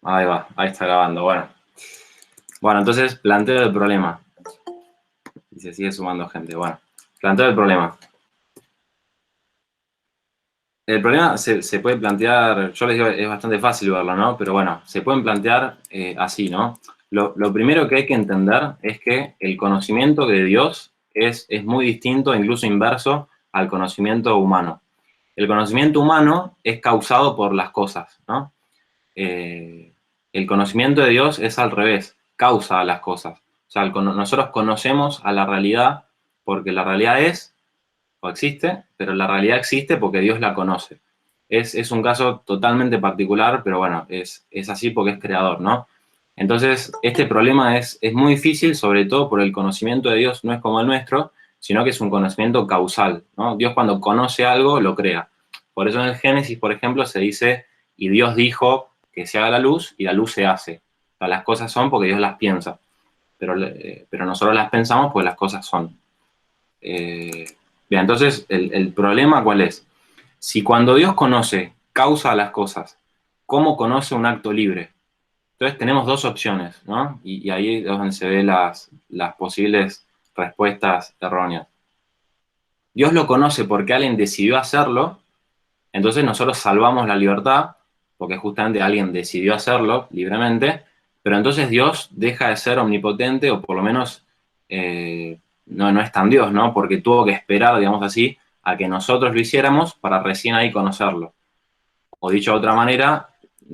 Ahí va, ahí está grabando. Bueno, entonces planteo el problema. Y se sigue sumando gente. Bueno, planteo el problema. El problema se puede plantear, yo les digo, es bastante fácil verlo, ¿no? Pero bueno, se pueden plantear así, ¿no? Lo primero que hay que entender es que el conocimiento de Dios es muy distinto, incluso inverso, al conocimiento humano. El conocimiento humano es causado por las cosas, ¿no? El conocimiento de Dios es al revés, causa las cosas. O sea, nosotros conocemos a la realidad porque la realidad es o existe, pero la realidad existe porque Dios la conoce. Es un caso totalmente particular, pero bueno, es así porque es creador, ¿no? Entonces, este problema es muy difícil, sobre todo por el conocimiento de Dios, no es como el nuestro, sino que es un conocimiento causal, ¿no? Dios cuando conoce algo, lo crea. Por eso en el Génesis, por ejemplo, se dice, y Dios dijo que se haga la luz, y la luz se hace. O sea, las cosas son porque Dios las piensa, pero nosotros las pensamos porque las cosas son. Eh, Bien, entonces, el problema, ¿cuál es? Si cuando Dios conoce, causa las cosas, ¿cómo conoce un acto libre? Entonces tenemos dos opciones, ¿no? Y ahí es donde se ven las posibles respuestas erróneas. Dios lo conoce porque alguien decidió hacerlo, entonces nosotros salvamos la libertad, porque justamente alguien decidió hacerlo libremente, pero entonces Dios deja de ser omnipotente, o por lo menos no es tan Dios, ¿no? Porque tuvo que esperar, digamos así, a que nosotros lo hiciéramos para recién ahí conocerlo. O dicho de otra manera,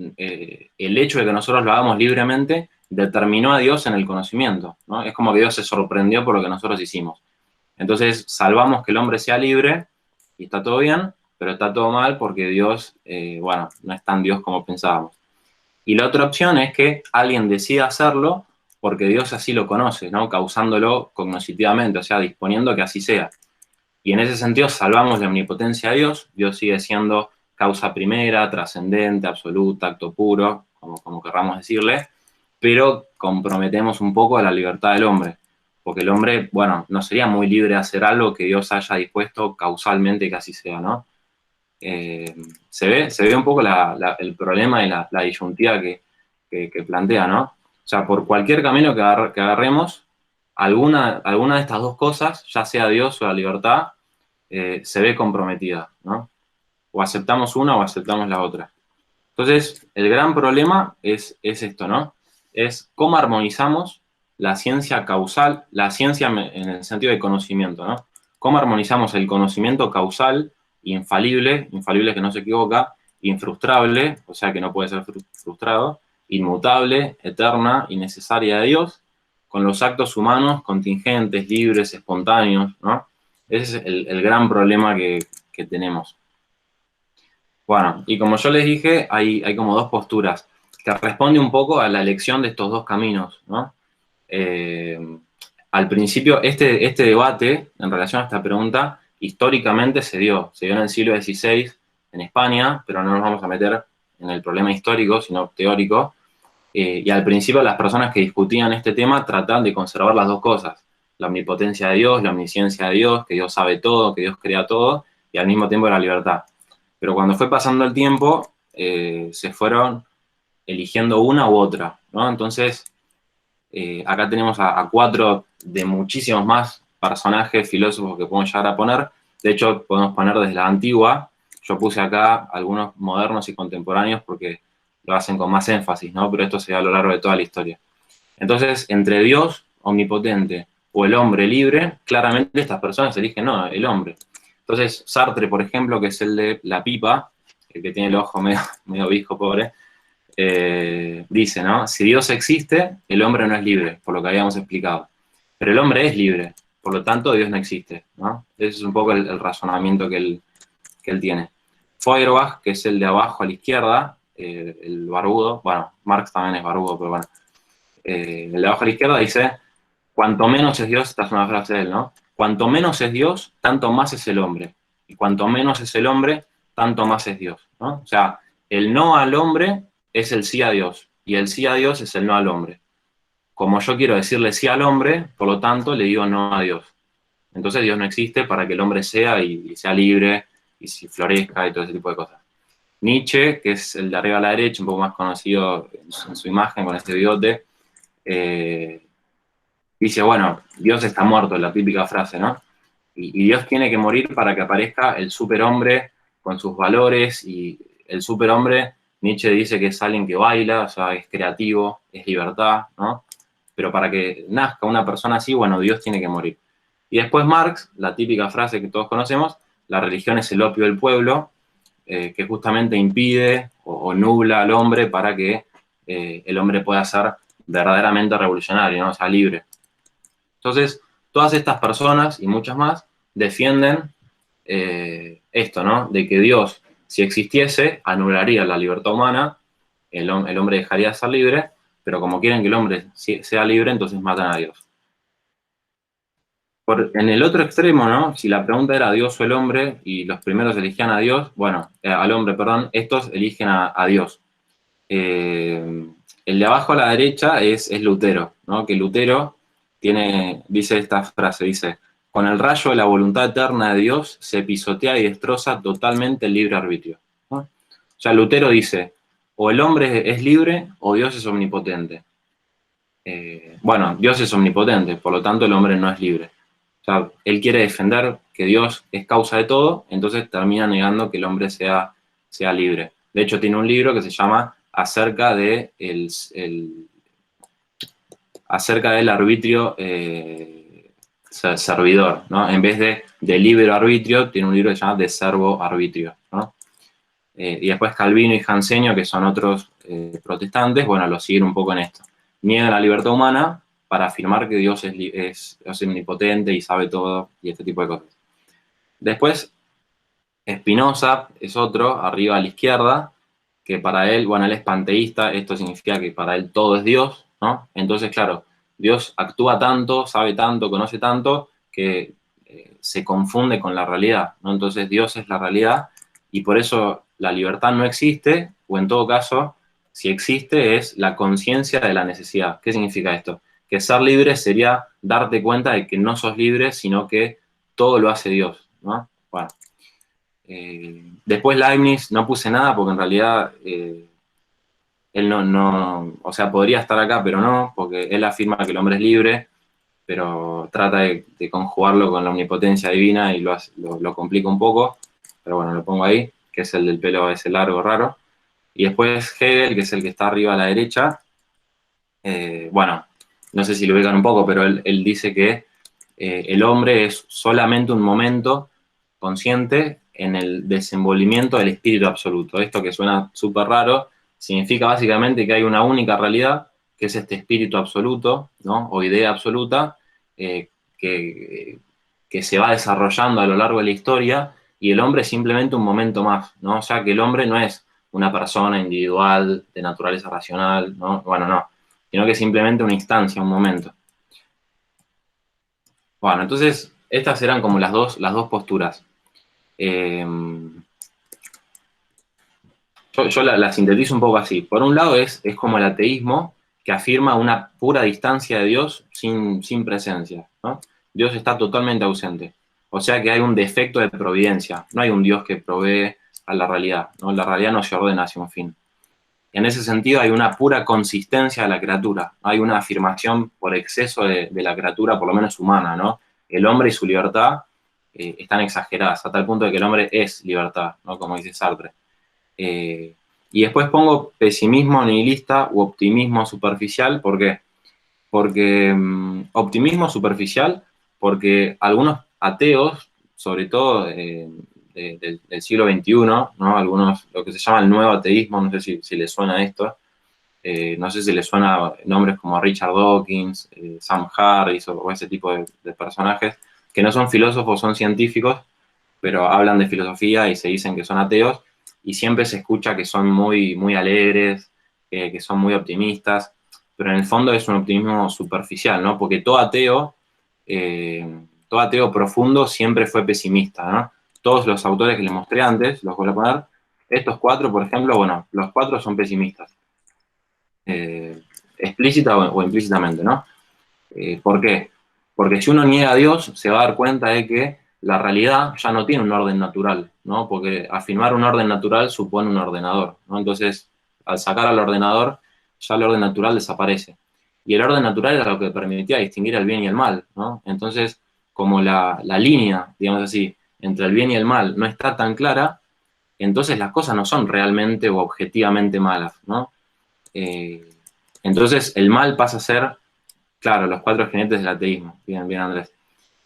el hecho de que nosotros lo hagamos libremente determinó a Dios en el conocimiento, ¿no? Es como que Dios se sorprendió por lo que nosotros hicimos. Entonces, salvamos que el hombre sea libre y está todo bien, pero está todo mal porque Dios, bueno, no es tan Dios como pensábamos. Y la otra opción es que alguien decida hacerlo porque Dios así lo conoce, ¿no? Causándolo cognitivamente, o sea, disponiendo que así sea. Y en ese sentido salvamos la omnipotencia de Dios. Dios sigue siendo causa primera, trascendente, absoluta, acto puro, como querramos decirle, pero comprometemos un poco a la libertad del hombre. Porque el hombre, bueno, no sería muy libre de hacer algo que Dios haya dispuesto causalmente que así sea, ¿no? Se ve un poco el problema y la disyuntiva que plantea, ¿no? O sea, por cualquier camino que agarremos, alguna de estas dos cosas, ya sea Dios o la libertad, se ve comprometida, ¿no? O aceptamos una o aceptamos la otra. Entonces, el gran problema es esto, ¿no? Es cómo armonizamos la ciencia causal, la ciencia en el sentido de conocimiento, ¿no? Cómo armonizamos el conocimiento causal, infalible, infalible que no se equivoca, infrustrable, o sea que no puede ser frustrado, inmutable, eterna y necesaria de Dios, con los actos humanos contingentes, libres, espontáneos, ¿no? Ese es el gran problema que tenemos. Bueno, y como yo les dije, hay como dos posturas, que responde un poco a la elección de estos dos caminos, ¿no? Al principio, este debate, en relación a esta pregunta, históricamente se dio en el siglo XVI en España, pero no nos vamos a meter en el problema histórico, sino teórico. Y al principio las personas que discutían este tema trataban de conservar las dos cosas, la omnipotencia de Dios, la omnisciencia de Dios, que Dios sabe todo, que Dios crea todo, y al mismo tiempo la libertad. Pero cuando fue pasando el tiempo, se fueron eligiendo una u otra, ¿no? Entonces, acá tenemos a cuatro de muchísimos más personajes, filósofos que podemos llegar a poner. De hecho, podemos poner desde la antigua. Yo puse acá algunos modernos y contemporáneos porque lo hacen con más énfasis, ¿no? Pero esto se da a lo largo de toda la historia. Entonces, entre Dios omnipotente o el hombre libre, claramente estas personas eligen, no, el hombre. Entonces, Sartre, por ejemplo, que es el de La Pipa, el que tiene el ojo medio visco, pobre, dice, ¿no? Si Dios existe, el hombre no es libre, por lo que habíamos explicado. Pero el hombre es libre, por lo tanto Dios no existe, ¿no? Ese es un poco el razonamiento que él tiene. Feuerbach, que es el de abajo a la izquierda, el barbudo, bueno, Marx también es barbudo, pero bueno, el de abajo a la izquierda dice, cuanto menos es Dios, esta es una frase de él, ¿no? Cuanto menos es Dios, tanto más es el hombre. Y cuanto menos es el hombre, tanto más es Dios, ¿no? O sea, el no al hombre es el sí a Dios, y el sí a Dios es el no al hombre. Como yo quiero decirle sí al hombre, por lo tanto le digo no a Dios. Entonces Dios no existe para que el hombre sea y sea libre y si florezca y todo ese tipo de cosas. Nietzsche, que es el de arriba a la derecha, un poco más conocido en su imagen con este bigote, dice, bueno, Dios está muerto, la típica frase, ¿no? Y Dios tiene que morir para que aparezca el superhombre con sus valores, y el superhombre, Nietzsche dice que es alguien que baila, o sea, es creativo, es libertad, ¿no? Pero para que nazca una persona así, bueno, Dios tiene que morir. Y después Marx, la típica frase que todos conocemos, la religión es el opio del pueblo, que justamente impide o nubla al hombre para que el hombre pueda ser verdaderamente revolucionario, ¿no? O sea, libre. Entonces, todas estas personas y muchas más defienden esto, ¿no? De que Dios, si existiese, anularía la libertad humana, el hombre dejaría de ser libre, pero como quieren que el hombre sea libre, entonces matan a Dios. En el otro extremo, ¿no? Si la pregunta era Dios o el hombre, y los primeros elegían a Dios, bueno, al hombre, perdón, estos eligen a Dios. El de abajo a la derecha es Lutero, ¿no? Que Lutero dice esta frase, dice, con el rayo de la voluntad eterna de Dios se pisotea y destroza totalmente el libre arbitrio, ¿no? O sea, Lutero dice, o el hombre es libre o Dios es omnipotente. Bueno, Dios es omnipotente, por lo tanto el hombre no es libre. O sea, él quiere defender que Dios es causa de todo, entonces termina negando que el hombre sea libre. De hecho, tiene un libro que se llama acerca del arbitrio servidor, ¿no? En vez de libre arbitrio, tiene un libro que se llama de servo arbitrio, ¿no? Y después Calvino y Jansenio, que son otros protestantes, bueno, lo siguen un poco en esto. Niegan la libertad humana para afirmar que Dios es omnipotente y sabe todo y este tipo de cosas. Después, Spinoza es otro, arriba a la izquierda, que para él, bueno, él es panteísta, esto significa que para él todo es Dios, ¿no? Entonces, claro, Dios actúa tanto, sabe tanto, conoce tanto, que se confunde con la realidad, ¿no? Entonces Dios es la realidad y por eso la libertad no existe, o en todo caso, si existe, es la conciencia de la necesidad. ¿Qué significa esto? Que ser libre sería darte cuenta de que no sos libre, sino que todo lo hace Dios, ¿no? Bueno. Después Leibniz no puse nada porque en realidad él o sea, podría estar acá, pero no, porque él afirma que el hombre es libre, pero trata de conjugarlo con la omnipotencia divina y lo complica un poco, pero bueno, lo pongo ahí, que es el del pelo ese largo, raro. Y después Hegel, que es el que está arriba a la derecha, bueno, no sé si lo ubican un poco, pero él dice que el hombre es solamente un momento consciente en el desenvolvimiento del espíritu absoluto. Esto que suena súper raro, significa básicamente que hay una única realidad, que es este espíritu absoluto, ¿no? O idea absoluta, eh, que, que se va desarrollando a lo largo de la historia, y el hombre es simplemente un momento más, ¿no? O sea, que el hombre no es una persona individual, de naturaleza racional, ¿no? Bueno, no, sino que es simplemente una instancia, un momento. Bueno, entonces, estas eran como las dos posturas. Eh, yo la sintetizo un poco así. Por un lado es como el ateísmo, que afirma una pura distancia de Dios sin presencia, ¿no? Dios está totalmente ausente. O sea que hay un defecto de providencia. No hay un Dios que provee a la realidad, ¿no? La realidad no se ordena hacia un fin. En ese sentido hay una pura consistencia de la criatura. Hay una afirmación por exceso de la criatura, por lo menos humana, ¿no? El hombre y su libertad están exageradas, a tal punto de que el hombre es libertad, ¿no? Como dice Sartre. Eh, y después pongo pesimismo nihilista u optimismo superficial. ¿Por qué? Porque optimismo superficial, porque algunos ateos, sobre todo del siglo XXI, ¿no? Algunos, lo que se llama el nuevo ateísmo, no sé si les suena esto, no sé si les suena nombres como Richard Dawkins, Sam Harris o ese tipo de personajes, que no son filósofos, son científicos, pero hablan de filosofía y se dicen que son ateos, y siempre se escucha que son muy, muy alegres, que son muy optimistas, pero en el fondo es un optimismo superficial, ¿no? Porque todo ateo profundo siempre fue pesimista, ¿no? Todos los autores que les mostré antes, los voy a poner, estos cuatro, por ejemplo, bueno, los cuatro son pesimistas, explícita o implícitamente, ¿no? ¿Por qué? Porque si uno niega a Dios, se va a dar cuenta de que la realidad ya no tiene un orden natural, ¿no? Porque afirmar un orden natural supone un ordenador, ¿no? Entonces, al sacar al ordenador, ya el orden natural desaparece. Y el orden natural era lo que permitía distinguir el bien y el mal, ¿no? Entonces, como la línea, digamos así, entre el bien y el mal no está tan clara, entonces las cosas no son realmente o objetivamente malas, ¿no? Eh, entonces el mal pasa a ser, claro, los cuatro jinetes del ateísmo. Bien, bien, Andrés.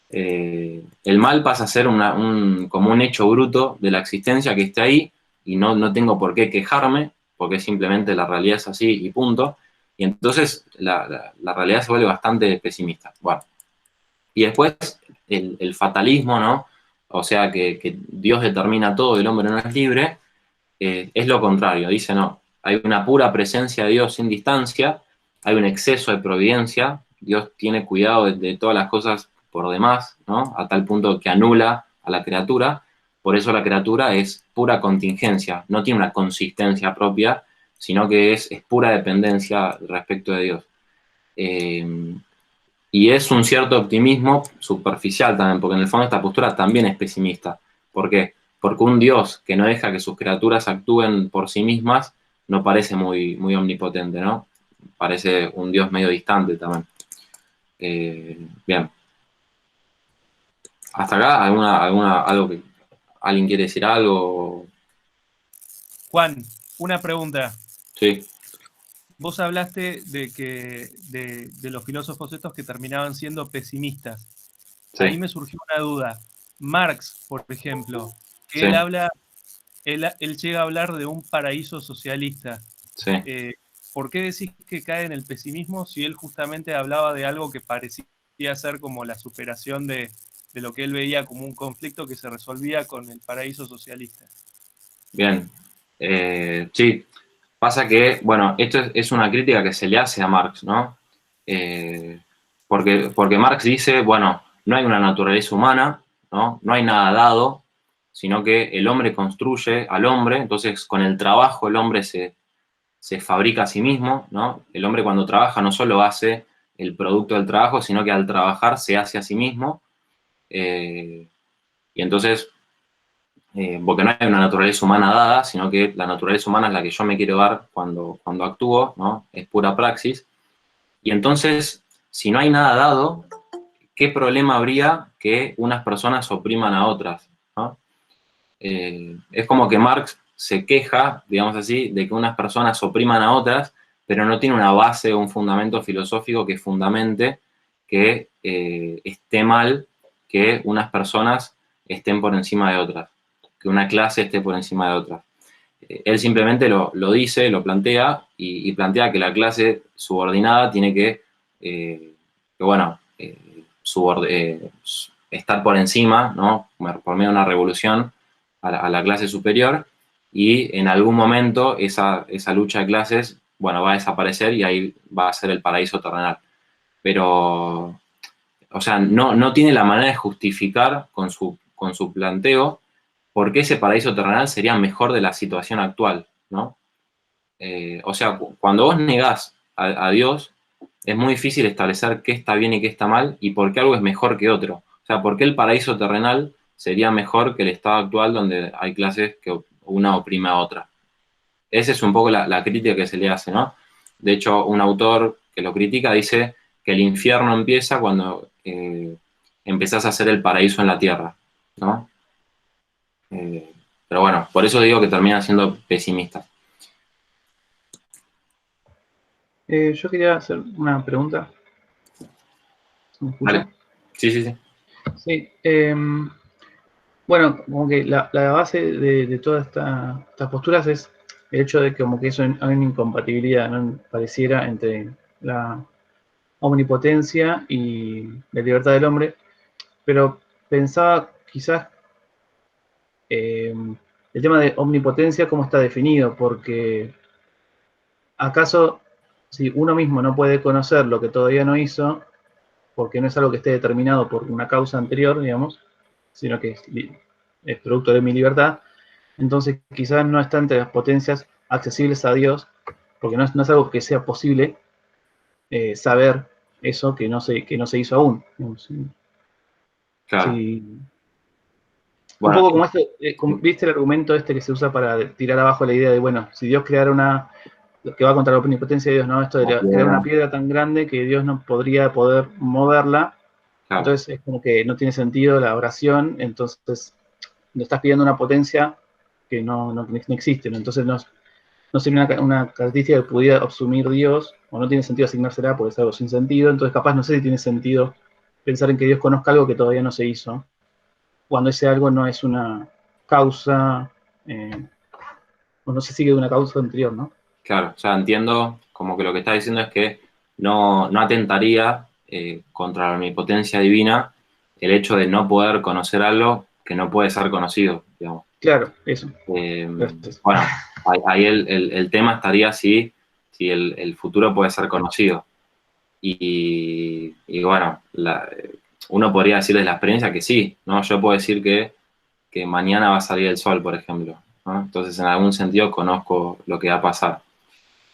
El mal pasa a ser como un hecho bruto de la existencia que está ahí y no tengo por qué quejarme, porque simplemente la realidad es así y punto. Y entonces la realidad se vuelve bastante pesimista. Bueno, y después el fatalismo, ¿no? O sea, que Dios determina todo y el hombre no es libre, es lo contrario. Dice, no, hay una pura presencia de Dios sin distancia, hay un exceso de providencia, Dios tiene cuidado de todas las cosas por demás, ¿no? A tal punto que anula a la criatura, por eso la criatura es pura contingencia, no tiene una consistencia propia, sino que es pura dependencia respecto de Dios. Eh, y es un cierto optimismo superficial también, porque en el fondo esta postura también es pesimista. ¿Por qué? Porque un Dios que no deja que sus criaturas actúen por sí mismas no parece muy omnipotente, ¿no? Parece un Dios medio distante también. Bien. Hasta acá, algo que alguien quiere decir algo. Juan, una pregunta. Sí, Vos hablaste de los filósofos estos que terminaban siendo pesimistas. Ahí sí, me surgió una duda. Marx, por ejemplo, que sí, él llega a hablar de un paraíso socialista. sí. Eh, ¿Por qué decís que cae en el pesimismo si él justamente hablaba de algo que parecía ser como la superación de lo que él veía como un conflicto que se resolvía con el paraíso socialista? Bien. Sí, pasa que, bueno, esto es una crítica que se le hace a Marx, ¿no? Eh, porque Marx dice, bueno, no hay una naturaleza humana, ¿no? No hay nada dado, sino que el hombre construye al hombre, entonces con el trabajo el hombre se fabrica a sí mismo, ¿no? El hombre cuando trabaja no solo hace el producto del trabajo, sino que al trabajar se hace a sí mismo. eh, y entonces porque no hay una naturaleza humana dada, sino que la naturaleza humana es la que yo me quiero dar cuando actúo, ¿no? Es pura praxis. Y entonces, si no hay nada dado, ¿qué problema habría que unas personas opriman a otras? ¿No? Es como que Marx se queja, digamos así, de que unas personas opriman a otras, pero no tiene una base o un fundamento filosófico que fundamente que esté mal que unas personas estén por encima de otras, que una clase esté por encima de otra. Él simplemente lo dice, lo plantea y plantea que la clase subordinada tiene que bueno, estar por encima, ¿no? Por medio de una revolución a la clase superior y en algún momento esa lucha de clases, bueno, va a desaparecer y ahí va a ser el paraíso terrenal. Pero, o sea, no tiene la manera de justificar con su planteo por qué ese paraíso terrenal sería mejor de la situación actual, ¿no? O sea, cuando vos negás a Dios, es muy difícil establecer qué está bien y qué está mal y por qué algo es mejor que otro. O sea, por qué el paraíso terrenal sería mejor que el estado actual donde hay clases que una oprime a otra. Esa es un poco la crítica que se le hace, ¿no? De hecho, un autor que lo critica dice que el infierno empieza cuando empezás a hacer el paraíso en la tierra, ¿no? Eh, pero bueno, por eso digo que termina siendo pesimista. Yo quería hacer una pregunta. ¿Se me escucha? Vale. Sí, sí, sí. Sí. Bueno, como que la base de todas estas posturas es el hecho de que como que eso hay una incompatibilidad, ¿no? Pareciera entre la omnipotencia y la libertad del hombre, pero pensaba quizás el tema de omnipotencia, cómo está definido, porque acaso si uno mismo no puede conocer lo que todavía no hizo, porque no es algo que esté determinado por una causa anterior, digamos, sino que es producto de mi libertad, entonces quizás no está entre las potencias accesibles a Dios, porque no es algo que sea posible saber eso que no se hizo aún. Digamos, Claro. si, Un Bueno, poco como este, ¿viste el argumento este que se usa para tirar abajo la idea de, bueno, si Dios creara que va contra la omnipotencia de Dios, ¿no? Esto de crear una piedra tan grande que Dios no podría poder moverla, claro, entonces es como que no tiene sentido la oración, entonces le estás pidiendo una potencia que no existe, ¿no? Entonces no sería una característica que pudiera obsumir Dios, o no tiene sentido asignársela porque es algo sin sentido, entonces capaz no sé si tiene sentido pensar en que Dios conozca algo que todavía no se hizo, cuando ese algo no es una causa, o no se sigue de una causa anterior, ¿no? claro. O sea, entiendo como que lo que está diciendo es que no atentaría contra la omnipotencia divina el hecho de no poder conocer algo que no puede ser conocido, digamos. Claro, eso. Bueno, ahí el tema estaría si el futuro puede ser conocido. Y bueno, uno podría decir desde la experiencia que sí, ¿no? Yo puedo decir que mañana va a salir el sol, por ejemplo, ¿no? Entonces, en algún sentido, conozco lo que va a pasar.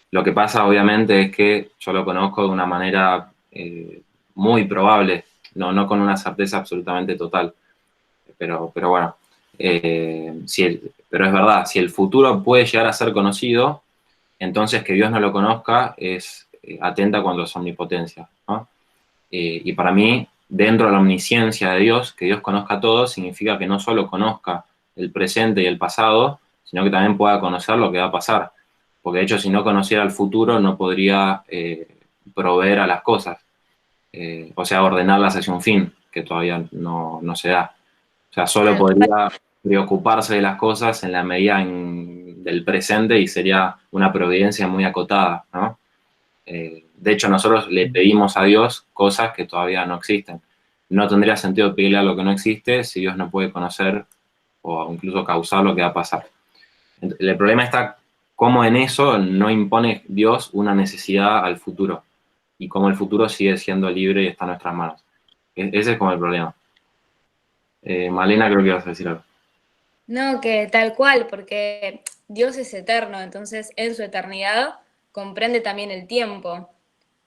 Lo que pasa, obviamente, es que yo lo conozco de una manera muy probable, no con una certeza absolutamente total. Pero bueno, pero es verdad, si el futuro puede llegar a ser conocido, entonces que Dios no lo conozca es atenta contra su omnipotencia, ¿no? Y para mí, dentro de la omnisciencia de Dios, que Dios conozca todo, significa que no solo conozca el presente y el pasado, sino que también pueda conocer lo que va a pasar. Porque de hecho, si no conociera el futuro, no podría proveer a las cosas. O sea, ordenarlas hacia un fin, que todavía no se da. O sea, solo podría preocuparse de las cosas en la medida del presente y sería una providencia muy acotada, ¿no? De hecho, nosotros le pedimos a Dios cosas que todavía no existen. No tendría sentido pedirle algo que no existe si Dios no puede conocer o incluso causar lo que va a pasar. El problema está cómo en eso no impone Dios una necesidad al futuro y cómo el futuro sigue siendo libre y está en nuestras manos. Ese es como el problema. Malena, creo que ibas a decir algo. No, que tal cual, porque Dios es eterno, entonces en su eternidad comprende también el tiempo,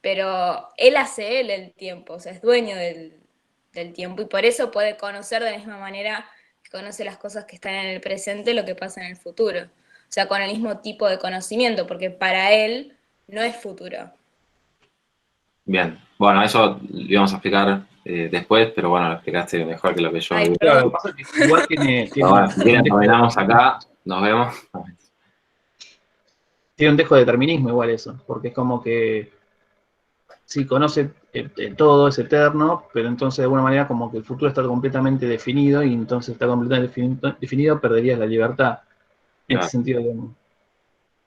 pero Él hace Él el tiempo, o sea, es dueño del tiempo y por eso puede conocer de la misma manera que conoce las cosas que están en el presente, lo que pasa en el futuro. O sea, con el mismo tipo de conocimiento, porque para Él no es futuro. Bien, bueno, eso lo íbamos a explicar después, pero bueno, lo explicaste mejor que lo que yo. Ay, Claro, lo que pasa es que igual tiene Pero bueno, si quieren, terminamos acá, nos vemos. tiene un dejo de determinismo igual eso, porque es como que sí conoce todo, es eterno, pero entonces de alguna manera como que el futuro está completamente definido y entonces está completamente definido, perderías la libertad en Claro, ese sentido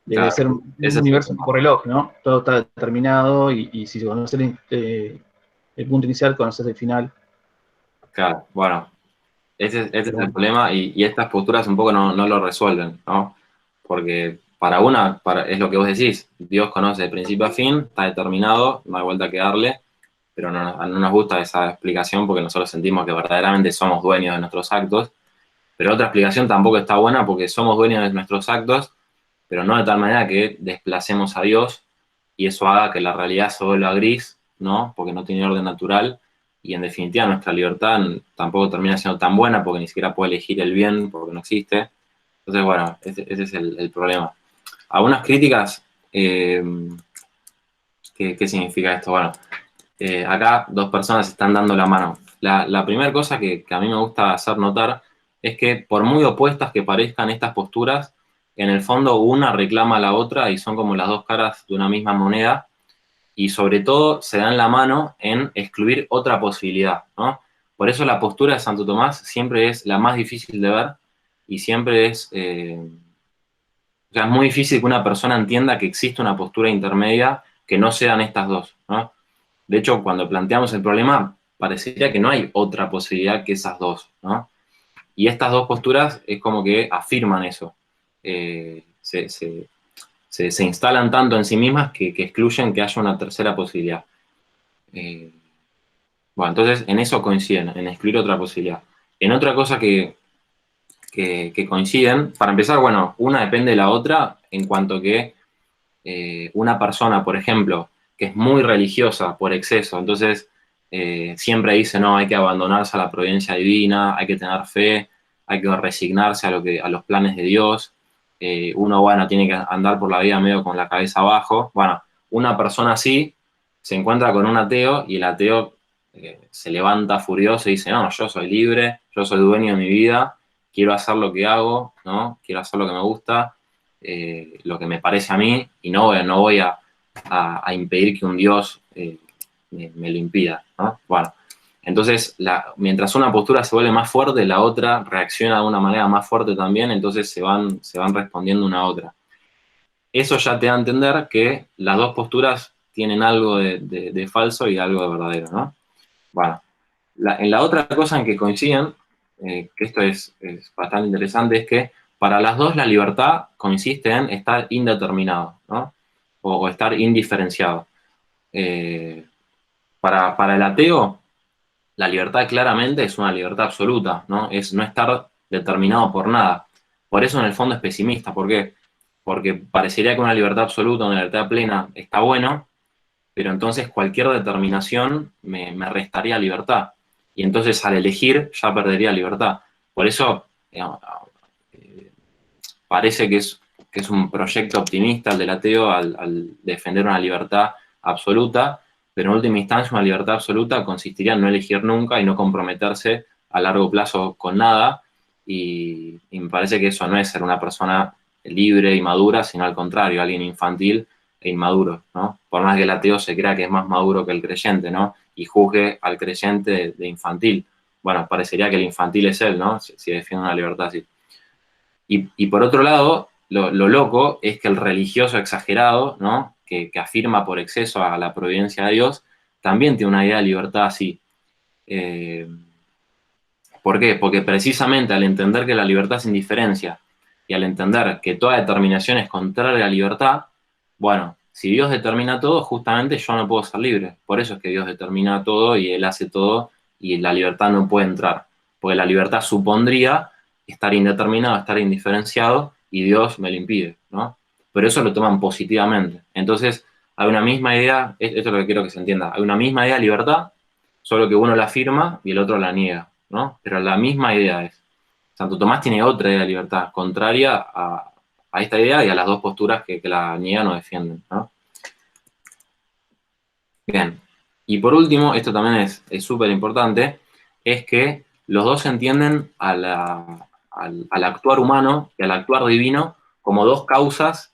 de claro, ser un ese es el universo tema. por reloj, ¿no? Todo está determinado y si conoces el punto inicial, conoces el final. Claro, bueno, ese es Pero el bueno, problema y estas posturas un poco no lo resuelven, ¿no? Porque para una, es lo que vos decís, Dios conoce de principio a fin, está determinado, no hay vuelta que darle, pero no nos gusta esa explicación porque nosotros sentimos que verdaderamente somos dueños de nuestros actos, pero otra explicación tampoco está buena porque somos dueños de nuestros actos, pero no de tal manera que desplacemos a Dios y eso haga que la realidad se vuelva gris, ¿no? Porque no tiene orden natural y en definitiva nuestra libertad tampoco termina siendo tan buena porque ni siquiera puede elegir el bien porque no existe. Entonces, bueno, ese es el problema. Algunas críticas, ¿qué significa esto? Bueno, acá dos personas están dando la mano. La primera cosa que a mí me gusta hacer notar es que por muy opuestas que parezcan estas posturas, en el fondo una reclama a la otra y son como las dos caras de una misma moneda y sobre todo se dan la mano en excluir otra posibilidad, ¿no? Por eso la postura de Santo Tomás siempre es la más difícil de ver y siempre o sea, es muy difícil que una persona entienda que existe una postura intermedia que no sean estas dos, ¿no? De hecho, cuando planteamos el problema, parecería que no hay otra posibilidad que esas dos, ¿no? Y estas dos posturas es como que afirman eso. Se instalan tanto en sí mismas que excluyen que haya una tercera posibilidad. Bueno, entonces en eso coinciden, en excluir otra posibilidad. En otra cosa que coinciden, para empezar, bueno, una depende de la otra en cuanto que una persona, por ejemplo, que es muy religiosa por exceso, entonces siempre dice, no, hay que abandonarse a la providencia divina, hay que tener fe, hay que resignarse a los planes de Dios. Uno, bueno, tiene que andar por la vida medio con la cabeza abajo. Bueno, una persona así se encuentra con un ateo y el ateo se levanta furioso y dice, no, yo soy libre, yo soy dueño de mi vida, quiero hacer lo que hago, ¿no? Quiero hacer lo que me gusta, lo que me parece a mí, y no voy a impedir que un Dios me lo impida, ¿no? Bueno, entonces, mientras una postura se vuelve más fuerte, la otra reacciona de una manera más fuerte también, entonces se van respondiendo una a otra. Eso ya te da a entender que las dos posturas tienen algo de falso y algo de verdadero, ¿no? Bueno, en la otra cosa en que coinciden, que esto es bastante interesante, es que para las dos la libertad consiste en estar indeterminado, ¿no? O estar indiferenciado. Para el ateo, la libertad claramente es una libertad absoluta, ¿no? Es no estar determinado por nada. Por eso en el fondo es pesimista. ¿Por qué? Porque parecería que una libertad absoluta, una libertad plena está bueno, pero entonces cualquier determinación me restaría libertad. Y entonces al elegir ya perdería libertad. Por eso digamos, parece que es un proyecto optimista el del ateo al defender una libertad absoluta, pero en última instancia una libertad absoluta consistiría en no elegir nunca y no comprometerse a largo plazo con nada, y me parece que eso no es ser una persona libre y madura, sino al contrario, alguien infantil e inmaduro, ¿no? Por más que el ateo se crea que es más maduro que el creyente, ¿no? Y juzgue al creyente de infantil. Bueno, parecería que el infantil es él, ¿no? Si defiende una libertad así. Y por otro lado, lo loco es que el religioso exagerado, ¿no? Que afirma por exceso a la providencia de Dios, también tiene una idea de libertad así. Eh, ¿Por qué? Porque precisamente al entender que la libertad es indiferencia y al entender que toda determinación es contraria a la libertad, bueno, si Dios determina todo, justamente yo no puedo ser libre. Por eso es que Dios determina todo y Él hace todo y la libertad no puede entrar. Porque la libertad supondría estar indeterminado, estar indiferenciado y Dios me lo impide, ¿no? Pero eso lo toman positivamente. Entonces, hay una misma idea, esto es lo que quiero que se entienda, hay una misma idea de libertad, solo que uno la afirma y el otro la niega, ¿no? Pero la misma idea es. Santo Tomás tiene otra idea de libertad, contraria a esta idea y a las dos posturas que la niegan o defienden, ¿no? Bien. Y por último, esto también es súper importante, es que los dos entienden al actuar humano y al actuar divino como dos causas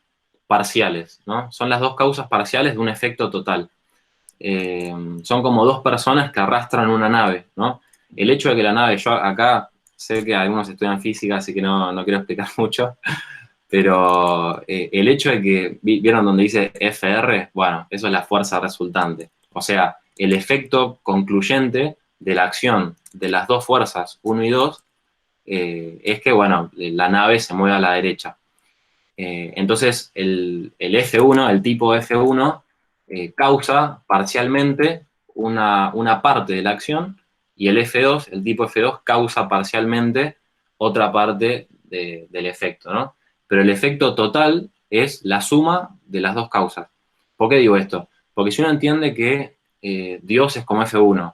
parciales, ¿no? Son las dos causas parciales de un efecto total. Son como dos personas que arrastran una nave, ¿no? El hecho de que la nave, yo acá sé que algunos estudian física, así que no quiero explicar mucho, pero el hecho de que, ¿vieron donde dice FR? Bueno, eso es la fuerza resultante. O sea, el efecto concluyente de la acción de las dos fuerzas, 1 y 2, es que, bueno, la nave se mueve a la derecha. Entonces, el F1, el tipo F1, causa parcialmente una parte de la acción y el F2, el tipo F2, causa parcialmente otra parte del efecto, ¿no? Pero el efecto total es la suma de las dos causas. ¿Por qué digo esto? Porque si uno entiende que Dios es como F1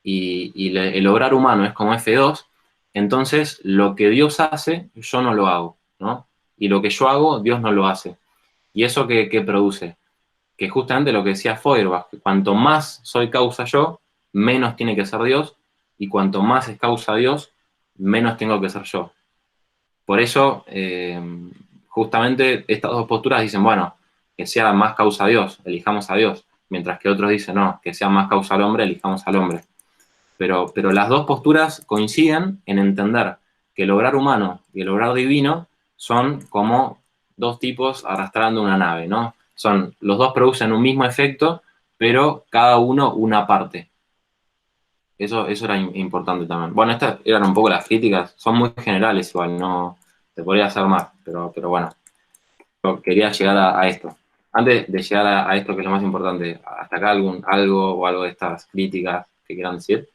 y el obrar humano es como F2, entonces lo que Dios hace, yo no lo hago, ¿no? Y lo que yo hago, Dios no lo hace. ¿Y eso qué produce? Que justamente lo que decía Feuerbach, que cuanto más soy causa yo, menos tiene que ser Dios, y cuanto más es causa Dios, menos tengo que ser yo. Por eso, justamente estas dos posturas dicen, bueno, que sea más causa Dios, elijamos a Dios, mientras que otros dicen, no, que sea más causa al hombre, elijamos al hombre. Pero las dos posturas coinciden en entender que el obrar humano y el obrar divino son como dos tipos arrastrando una nave, ¿no? Los dos producen un mismo efecto, pero cada uno una parte. Eso era importante también. Bueno, estas eran un poco las críticas, son muy generales igual, no se podría hacer más, pero bueno, yo quería llegar a esto. Antes de llegar a esto, que es lo más importante, ¿hasta acá algo de estas críticas que quieran decir?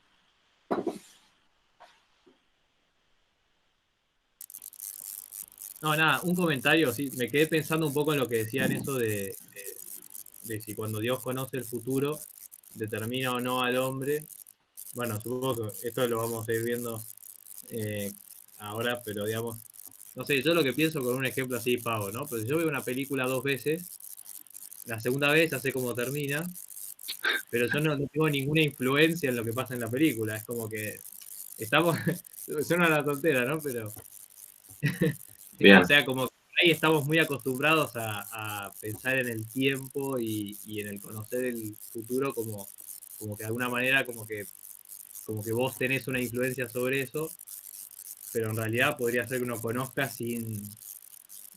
No, nada, un comentario, sí, me quedé pensando un poco en lo que decían eso de si cuando Dios conoce el futuro, determina o no al hombre. Bueno, supongo que esto lo vamos a ir viendo ahora, pero digamos, no sé, yo lo que pienso con un ejemplo así, pavo, ¿no? Pero si yo veo una película 2 veces, la segunda vez ya sé cómo termina, pero yo no tengo ninguna influencia en lo que pasa en la película. Es como que estamos, suena una tontera, ¿no? Pero, Bien. o sea, como que ahí estamos muy acostumbrados a pensar en el tiempo y en el conocer el futuro como que de alguna manera como que vos tenés una influencia sobre eso, pero en realidad podría ser que uno conozca sin,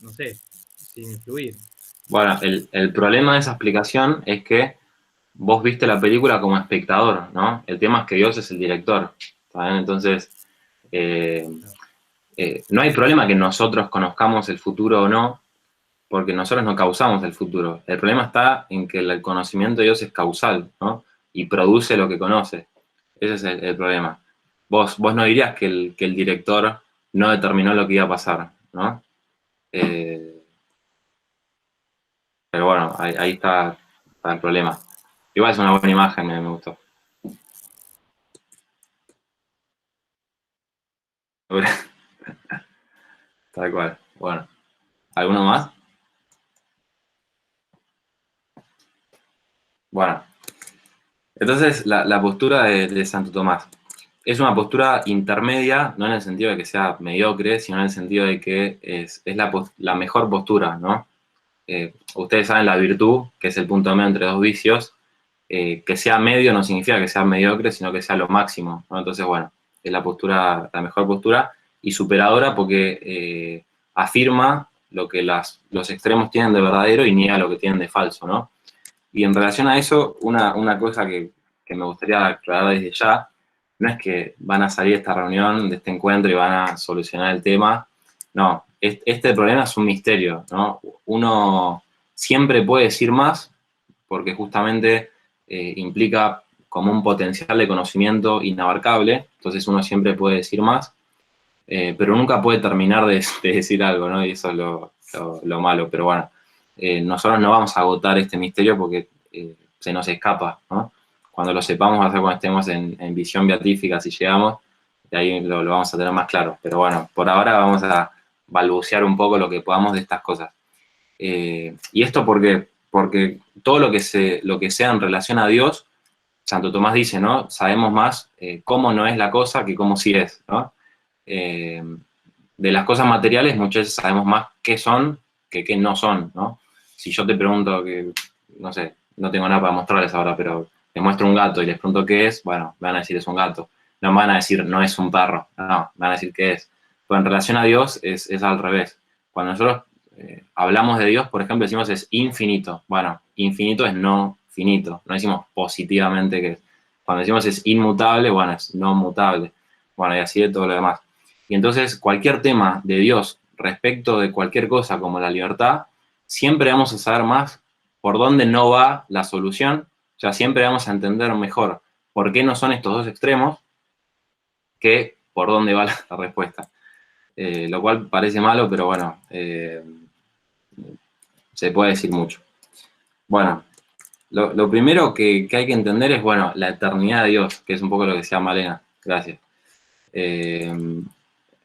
no sé, sin influir. Bueno, el problema de esa explicación es que vos viste la película como espectador, ¿no? El tema es que Dios es el director, ¿está bien? Entonces, no hay problema que nosotros conozcamos el futuro o no, porque nosotros no causamos el futuro. El problema está en que el conocimiento de Dios es causal, ¿no? Y produce lo que conoce. Ese es el problema. Vos no dirías que el director no determinó lo que iba a pasar, ¿no? Pero bueno, ahí está el problema. Igual es una buena imagen, me gustó. Tal cual. Bueno, ¿alguno más? Bueno, entonces la postura de Santo Tomás es una postura intermedia, no en el sentido de que sea mediocre, sino en el sentido de que es la mejor postura, ¿no? Ustedes saben la virtud, que es el punto medio entre dos vicios. Que sea medio no significa que sea mediocre, sino que sea lo máximo, ¿no? Entonces, bueno, es la mejor postura y superadora porque afirma lo que los extremos tienen de verdadero y niega lo que tienen de falso, ¿no? Y en relación a eso, una cosa que me gustaría aclarar desde ya, no es que van a salir de esta reunión, de este encuentro y van a solucionar el tema. No, este problema es un misterio, ¿no? Uno siempre puede decir más porque justamente implica como un potencial de conocimiento inabarcable, entonces uno siempre puede decir más, pero nunca puede terminar de decir algo, ¿no? Y eso es lo malo, pero bueno, nosotros no vamos a agotar este misterio porque se nos escapa, ¿no? Cuando lo sepamos va a ser cuando estemos en visión beatífica, si llegamos, de ahí lo vamos a tener más claro, pero bueno, por ahora vamos a balbucear un poco lo que podamos de estas cosas. ¿Y esto por qué? Porque todo lo que sea en relación a Dios, Santo Tomás dice, ¿no? Sabemos más cómo no es la cosa que cómo sí es, ¿no? De las cosas materiales muchas veces sabemos más qué son que qué no son, ¿no? Si yo te pregunto que, no sé, no tengo nada para mostrarles ahora, pero les muestro un gato y les pregunto qué es, bueno, me van a decir es un gato. No me van a decir no es un perro, no, me van a decir qué es. Pero en relación a Dios es al revés. Cuando nosotros hablamos de Dios, por ejemplo, decimos es infinito. Bueno, infinito es no finito, no decimos positivamente que es. Cuando decimos es inmutable, bueno, es no mutable. Bueno, y así de todo lo demás. Y entonces cualquier tema de Dios respecto de cualquier cosa como la libertad, siempre vamos a saber más por dónde no va la solución, o sea, siempre vamos a entender mejor por qué no son estos dos extremos que por dónde va la respuesta. Lo cual parece malo, pero bueno, se puede decir mucho. Bueno, lo primero que hay que entender es, bueno, la eternidad de Dios, que es un poco lo que decía Malena. Gracias.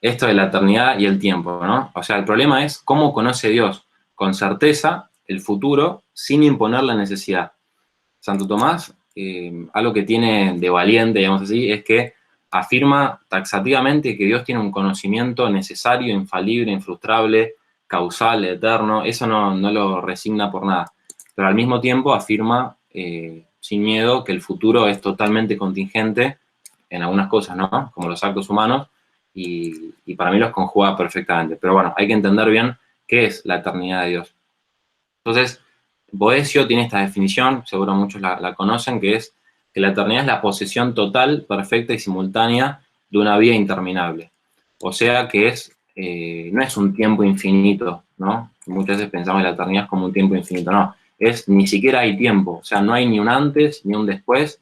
Esto de la eternidad y el tiempo, ¿no? O sea, el problema es cómo conoce Dios con certeza el futuro sin imponer la necesidad. Santo Tomás, algo que tiene de valiente, digamos así, es que afirma taxativamente que Dios tiene un conocimiento necesario, infalible, infrustrable, causal, eterno. Eso no lo resigna por nada. Pero al mismo tiempo afirma sin miedo que el futuro es totalmente contingente en algunas cosas, ¿no? Como los actos humanos, y para mí los conjuga perfectamente. Pero bueno, hay que entender bien qué es la eternidad de Dios. Entonces, Boecio tiene esta definición, seguro muchos la conocen, que es que la eternidad es la posesión total, perfecta y simultánea de una vida interminable. O sea que no es un tiempo infinito, ¿no? Muchas veces pensamos en la eternidad como un tiempo infinito, no. Ni siquiera hay tiempo, o sea, no hay ni un antes ni un después,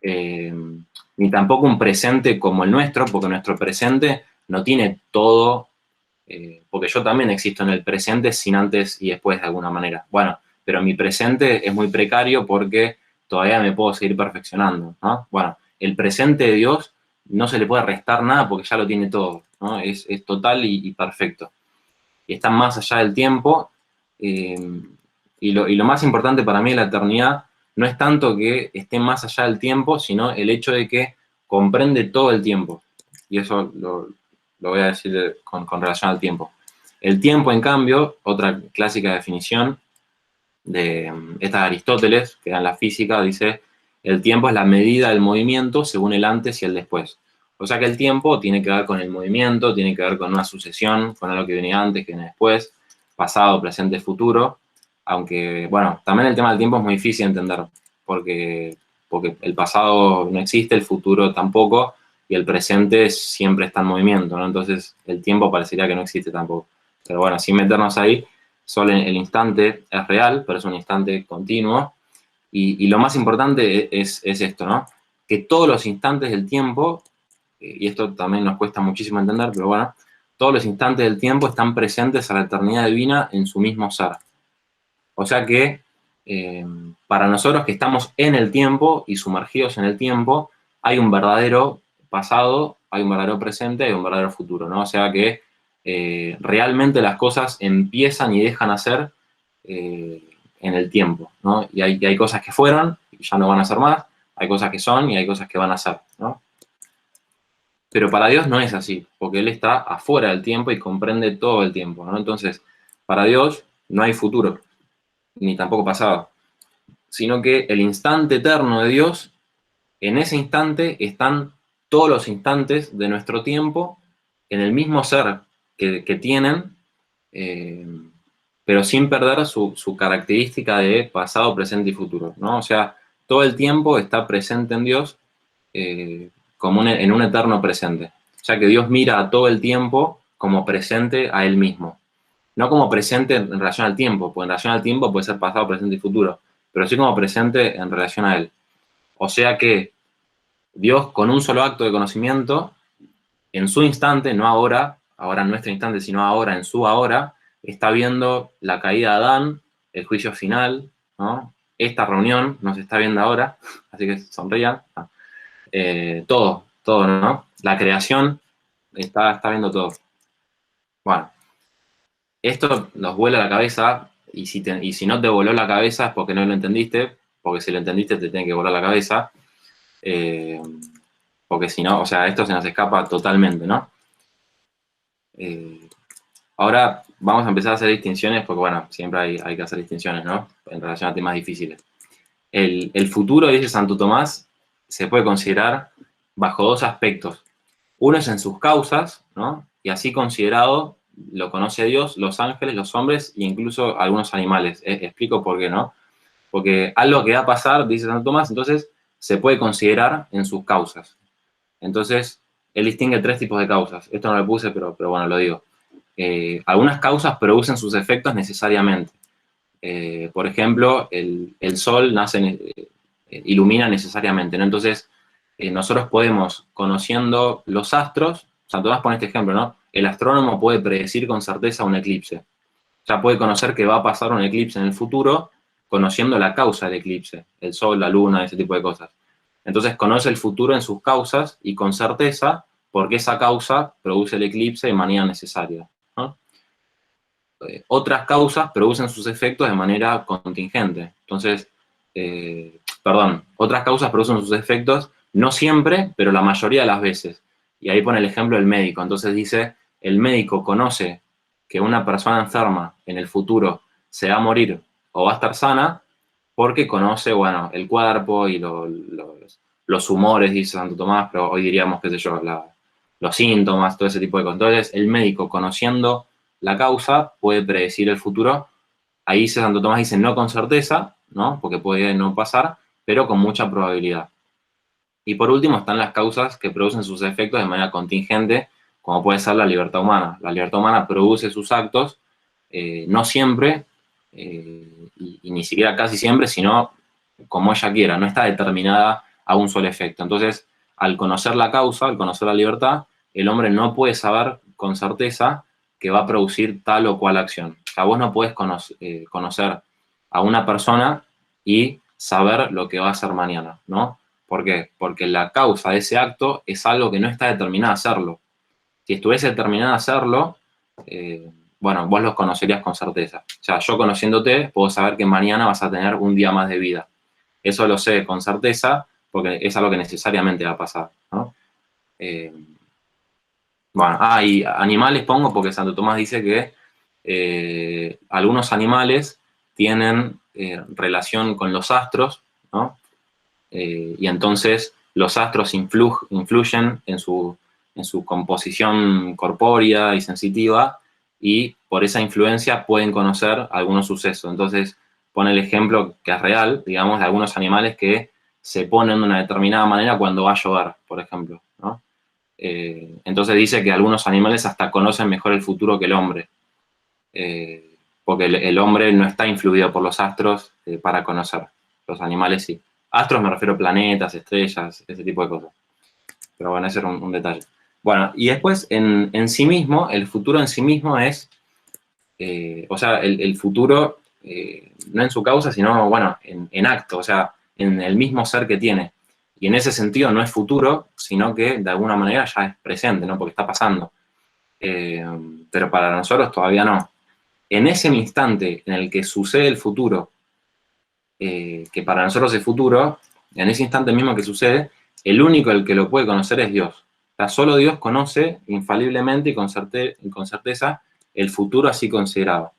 ni tampoco un presente como el nuestro, porque nuestro presente no tiene todo, porque yo también existo en el presente sin antes y después de alguna manera. Bueno, pero mi presente es muy precario porque todavía me puedo seguir perfeccionando, ¿no? Bueno, el presente de Dios no se le puede restar nada porque ya lo tiene todo, ¿no? Es total y perfecto. Y está más allá del tiempo, y lo más importante para mí de la eternidad no es tanto que esté más allá del tiempo, sino el hecho de que comprende todo el tiempo. Y eso lo voy a decir con relación al tiempo. El tiempo, en cambio, otra clásica definición de esta de Aristóteles, que da en la física, dice: el tiempo es la medida del movimiento según el antes y el después. O sea que el tiempo tiene que ver con el movimiento, tiene que ver con una sucesión, con algo que viene antes, que viene después, pasado, presente, futuro. Aunque, bueno, también el tema del tiempo es muy difícil de entender, porque el pasado no existe, el futuro tampoco, y el presente siempre está en movimiento, ¿no? Entonces el tiempo parecería que no existe tampoco. Pero bueno, sin meternos ahí, solo el instante es real, pero es un instante continuo. Y lo más importante es esto, ¿no? Que todos los instantes del tiempo, y esto también nos cuesta muchísimo entender, pero bueno, todos los instantes del tiempo están presentes a la eternidad divina en su mismo ser. O sea que para nosotros que estamos en el tiempo y sumergidos en el tiempo, hay un verdadero pasado, hay un verdadero presente, hay un verdadero futuro, ¿no? O sea que realmente las cosas empiezan y dejan de ser en el tiempo, ¿no? Y hay cosas que fueron y ya no van a ser más, hay cosas que son y hay cosas que van a ser, ¿no? Pero para Dios no es así, porque Él está afuera del tiempo y comprende todo el tiempo, ¿no? Entonces, para Dios no hay futuro, ni tampoco pasado, sino que el instante eterno de Dios, en ese instante están todos los instantes de nuestro tiempo en el mismo ser que tienen, pero sin perder su característica de pasado, presente y futuro, ¿no? O sea, todo el tiempo está presente en Dios, como en un eterno presente. O sea que Dios mira a todo el tiempo como presente a Él mismo. No como presente en relación al tiempo, porque en relación al tiempo puede ser pasado, presente y futuro, pero sí como presente en relación a Él. O sea que Dios, con un solo acto de conocimiento, en su instante, no ahora en nuestro instante, sino ahora, en su ahora, está viendo la caída de Adán, el juicio final, ¿no? Esta reunión nos está viendo ahora, así que sonrían. Todo, ¿no? La creación está viendo todo. Bueno, esto nos vuela la cabeza, y si no te voló la cabeza es porque no lo entendiste, porque si lo entendiste te tiene que volar la cabeza, porque si no, o sea, esto se nos escapa totalmente, ¿no? Ahora vamos a empezar a hacer distinciones, porque bueno, siempre hay que hacer distinciones, ¿no? En relación a temas difíciles. El futuro, dice Santo Tomás, se puede considerar bajo dos aspectos. Uno es en sus causas, ¿no? Y así considerado, lo conoce Dios, los ángeles, los hombres e incluso algunos animales. Explico por qué, ¿no? Porque algo que va a pasar, dice Santo Tomás, entonces se puede considerar en sus causas. Entonces, él distingue tres tipos de causas. Esto no lo puse, pero bueno, lo digo. Algunas causas producen sus efectos necesariamente. Por ejemplo, el sol ilumina necesariamente, ¿no? Entonces, nosotros podemos, conociendo los astros, Santo Tomás pone este ejemplo, ¿no? El astrónomo puede predecir con certeza un eclipse. O sea, puede conocer que va a pasar un eclipse en el futuro, conociendo la causa del eclipse, el sol, la luna, ese tipo de cosas. Entonces, conoce el futuro en sus causas y con certeza, porque esa causa produce el eclipse de manera necesaria, ¿no? Otras causas producen sus efectos de manera contingente. Entonces, otras causas producen sus efectos no siempre, pero la mayoría de las veces. Y ahí pone el ejemplo del médico. Entonces dice, el médico conoce que una persona enferma en el futuro se va a morir o va a estar sana porque conoce, bueno, el cuerpo y los humores, dice Santo Tomás, pero hoy diríamos, qué sé yo, los síntomas, todo ese tipo de cosas. Entonces, el médico, conociendo la causa, puede predecir el futuro. Ahí Santo Tomás dice no con certeza, ¿no? Porque puede no pasar, pero con mucha probabilidad. Y por último están las causas que producen sus efectos de manera contingente, como puede ser la libertad humana. La libertad humana produce sus actos, no siempre, y ni siquiera casi siempre, sino como ella quiera, no está determinada a un solo efecto. Entonces, al conocer la causa, al conocer la libertad, el hombre no puede saber con certeza que va a producir tal o cual acción. O sea, vos no podés conocer a una persona y saber lo que va a hacer mañana, ¿no? ¿Por qué? Porque la causa de ese acto es algo que no está determinado a hacerlo. Si estuviese determinado a hacerlo, bueno, vos los conocerías con certeza. O sea, yo conociéndote, puedo saber que mañana vas a tener un día más de vida. Eso lo sé con certeza porque es algo que necesariamente va a pasar, ¿no? Bueno, y animales pongo porque Santo Tomás dice que algunos animales tienen relación con los astros, ¿no? Y entonces los astros influyen en su composición corpórea y sensitiva, y por esa influencia pueden conocer algunos sucesos. Entonces pone el ejemplo que es real, digamos, de algunos animales que se ponen de una determinada manera cuando va a llover, por ejemplo, ¿no? Entonces dice que algunos animales hasta conocen mejor el futuro que el hombre, porque el hombre no está influido por los astros para conocer, los animales sí. Astros me refiero a planetas, estrellas, ese tipo de cosas. Pero bueno, ese era un detalle. Bueno, y después, en sí mismo, el futuro en sí mismo es, o sea, el futuro, no en su causa, sino, bueno, en acto, o sea, en el mismo ser que tiene. Y en ese sentido no es futuro, sino que de alguna manera ya es presente, ¿no? Porque está pasando. Pero para nosotros todavía no. En ese instante en el que sucede el futuro, que para nosotros es futuro, en ese instante mismo que sucede, el único el que lo puede conocer es Dios. O sea, solo Dios conoce infaliblemente y con certeza el futuro así considerado.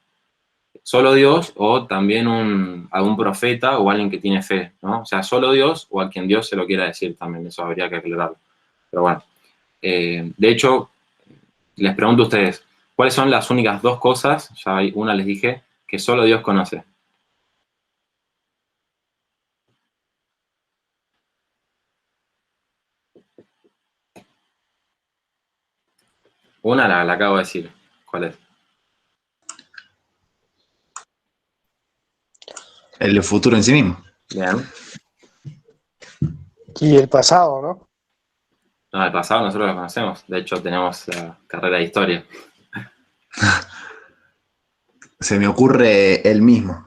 Solo Dios o también algún profeta o alguien que tiene fe, ¿no? O sea, solo Dios o a quien Dios se lo quiera decir también, eso habría que aclararlo. Pero bueno, de hecho, les pregunto a ustedes, ¿cuáles son las únicas dos cosas, ya hay una les dije, que solo Dios conoce? Una la acabo de decir. ¿Cuál es? El futuro en sí mismo. Bien. Y el pasado, ¿no? No, el pasado nosotros lo conocemos. De hecho, tenemos la carrera de historia. Se me ocurre el mismo.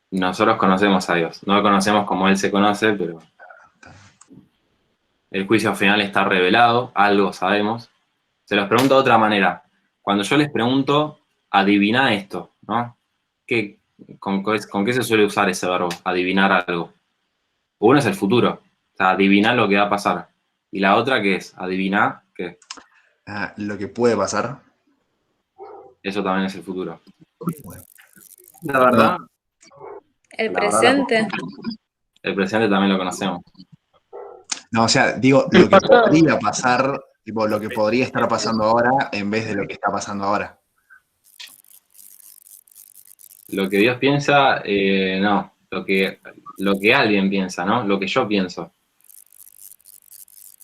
Nosotros conocemos a Dios. No lo conocemos como Él se conoce, pero el juicio final está revelado, algo sabemos. Se los pregunto de otra manera. Cuando yo les pregunto, adivina esto, ¿no? ¿Con qué se suele usar ese verbo? Adivinar algo. Uno es el futuro, o sea, adivinar lo que va a pasar. Y la otra, ¿qué es? Adivinar, ¿qué? Lo que puede pasar. Eso también es el futuro. La verdad, El La verdad, presente. el presente también lo conocemos. No, o sea, digo, lo que podría pasar, tipo, lo que podría estar pasando ahora en vez de lo que está pasando ahora. Lo que Dios piensa, no. Lo que alguien piensa, ¿no? Lo que yo pienso.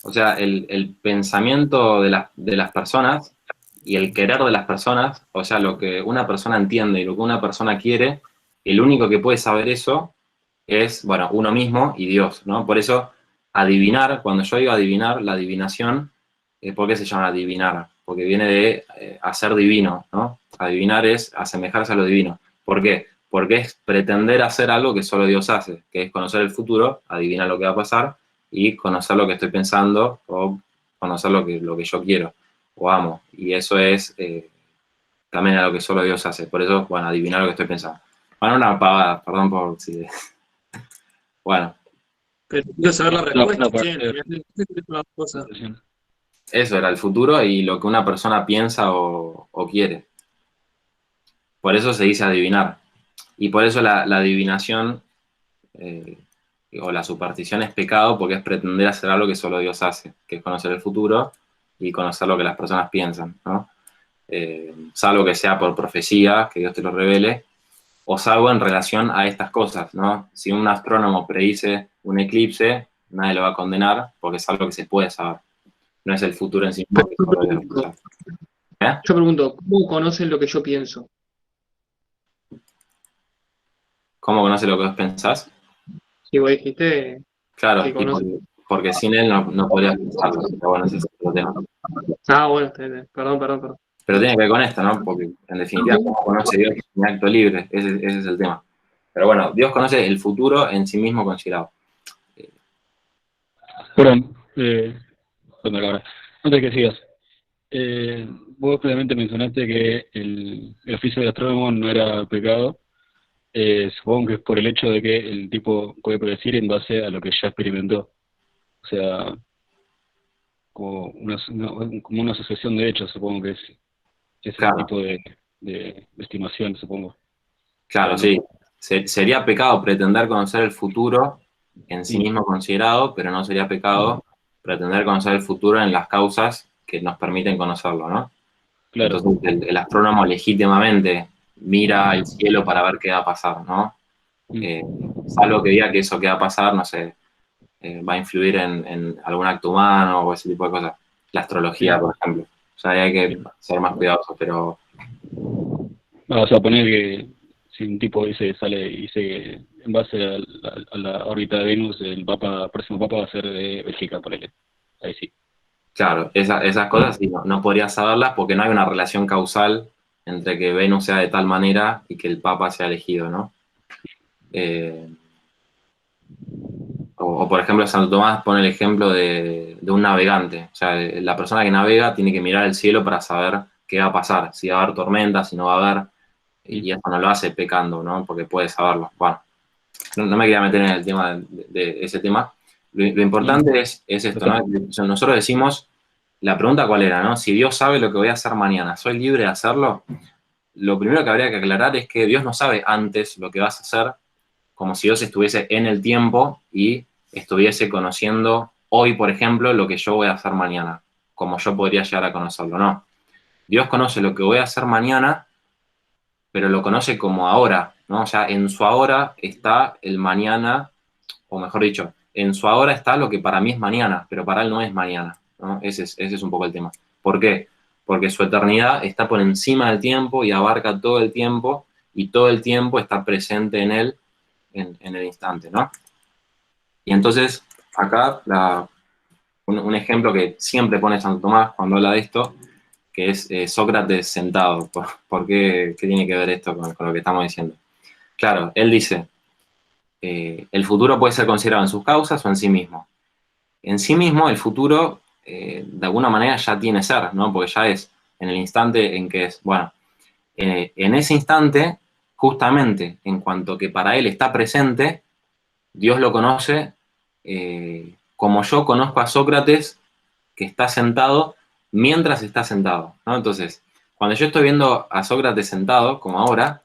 O sea, el pensamiento de las personas y el querer de las personas, o sea, lo que una persona entiende y lo que una persona quiere, el único que puede saber eso es, bueno, uno mismo y Dios, ¿no? Por eso, adivinar, cuando yo digo adivinar, la adivinación, ¿por qué se llama adivinar? Porque viene de hacer divino, ¿no? Adivinar es asemejarse a lo divino. ¿Por qué? Porque es pretender hacer algo que solo Dios hace, que es conocer el futuro, adivinar lo que va a pasar y conocer lo que estoy pensando o conocer lo que yo quiero o amo. Y eso es también algo que solo Dios hace. Por eso, bueno, adivinar lo que estoy pensando. Bueno, una pavada, perdón por si... Bueno, Pero quiero saber la respuesta. eso era el futuro y lo que una persona piensa o quiere. Por eso se dice adivinar. Y por eso la adivinación o la superstición es pecado, porque es pretender hacer algo que solo Dios hace, que es conocer el futuro y conocer lo que las personas piensan, ¿no? Salvo que sea por profecía, que Dios te lo revele, o salvo en relación a estas cosas, ¿no? Si un astrónomo predice un eclipse, nadie lo va a condenar, porque es algo que se puede saber. No es el futuro en sí mismo que solo Dios sabe. Yo pregunto, ¿cómo conocen lo que yo pienso? ¿Cómo conoce lo que vos pensás? Si vos dijiste Claro, que y conoce. porque sin él no podrías pensarlo. Pero bueno, ese es otro tema. Ah, bueno, perdón. Pero tiene que ver con esto, ¿no? Porque en definitiva, ¿cómo conoce Dios un acto libre? Ese es el tema. Pero bueno, Dios conoce el futuro en sí mismo considerado. Perdón, ahora. Antes que sigas, vos previamente mencionaste que el oficio de astrónomo no era pecado. Supongo que es por el hecho de que el tipo puede predecir en base a lo que ya experimentó. O sea, como una asociación de hechos, supongo que es ese Claro, tipo de estimación, supongo. claro, sí. Sería pecado pretender conocer el futuro en sí mismo considerado, pero no sería pecado pretender conocer el futuro en las causas que nos permiten conocerlo, ¿no? Claro. Entonces el astrónomo legítimamente mira al cielo para ver qué va a pasar, ¿no? Salvo que diga que eso que va a pasar, no sé, va a influir en algún acto humano o ese tipo de cosas. La astrología, por ejemplo. O sea, ahí hay que ser más cuidadosos, pero O sea, poner que si un tipo sale y dice que en base a la órbita de Venus, el próximo papa va a ser de Bélgica, ponele. Ahí sí. claro, esas cosas sí, no podría saberlas porque no hay una relación causal entre que Venus sea de tal manera y que el Papa sea elegido, ¿no? Eh, o, por ejemplo, Santo Tomás pone el ejemplo de un navegante. O sea, la persona que navega tiene que mirar el cielo para saber qué va a pasar, si va a haber tormenta, si no va a haber, y eso no lo hace pecando, ¿no? Porque puede saberlo. Bueno, no me quería meter en el tema de ese tema. Lo importante es esto, ¿no? Nosotros decimos, la pregunta cuál era, ¿no? Si Dios sabe lo que voy a hacer mañana, ¿soy libre de hacerlo? Lo primero que habría que aclarar es que Dios no sabe antes lo que vas a hacer, como si Dios estuviese en el tiempo y estuviese conociendo hoy, por ejemplo, lo que yo voy a hacer mañana, como yo podría llegar a conocerlo, no. Dios conoce lo que voy a hacer mañana, pero lo conoce como ahora, ¿no? O sea, en su ahora está el mañana, o mejor dicho, en su ahora está lo que para mí es mañana, pero para él no es mañana, ¿no? Ese es un poco el tema. ¿Por qué? Porque su eternidad está por encima del tiempo y abarca todo el tiempo, y todo el tiempo está presente en él en el instante, ¿no? Y entonces, acá un ejemplo que siempre pone Santo Tomás cuando habla de esto, que es Sócrates sentado. ¿Por qué tiene que ver esto con lo que estamos diciendo? Claro, él dice, el futuro puede ser considerado en sus causas o en sí mismo. En sí mismo, el futuro, de alguna manera, ya tiene ser, ¿no? Porque ya es en el instante en que es. Bueno, en ese instante, justamente, en cuanto que para él está presente, Dios lo conoce como yo conozco a Sócrates, que está sentado mientras está sentado, ¿no? Entonces, cuando yo estoy viendo a Sócrates sentado, como ahora,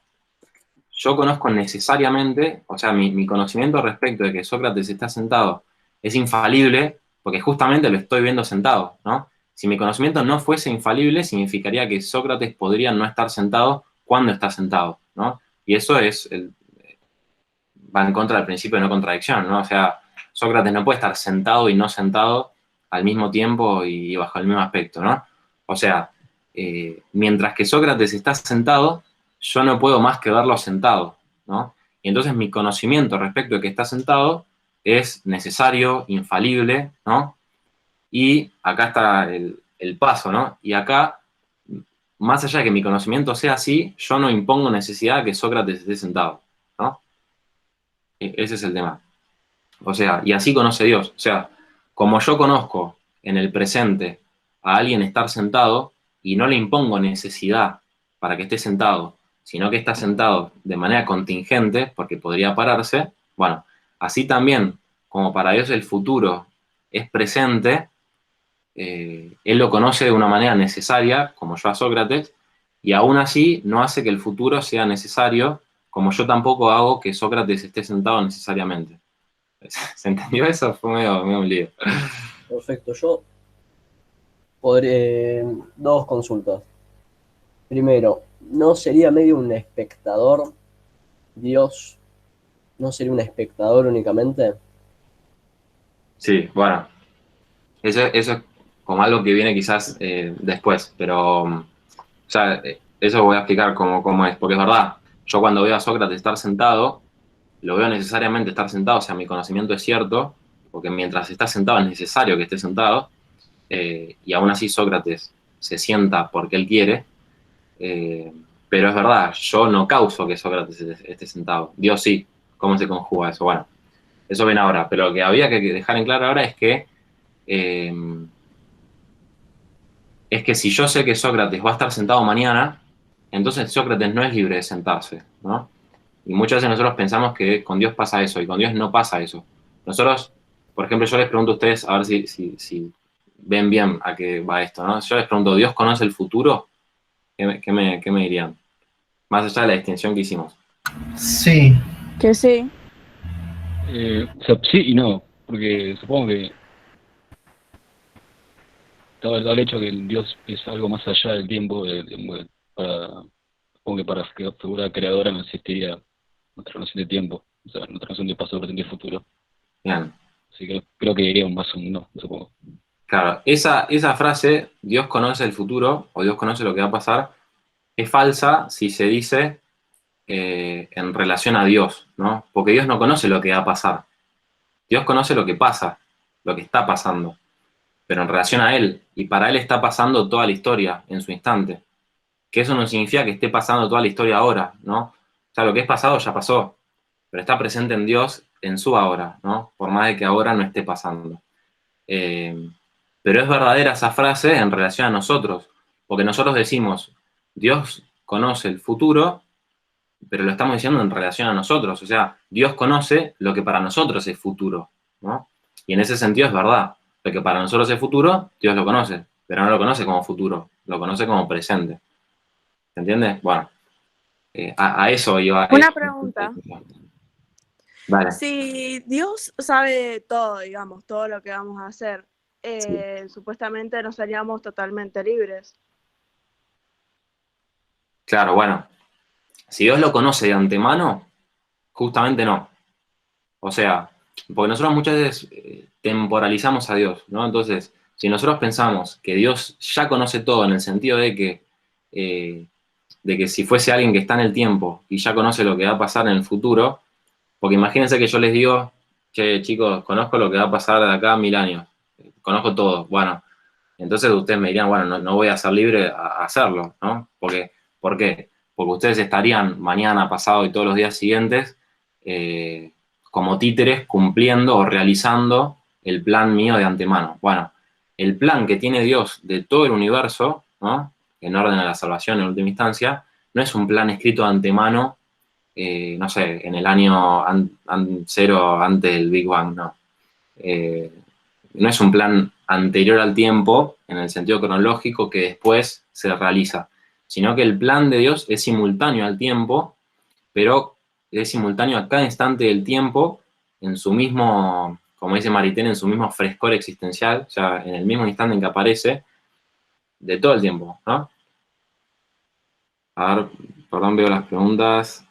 yo conozco necesariamente, o sea, mi conocimiento respecto de que Sócrates está sentado es infalible, porque justamente lo estoy viendo sentado, ¿no? Si mi conocimiento no fuese infalible, significaría que Sócrates podría no estar sentado cuando está sentado, ¿no? Y eso va en contra del principio de no contradicción, ¿no? O sea, Sócrates no puede estar sentado y no sentado al mismo tiempo y bajo el mismo aspecto, ¿no? O sea, mientras que Sócrates está sentado, yo no puedo más que verlo sentado, ¿no? Y entonces mi conocimiento respecto de que está sentado es necesario, infalible, ¿no? Y acá está el paso, ¿no? Y acá, más allá de que mi conocimiento sea así, yo no impongo necesidad de que Sócrates esté sentado, ¿no? Ese es el tema. O sea, y así conoce Dios. O sea, como yo conozco en el presente a alguien estar sentado y no le impongo necesidad para que esté sentado, sino que está sentado de manera contingente, porque podría pararse, bueno, así también, como para Dios el futuro es presente, Él lo conoce de una manera necesaria, como yo a Sócrates, y aún así no hace que el futuro sea necesario, como yo tampoco hago que Sócrates esté sentado necesariamente. ¿Se entendió eso? Fue medio un lío. Perfecto, yo podré dos consultas. Primero, ¿no sería medio un espectador? Dios, ¿no sería un espectador únicamente? Sí, bueno, eso es como algo que viene quizás después, pero, o sea, eso voy a explicar cómo es, porque es verdad, yo cuando veo a Sócrates estar sentado, lo veo necesariamente estar sentado, o sea, mi conocimiento es cierto, porque mientras está sentado es necesario que esté sentado, y aún así Sócrates se sienta porque él quiere, pero es verdad, yo no causo que Sócrates esté sentado, Dios sí. ¿Cómo se conjuga eso? Bueno, eso viene ahora, pero lo que había que dejar en claro ahora es que es que si yo sé que Sócrates va a estar sentado mañana, entonces Sócrates no es libre de sentarse, ¿no? Y muchas veces nosotros pensamos que con Dios pasa eso, y con Dios no pasa eso. Nosotros, por ejemplo, yo les pregunto a ustedes, a ver si ven bien a qué va esto, ¿no? Yo les pregunto, ¿Dios conoce el futuro? ¿Qué me dirían? Más allá de la distinción que hicimos. Sí. Que sí. O sea, sí y no, porque supongo que todo el hecho que el Dios es algo más allá del tiempo, supongo que para figura creadora no existiría nuestra noción de tiempo, o sea, nuestra noción de pasado, presente y futuro. Bien. Así que creo que iría más un no, supongo. Claro, esa frase, Dios conoce el futuro, o Dios conoce lo que va a pasar, es falsa si se dice en relación a Dios, ¿no? Porque Dios no conoce lo que va a pasar. Dios conoce lo que pasa, lo que está pasando, pero en relación a Él, y para Él está pasando toda la historia en su instante. Que eso no significa que esté pasando toda la historia ahora, ¿no? O sea, lo que es pasado ya pasó, pero está presente en Dios en su ahora, ¿no? Por más de que ahora no esté pasando. Pero es verdadera esa frase en relación a nosotros, porque nosotros decimos, Dios conoce el futuro, pero lo estamos diciendo en relación a nosotros, o sea, Dios conoce lo que para nosotros es futuro, ¿no? Y en ese sentido es verdad, lo que para nosotros es futuro, Dios lo conoce, pero no lo conoce como futuro, lo conoce como presente. ¿Se entiende? Bueno, a eso iba. Una pregunta. Vale. Si Dios sabe todo, digamos, todo lo que vamos a hacer, supuestamente no seríamos totalmente libres. Claro, bueno. Si Dios lo conoce de antemano, justamente no. O sea, porque nosotros muchas veces temporalizamos a Dios, ¿no? Entonces, si nosotros pensamos que Dios ya conoce todo en el sentido de que si fuese alguien que está en el tiempo y ya conoce lo que va a pasar en el futuro, porque imagínense que yo les digo, che, chicos, conozco lo que va a pasar de acá a 1000 años, conozco todo, bueno, entonces ustedes me dirían, bueno, no voy a ser libre a hacerlo, ¿no? ¿Por qué? Porque ustedes estarían mañana, pasado y todos los días siguientes como títeres cumpliendo o realizando el plan mío de antemano. Bueno, el plan que tiene Dios de todo el universo, ¿no? En orden a la salvación en última instancia, no es un plan escrito de antemano, no sé, en el año cero antes del Big Bang, no. No es un plan anterior al tiempo, en el sentido cronológico, que después se realiza, sino que el plan de Dios es simultáneo al tiempo, pero es simultáneo a cada instante del tiempo, en su mismo, como dice Maritain, en su mismo frescor existencial, o sea, en el mismo instante en que aparece, de todo el tiempo, ¿no? A ver, perdón, veo las preguntas.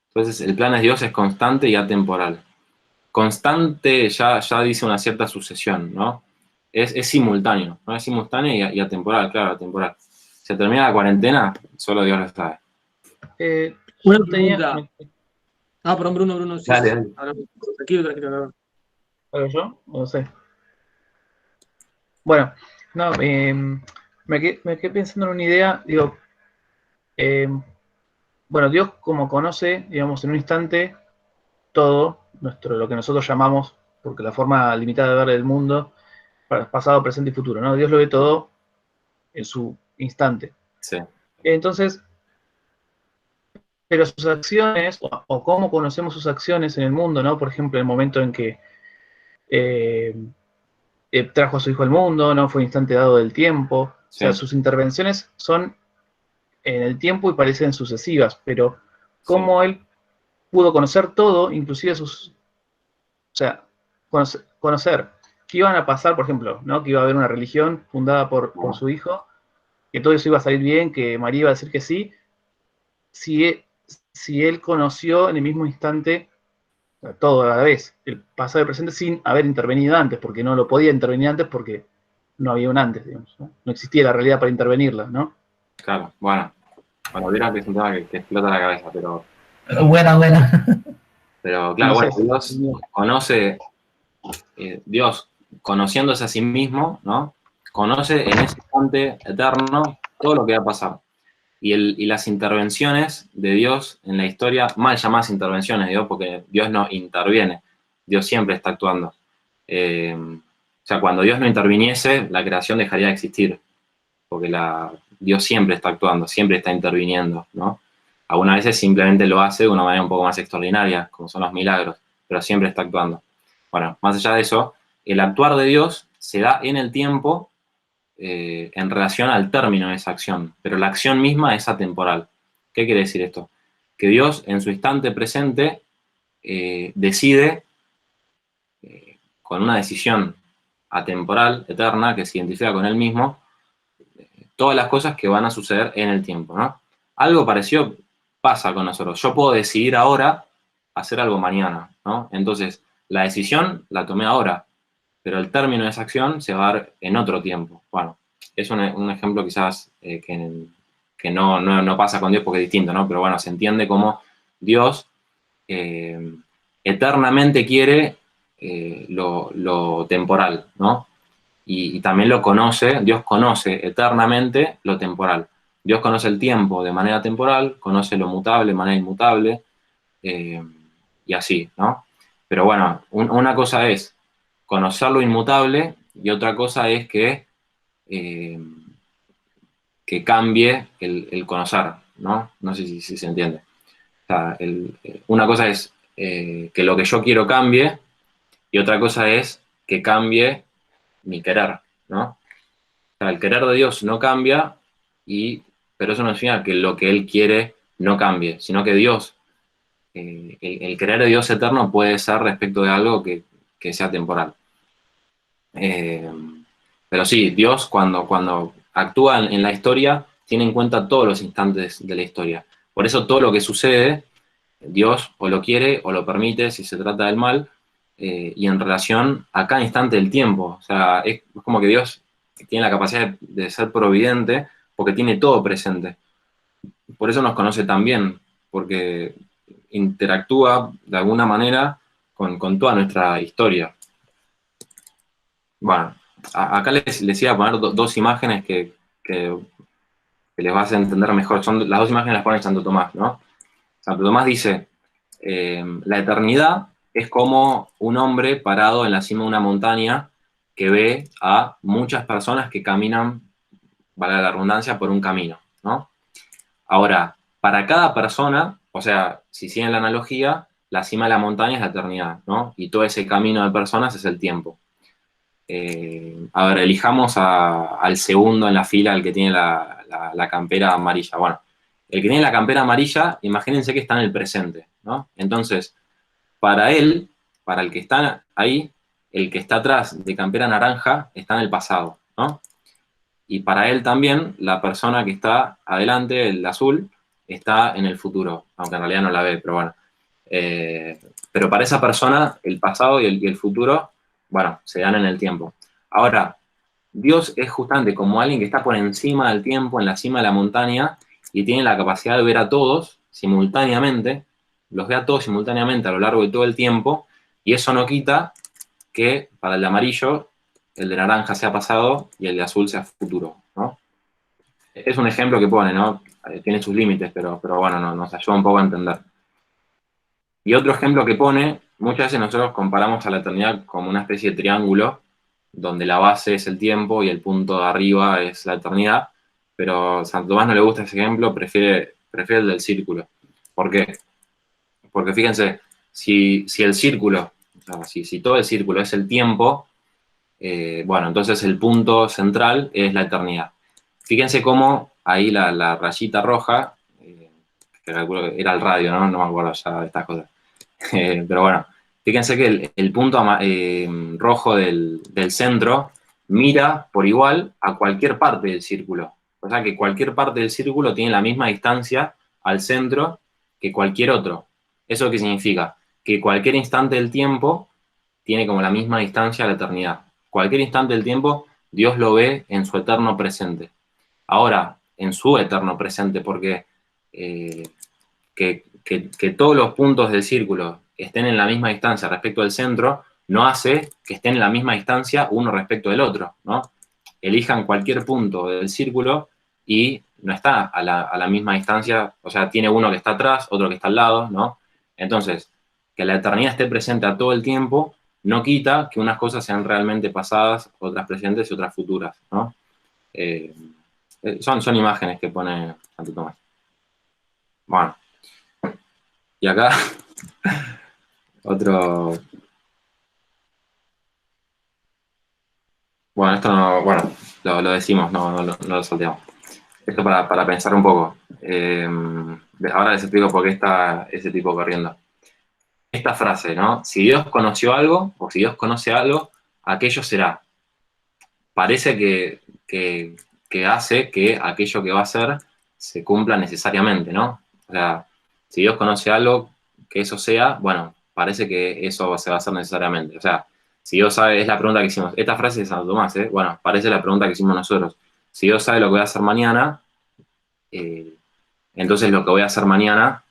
Entonces, el plan de Dios es constante y atemporal. Constante ya dice una cierta sucesión, ¿no? Es simultáneo, ¿no? Es simultáneo y atemporal, claro, atemporal. Se termina la cuarentena, solo Dios lo sabe. Una pregunta. Perdón, Bruno. Sí, Dale. Tranquilo. ¿Hago yo? No sé. Bueno, no, me quedé pensando en una idea, digo, bueno, Dios como conoce, digamos, en un instante todo, lo que nosotros llamamos, porque la forma limitada de ver el mundo, pasado, presente y futuro, ¿no? Dios lo ve todo en su instante. Sí. Entonces, pero sus acciones, o cómo conocemos sus acciones en el mundo, ¿no? Por ejemplo, el momento en que trajo a su hijo al mundo, ¿no? Fue un instante dado del tiempo. Sí. O sea, sus intervenciones son en el tiempo y parecen sucesivas, pero cómo él pudo conocer todo, inclusive sus... O sea, conocer que iban a pasar, por ejemplo, ¿no? Que iba a haber una religión fundada por su hijo, que todo eso iba a salir bien, que María iba a decir que sí, si él conoció en el mismo instante todo a la vez, el pasado y el presente, sin haber intervenido antes, porque no lo podía intervenir antes porque no había un antes, digamos, no existía la realidad para intervenirla, ¿no? Claro, bueno, vieron que es un tema que explota la cabeza, pero... Buena. Pero claro, bueno, Dios conoce, Dios conociéndose a sí mismo, ¿no? Conoce en ese instante eterno todo lo que va a pasar. Y las intervenciones de Dios en la historia, mal llamadas intervenciones, digo, porque Dios no interviene, Dios siempre está actuando. sea, cuando Dios no interviniese, la creación dejaría de existir, porque Dios siempre está actuando, siempre está interviniendo, ¿no? Algunas veces simplemente lo hace de una manera un poco más extraordinaria, como son los milagros, pero siempre está actuando. Bueno, más allá de eso, el actuar de Dios se da en el tiempo en relación al término de esa acción, pero la acción misma es atemporal. ¿Qué quiere decir esto? Que Dios en su instante presente decide con una decisión atemporal, eterna, que se identifica con él mismo, todas las cosas que van a suceder en el tiempo, ¿no? Algo parecido pasa con nosotros. Yo puedo decidir ahora hacer algo mañana, ¿no? Entonces, la decisión la tomé ahora, pero el término de esa acción se va a dar en otro tiempo. Bueno, es un ejemplo quizás que no pasa con Dios porque es distinto, ¿no? Pero bueno, se entiende como Dios eternamente quiere lo temporal, ¿no? Y también lo conoce, Dios conoce eternamente lo temporal. Dios conoce el tiempo de manera temporal, conoce lo mutable de manera inmutable, y así, ¿no? Pero bueno, una cosa es conocer lo inmutable y otra cosa es que cambie el conocer, ¿no? No sé si se entiende. O sea, una cosa es que lo que yo quiero cambie y otra cosa es que cambie mi querer, ¿no? O sea, el querer de Dios no cambia, pero eso no significa que lo que Él quiere no cambie, sino que Dios, el querer de Dios eterno puede ser respecto de algo que sea temporal. Pero sí, Dios cuando actúa en la historia tiene en cuenta todos los instantes de la historia. Por eso todo lo que sucede, Dios o lo quiere o lo permite si se trata del mal, y en relación a cada instante del tiempo. O sea, es como que Dios tiene la capacidad de ser providente porque tiene todo presente. Por eso nos conoce tan bien, porque interactúa de alguna manera con toda nuestra historia. Bueno, acá les iba a poner dos imágenes que les vas a entender mejor. Las dos imágenes las pone Santo Tomás, ¿no? Santo Tomás dice, la eternidad es como un hombre parado en la cima de una montaña que ve a muchas personas que caminan, valga la redundancia, por un camino, ¿no? Ahora, para cada persona, o sea, si siguen la analogía, la cima de la montaña es la eternidad, ¿no? Y todo ese camino de personas es el tiempo. A ver, elijamos al segundo en la fila, el que tiene la campera amarilla. Bueno, el que tiene la campera amarilla, imagínense que está en el presente, ¿no? Entonces, para él, para el que está ahí, el que está atrás de campera naranja está en el pasado, ¿no? Y para él también, la persona que está adelante, el azul, está en el futuro, aunque en realidad no la ve, pero bueno. Pero para esa persona, el pasado y el futuro, bueno, se dan en el tiempo. Ahora, Dios es justamente como alguien que está por encima del tiempo, en la cima de la montaña, y tiene la capacidad de ver a todos simultáneamente, los ve a todos simultáneamente a lo largo de todo el tiempo, y eso no quita que para el de amarillo, el de naranja sea pasado y el de azul sea futuro, ¿no? Es un ejemplo que pone, ¿no? Tiene sus límites, pero bueno, nos ayuda un poco a entender. Y otro ejemplo que pone, muchas veces nosotros comparamos a la eternidad como una especie de triángulo, donde la base es el tiempo y el punto de arriba es la eternidad, pero a Santo Tomás no le gusta ese ejemplo, prefiere el del círculo. ¿Por qué? Porque fíjense, si el círculo, o sea, si todo el círculo es el tiempo, bueno, entonces el punto central es la eternidad. Fíjense cómo ahí la rayita roja, que calculo que era el radio, ¿no? No me acuerdo ya de estas cosas. Pero bueno, fíjense que el punto rojo del centro mira por igual a cualquier parte del círculo. O sea que cualquier parte del círculo tiene la misma distancia al centro que cualquier otro. ¿Eso qué significa? Que cualquier instante del tiempo tiene como la misma distancia a la eternidad. Cualquier instante del tiempo, Dios lo ve en su eterno presente. Ahora, en su eterno presente, porque que todos los puntos del círculo estén en la misma distancia respecto del centro, no hace que estén en la misma distancia uno respecto del otro, ¿no? Elijan cualquier punto del círculo y no está a la misma distancia, o sea, tiene uno que está atrás, otro que está al lado, ¿no? Entonces, que la eternidad esté presente a todo el tiempo no quita que unas cosas sean realmente pasadas, otras presentes y otras futuras, ¿no? Son imágenes que pone Santo Tomás. Bueno, y acá otro... Bueno, esto no, bueno, lo decimos, no lo salteamos. Esto para pensar un poco. Ahora les explico por qué está ese tipo corriendo. Esta frase, ¿no? Si Dios conoció algo, o si Dios conoce algo, aquello será. Parece que hace que aquello que va a ser se cumpla necesariamente, ¿no? O sea, si Dios conoce algo, que eso sea, bueno, parece que eso se va a hacer necesariamente. O sea, si Dios sabe, es la pregunta que hicimos. Esta frase es de Santo Tomás, ¿eh? Bueno, parece la pregunta que hicimos nosotros. Si Dios sabe lo que voy a hacer mañana, entonces lo que voy a hacer mañana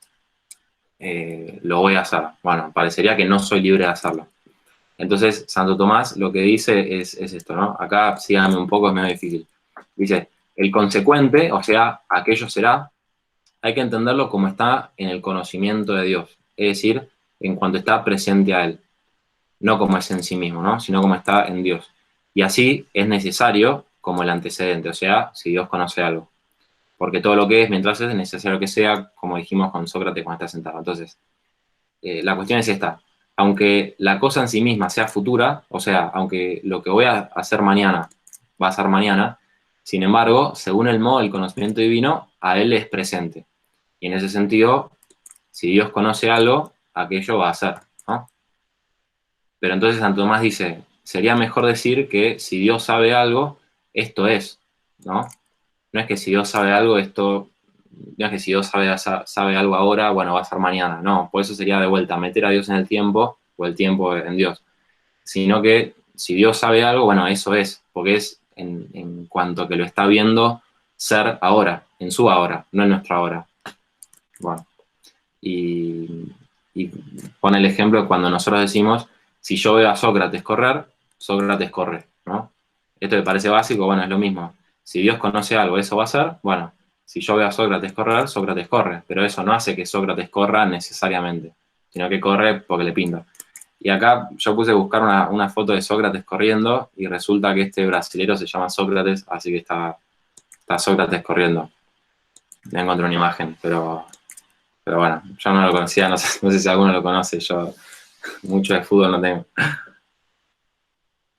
lo voy a hacer. Bueno, parecería que no soy libre de hacerlo. Entonces, Santo Tomás lo que dice es esto, ¿no? Acá, síganme un poco, es medio difícil. Dice, el consecuente, o sea, aquello será, hay que entenderlo como está en el conocimiento de Dios. Es decir, en cuanto está presente a Él. No como es en sí mismo, ¿no? Sino como está en Dios. Y así es necesario como el antecedente, o sea, si Dios conoce algo. Porque todo lo que es, mientras es necesario que sea, como dijimos con Sócrates cuando está sentado. Entonces, la cuestión es esta. Aunque la cosa en sí misma sea futura, o sea, aunque lo que voy a hacer mañana va a ser mañana, sin embargo, según el modo del conocimiento divino, a Él es presente. Y en ese sentido, si Dios conoce algo, aquello va a ser, ¿no? Pero entonces Santo Tomás dice, sería mejor decir que si Dios sabe algo, esto es, ¿no? No es que si Dios sabe algo, no es que si Dios sabe algo ahora, bueno, va a ser mañana. No, por eso sería de vuelta, meter a Dios en el tiempo o el tiempo en Dios. Sino que si Dios sabe algo, bueno, eso es, porque es en cuanto que lo está viendo ser ahora, en su ahora, no en nuestra ahora. Bueno, y pone el ejemplo cuando nosotros decimos, si yo veo a Sócrates correr, Sócrates corre, ¿no? Esto me parece básico, bueno, es lo mismo. Si Dios conoce algo, eso va a ser, bueno, si yo veo a Sócrates correr, Sócrates corre, pero eso no hace que Sócrates corra necesariamente, sino que corre porque le pinta. Y acá yo puse a buscar una foto de Sócrates corriendo y resulta que este brasilero se llama Sócrates, así que está Sócrates corriendo. Ya encontré una imagen, pero bueno, yo no lo conocía, no sé si alguno lo conoce, yo mucho de fútbol no tengo.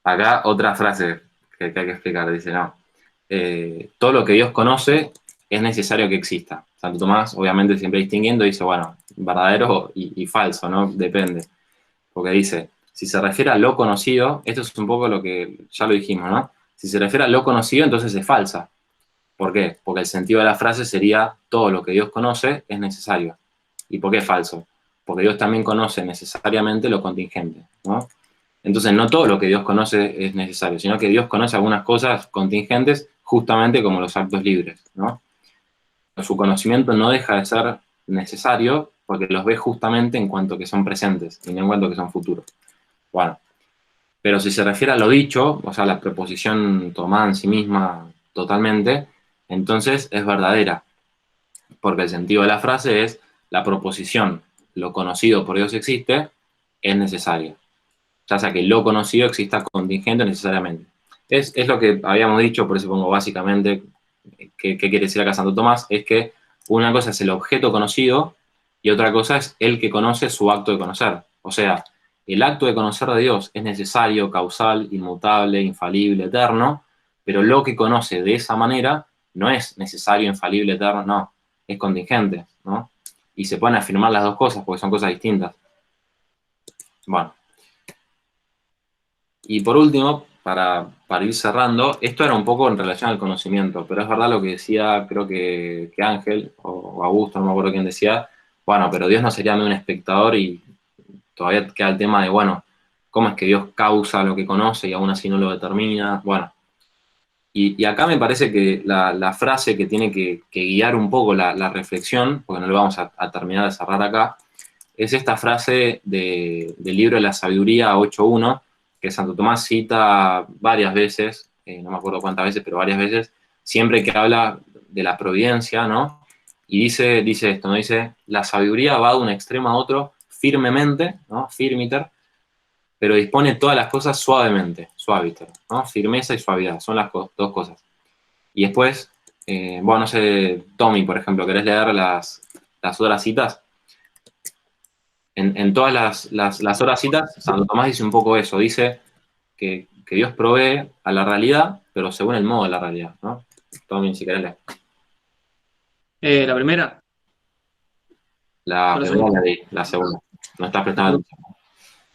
Acá otra frase que hay que explicar, dice, no, todo lo que Dios conoce es necesario que exista. Santo Tomás, obviamente, siempre distinguiendo, dice, bueno, verdadero y falso, ¿no? Depende. Porque dice, si se refiere a lo conocido, esto es un poco lo que ya lo dijimos, ¿no? Si se refiere a lo conocido, entonces es falsa. ¿Por qué? Porque el sentido de la frase sería, todo lo que Dios conoce es necesario. ¿Y por qué es falso? Porque Dios también conoce necesariamente lo contingente, ¿no? Entonces, no todo lo que Dios conoce es necesario, sino que Dios conoce algunas cosas contingentes, justamente como los actos libres, ¿no? Su conocimiento no deja de ser necesario porque los ve justamente en cuanto que son presentes y no en cuanto que son futuros. Bueno, pero si se refiere a lo dicho, o sea, la preposición tomada en sí misma totalmente, entonces es verdadera, porque el sentido de la frase es la proposición, lo conocido por Dios existe, es necesario. Ya sea que lo conocido exista contingente necesariamente. Es lo que habíamos dicho, por eso pongo básicamente, ¿qué quiere decir acá Santo Tomás? Es que una cosa es el objeto conocido y otra cosa es el que conoce su acto de conocer. O sea, el acto de conocer de Dios es necesario, causal, inmutable, infalible, eterno, pero lo que conoce de esa manera no es necesario, infalible, eterno, no, es contingente, ¿no? Y se pueden afirmar las dos cosas porque son cosas distintas. Bueno. Y por último, para ir cerrando, esto era un poco en relación al conocimiento, pero es verdad lo que decía, creo que Ángel o Augusto, no me acuerdo quién decía, bueno, pero Dios no sería un espectador y todavía queda el tema de, bueno, ¿cómo es que Dios causa lo que conoce y aún así no lo determina? Bueno, y acá me parece que la frase que tiene que guiar un poco la reflexión, porque no lo vamos a terminar de cerrar acá, es esta frase del libro de la Sabiduría 8.1, que Santo Tomás cita varias veces, no me acuerdo cuántas veces, pero varias veces, siempre que habla de la providencia, ¿no? Y dice esto, ¿no? Dice, la sabiduría va de un extremo a otro firmemente, ¿no? Firmiter, pero dispone todas las cosas suavemente, suaviter, ¿no? Firmeza y suavidad, son las dos cosas. Y después, bueno, no sé, Tommy, por ejemplo, ¿querés leer las otras citas? En todas las otras citas, Santo Tomás dice un poco eso, dice que Dios provee a la realidad, pero según el modo de la realidad, ¿no? Tommy, si querés leer. La primera. La ¿O la primera segunda? la segunda. No estás prestando atención.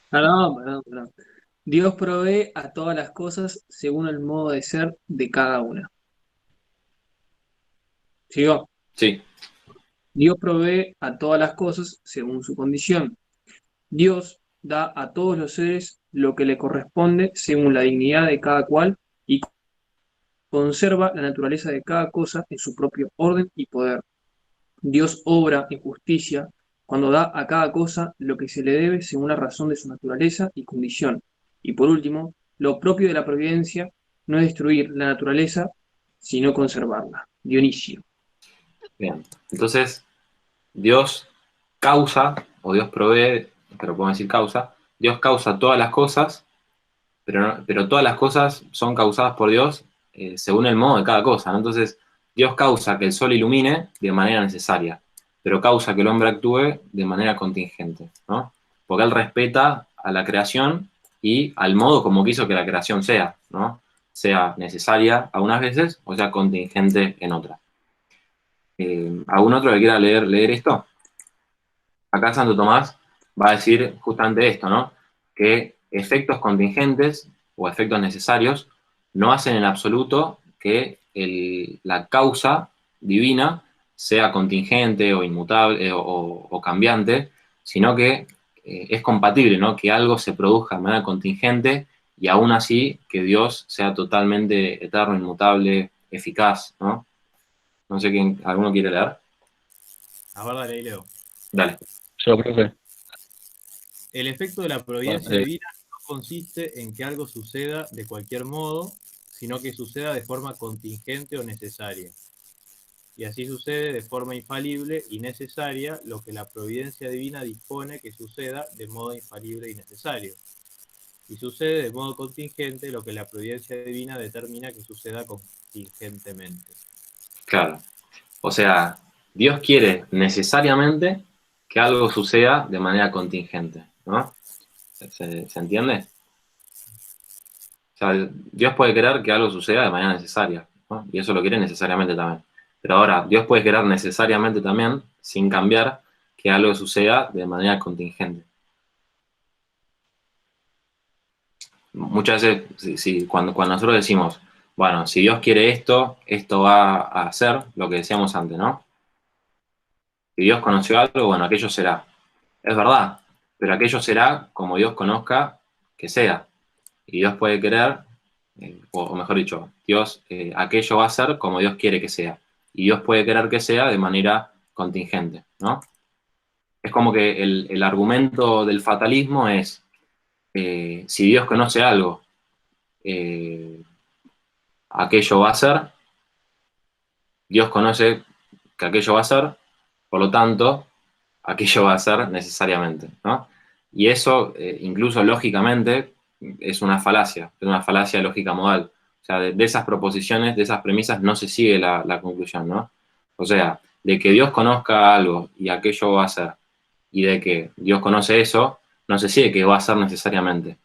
Perdón. Dios provee a todas las cosas según el modo de ser de cada una. ¿Sigo? Sí, Dios provee a todas las cosas según su condición. Dios da a todos los seres lo que le corresponde según la dignidad de cada cual y conserva la naturaleza de cada cosa en su propio orden y poder. Dios obra en justicia cuando da a cada cosa lo que se le debe según la razón de su naturaleza y condición. Y por último, lo propio de la providencia no es destruir la naturaleza, sino conservarla. Dionisio. bien. Entonces, Dios causa, o Dios provee, pero podemos decir causa, Dios causa todas las cosas, pero todas las cosas son causadas por Dios según el modo de cada cosa, ¿no? Entonces, Dios causa que el sol ilumine de manera necesaria, pero causa que el hombre actúe de manera contingente, ¿no? Porque Él respeta a la creación y al modo como quiso que la creación sea, ¿no? Sea necesaria algunas veces o sea contingente en otras. ¿Algún otro que quiera leer esto? Acá Santo Tomás va a decir justamente esto, ¿no? Que efectos contingentes o efectos necesarios no hacen en absoluto que la causa divina sea contingente o inmutable o cambiante, sino que es compatible, ¿no? Que algo se produzca de manera contingente y aún así que Dios sea totalmente eterno, inmutable, eficaz, ¿no? No sé quién, ¿alguno quiere leer? A ver, dale, Leo. Dale. Yo, profe. El efecto de la providencia divina no consiste en que algo suceda de cualquier modo, sino que suceda de forma contingente o necesaria. Y así sucede de forma infalible y necesaria lo que la providencia divina dispone que suceda de modo infalible y necesario. Y sucede de modo contingente lo que la providencia divina determina que suceda contingentemente. Claro. O sea, Dios quiere necesariamente que algo suceda de manera contingente, ¿no? ¿Se entiende? O sea, Dios puede querer que algo suceda de manera necesaria, ¿no? Y eso lo quiere necesariamente también. Pero ahora, Dios puede querer necesariamente también, sin cambiar, que algo suceda de manera contingente. Muchas veces, cuando nosotros decimos, bueno, si Dios quiere esto, esto va a hacer lo que decíamos antes, ¿no? Si Dios conoció algo, bueno, aquello será. Es verdad, pero aquello será como Dios conozca que sea. Y Dios puede querer, o mejor dicho, Dios, aquello va a ser como Dios quiere que sea. Y Dios puede querer que sea de manera contingente, ¿no? Es como que el argumento del fatalismo es, si Dios conoce algo, aquello va a ser, Dios conoce que aquello va a ser, por lo tanto, aquello va a ser necesariamente, ¿no? Y eso, incluso lógicamente, es una falacia lógica modal. O sea, de esas proposiciones, de esas premisas, no se sigue la conclusión, ¿no? O sea, de que Dios conozca algo y aquello va a ser, y de que Dios conoce eso, no se sigue que va a ser necesariamente.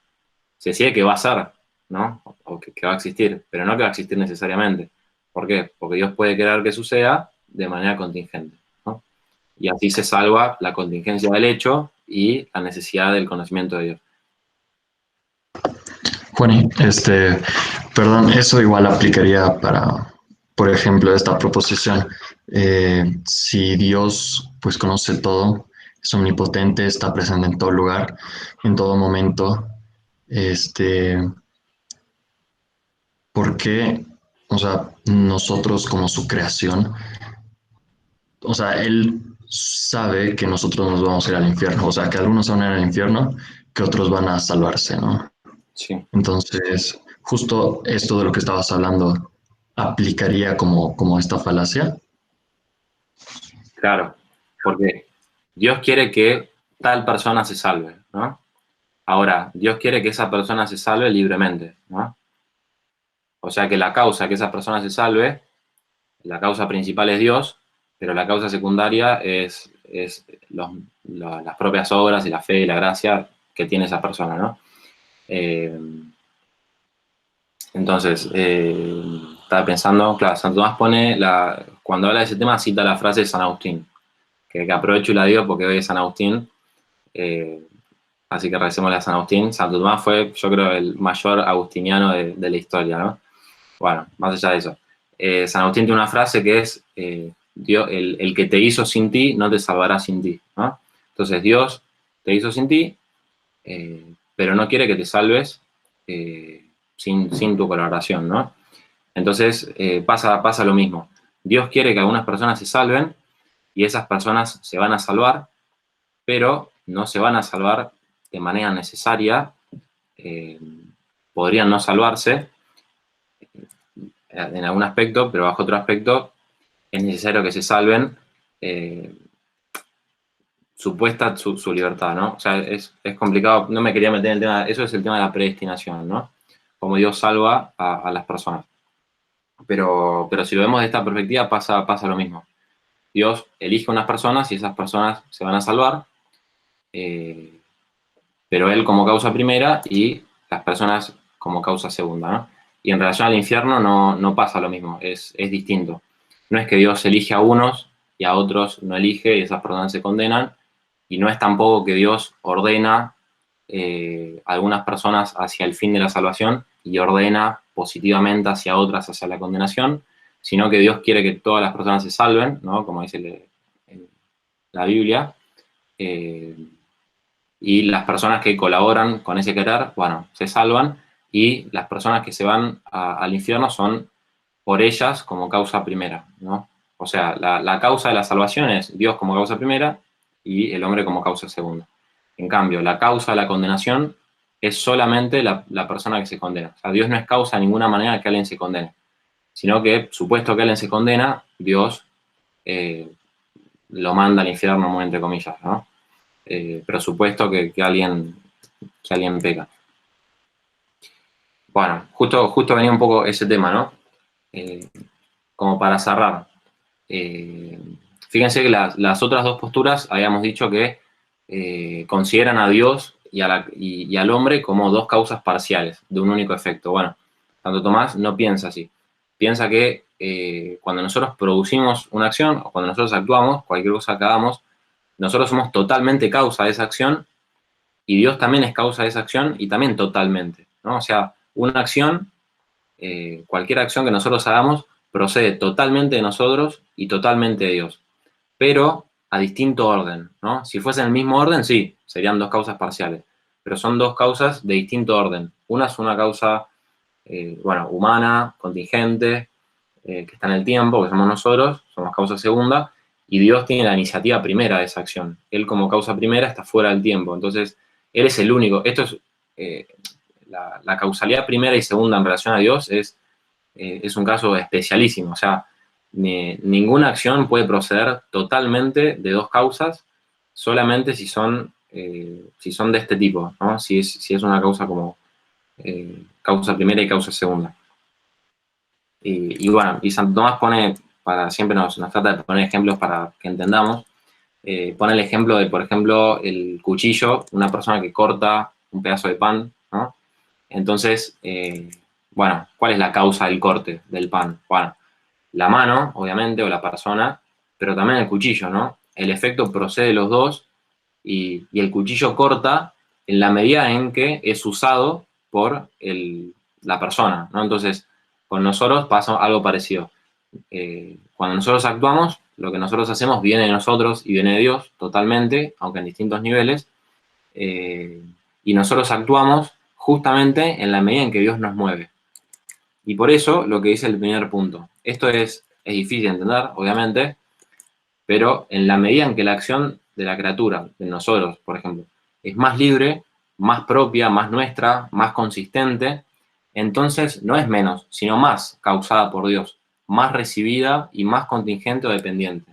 Se sigue que va a ser, ¿no? O que va a existir, pero no que va a existir necesariamente. ¿Por qué? Porque Dios puede querer que suceda de manera contingente, ¿no? Y así se salva la contingencia del hecho y la necesidad del conocimiento de Dios. Juani, perdón, eso igual aplicaría para, por ejemplo, esta proposición. Si Dios pues conoce todo, es omnipotente, está presente en todo lugar, en todo momento, ¿por qué, o sea, nosotros como su creación, o sea, Él sabe que nosotros nos vamos a ir al infierno, o sea, que algunos van a ir al infierno, que otros van a salvarse, ¿no? Sí. Entonces, justo esto de lo que estabas hablando, ¿aplicaría como esta falacia? Claro, porque Dios quiere que tal persona se salve, ¿no? Ahora, Dios quiere que esa persona se salve libremente, ¿no? O sea que la causa que esa persona se salve, la causa principal es Dios, pero la causa secundaria es las propias obras y la fe y la gracia que tiene esa persona, ¿no? Entonces, estaba pensando, claro, Santo Tomás pone, cuando habla de ese tema, cita la frase de San Agustín, que aprovecho y la digo porque hoy es San Agustín, así que recémosle a San Agustín. Santo Tomás fue, yo creo, el mayor agustiniano de la historia, ¿no? Bueno, más allá de eso. San Agustín tiene una frase que es, Dios, el que te hizo sin ti, no te salvará sin ti, ¿no? Entonces, Dios te hizo sin ti, pero no quiere que te salves sin tu colaboración, ¿no? Entonces, pasa lo mismo. Dios quiere que algunas personas se salven y esas personas se van a salvar, pero no se van a salvar de manera necesaria, podrían no salvarse en algún aspecto, pero bajo otro aspecto es necesario que se salven supuesta su libertad, ¿no? O sea, es complicado, no me quería meter en el tema, eso es el tema de la predestinación, ¿no? Como Dios salva a las personas. Pero si lo vemos de esta perspectiva, pasa lo mismo. Dios elige unas personas y esas personas se van a salvar, pero Él como causa primera y las personas como causa segunda, ¿no? Y en relación al infierno no pasa lo mismo, es distinto. No es que Dios elige a unos y a otros no elige y esas personas se condenan, y no es tampoco que Dios ordena a algunas personas hacia el fin de la salvación y ordena positivamente hacia otras hacia la condenación, sino que Dios quiere que todas las personas se salven, ¿no? Como dice la Biblia, y las personas que colaboran con ese querer, bueno, se salvan, y las personas que se van al infierno son por ellas como causa primera, ¿no? O sea, la causa de la salvación es Dios como causa primera y el hombre como causa segunda. En cambio, la causa de la condenación es solamente la persona que se condena. O sea, Dios no es causa de ninguna manera que alguien se condene, sino que, supuesto que alguien se condena, Dios lo manda al infierno, muy entre comillas, ¿no? Pero supuesto que alguien peca. Bueno, justo venía un poco ese tema, ¿no? Como para cerrar. Fíjense que las otras dos posturas habíamos dicho que consideran a Dios y al hombre como dos causas parciales de un único efecto. Bueno, Santo Tomás no piensa así. Piensa que cuando nosotros producimos una acción o cuando nosotros actuamos, cualquier cosa que hagamos, nosotros somos totalmente causa de esa acción y Dios también es causa de esa acción y también totalmente, ¿no? O sea, una acción, cualquier acción que nosotros hagamos, procede totalmente de nosotros y totalmente de Dios, pero a distinto orden, ¿no? Si fuese en el mismo orden, sí, serían dos causas parciales, pero son dos causas de distinto orden. Una es una causa, humana, contingente, que está en el tiempo, que somos nosotros, somos causa segunda, y Dios tiene la iniciativa primera de esa acción. Él como causa primera está fuera del tiempo, entonces Él es el único. Esto es la causalidad primera y segunda en relación a Dios es un caso especialísimo. O sea, ninguna acción puede proceder totalmente de dos causas, solamente si son de este tipo, ¿no? Si es una causa como causa primera y causa segunda. Y bueno, y Santo Tomás siempre nos trata de poner ejemplos para que entendamos. Pone el ejemplo de, por ejemplo, el cuchillo, una persona que corta un pedazo de pan, ¿no? Entonces, ¿cuál es la causa del corte del pan? Bueno, la mano, obviamente, o la persona, pero también el cuchillo, ¿no? El efecto procede de los dos y el cuchillo corta en la medida en que es usado por la persona, ¿no? Entonces, con nosotros pasa algo parecido. Cuando nosotros actuamos, lo que nosotros hacemos viene de nosotros y viene de Dios totalmente, aunque en distintos niveles, y nosotros actuamos justamente en la medida en que Dios nos mueve. Y por eso, lo que dice el primer punto, esto es difícil de entender, obviamente, pero en la medida en que la acción de la criatura, de nosotros, por ejemplo, es más libre, más propia, más nuestra, más consistente, entonces no es menos, sino más causada por Dios, más recibida y más contingente o dependiente.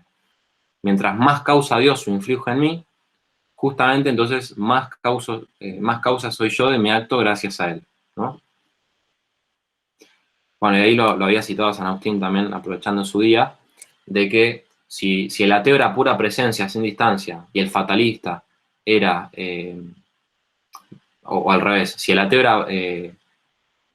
Mientras más causa Dios su influjo en mí, justamente entonces más causa soy yo de mi acto gracias a él, ¿no? Bueno, y ahí lo había citado San Agustín también, aprovechando su día, de que si el ateo era pura presencia sin distancia y el fatalista era, o al revés, si el ateo era